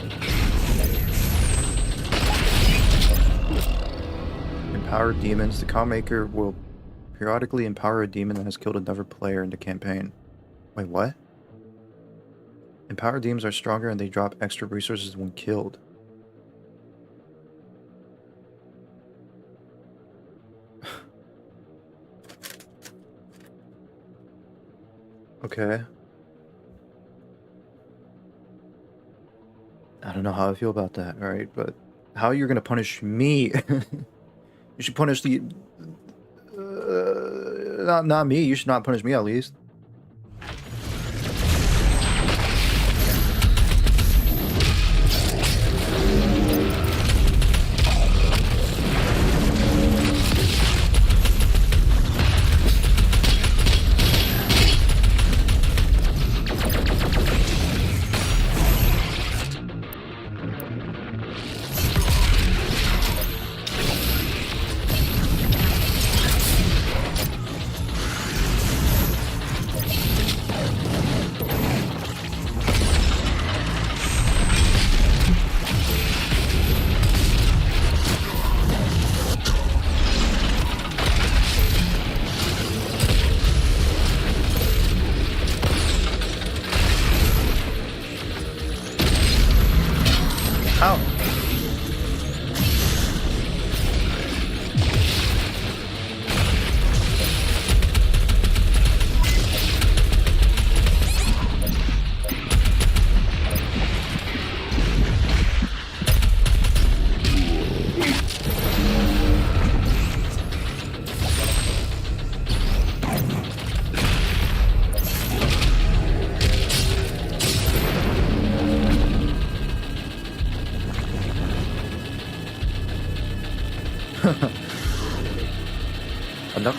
Empowered demons. The Calm Maker will periodically empower a demon that has killed another player in the campaign. Wait, what? Empowered demons are stronger and they drop extra resources when killed. Okay. I don't know how I feel about that, alright? But how you're gonna punish me? You should punish the... not me. You should not punish me, at least. Ow. Enough.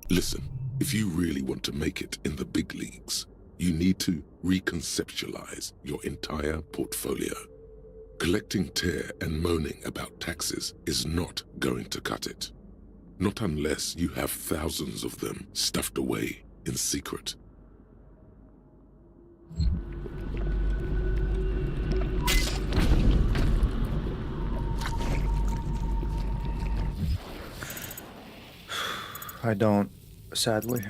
Listen, if you really want to make it in the big leagues, you need to reconceptualize your entire portfolio. Collecting tear and moaning about taxes is not going to cut it. Not unless you have thousands of them stuffed away in secret. I don't, sadly.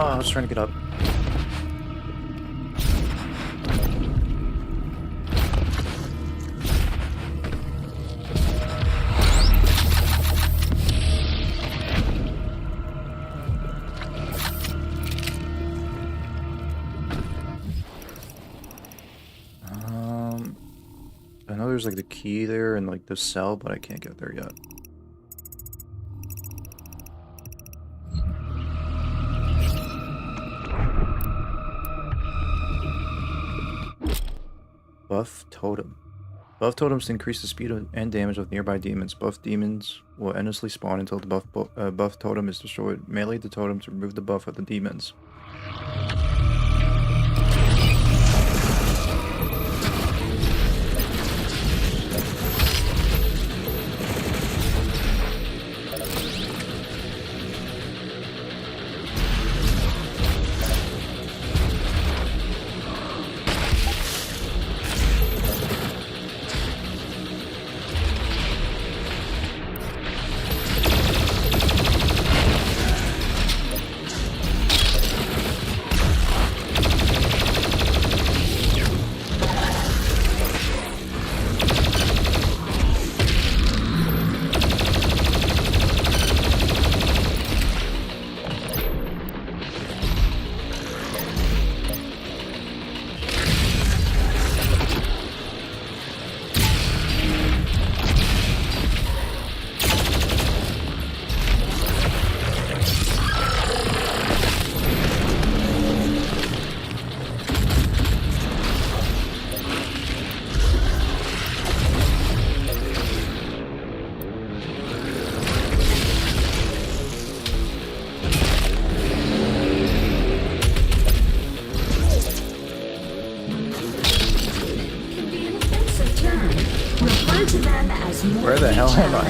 I was trying to get up. I know there's like the key there and like the cell, but I can't get there yet. Buff Totem. Buff totems increase the speed and damage of nearby demons. Buff demons will endlessly spawn until the buff totem is destroyed. Melee the totem to remove the buff of the demons. Where the hell am I?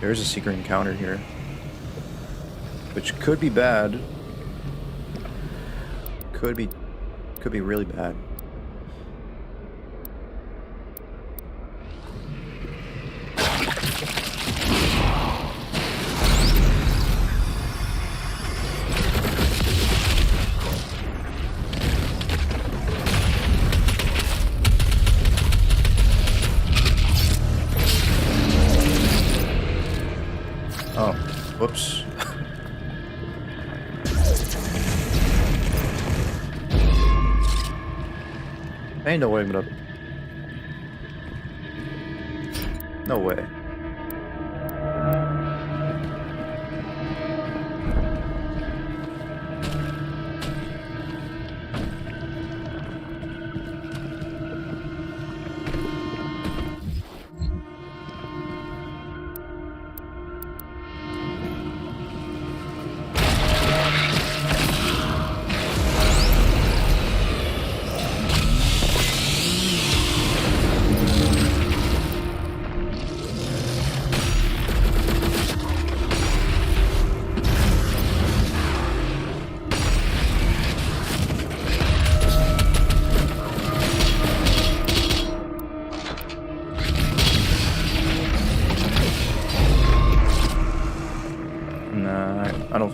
There's a secret encounter here, which could be bad. Could be really bad. Oh, whoops. Ain't no way I'm gonna... No way.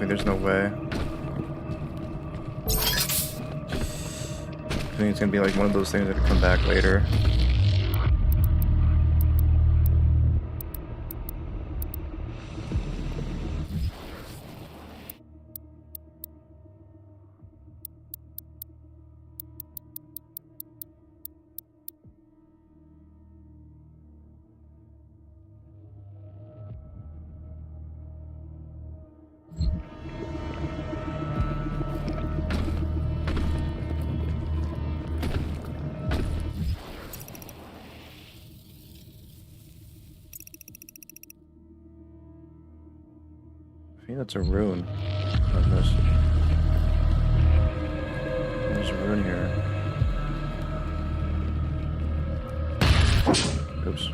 think there's no way. I think it's gonna be like one of those things that come back later. I think that's a rune on this. There's a rune here. Oops.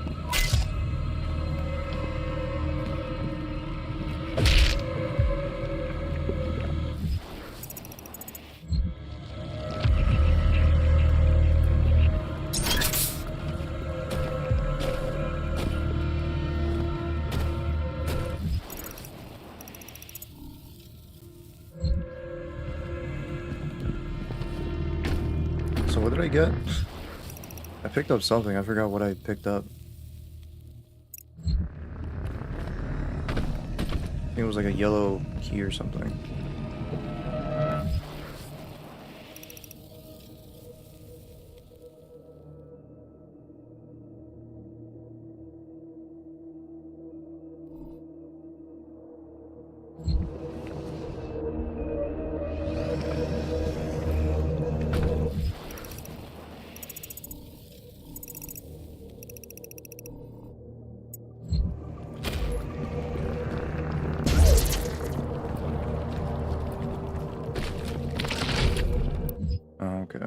So what did I get? I picked up something. I forgot what I picked up. I think it was like a yellow key or something. Okay.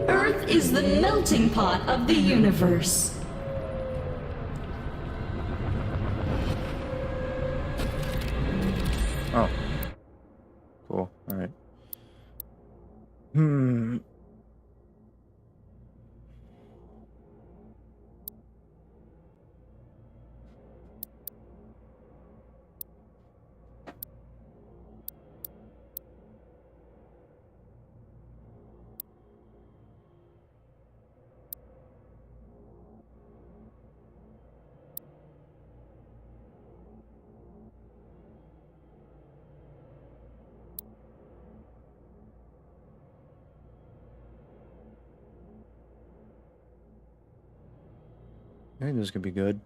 Earth is the melting pot of the universe. Oh. Cool. Alright. I think this could be good.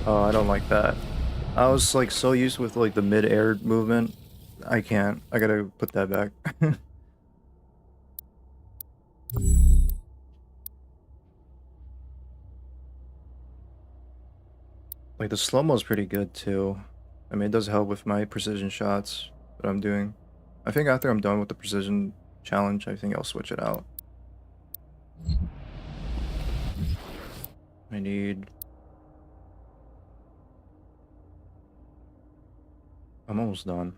Oh, I don't like that. I was like so used with like the mid-air movement. I can't. I gotta put that back. Like the slow-mo is pretty good too. I mean, it does help with my precision shots that I'm doing. I think after I'm done with the precision challenge, I think I'll switch it out. I need... I'm almost done.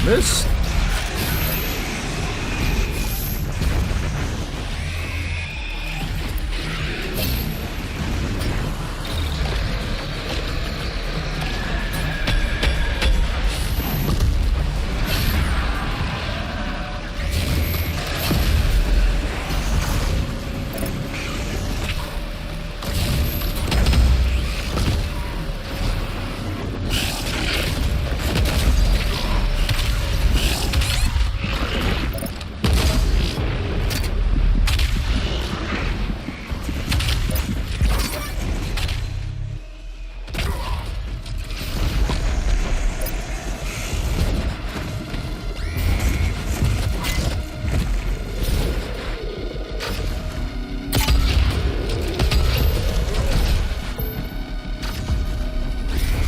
Miss.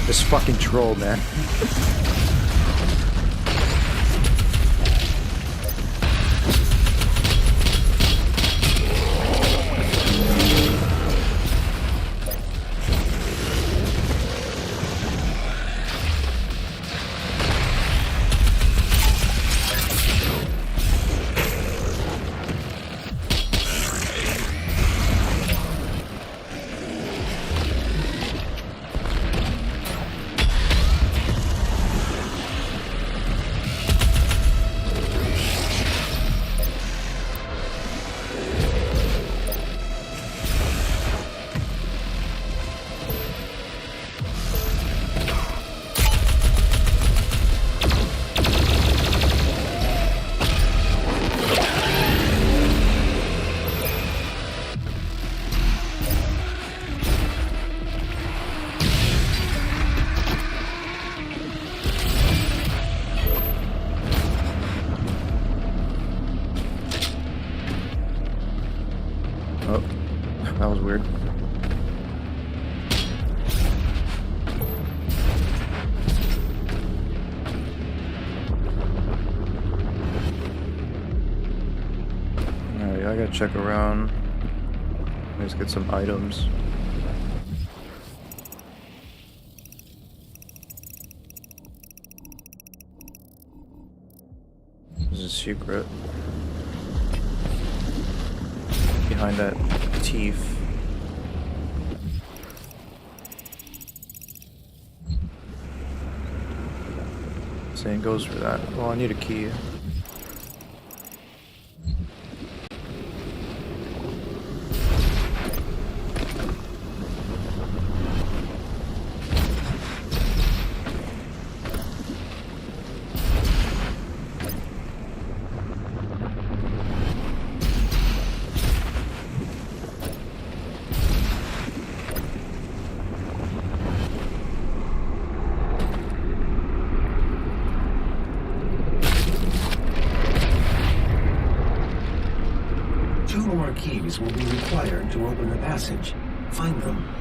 This fucking troll, man. Oh, that was weird. Alright, I gotta check around. Let's get some items. This is a secret. Behind that teeth. Same goes for that. Well, I need a key. Two more keys will be required to open the passage. Find them.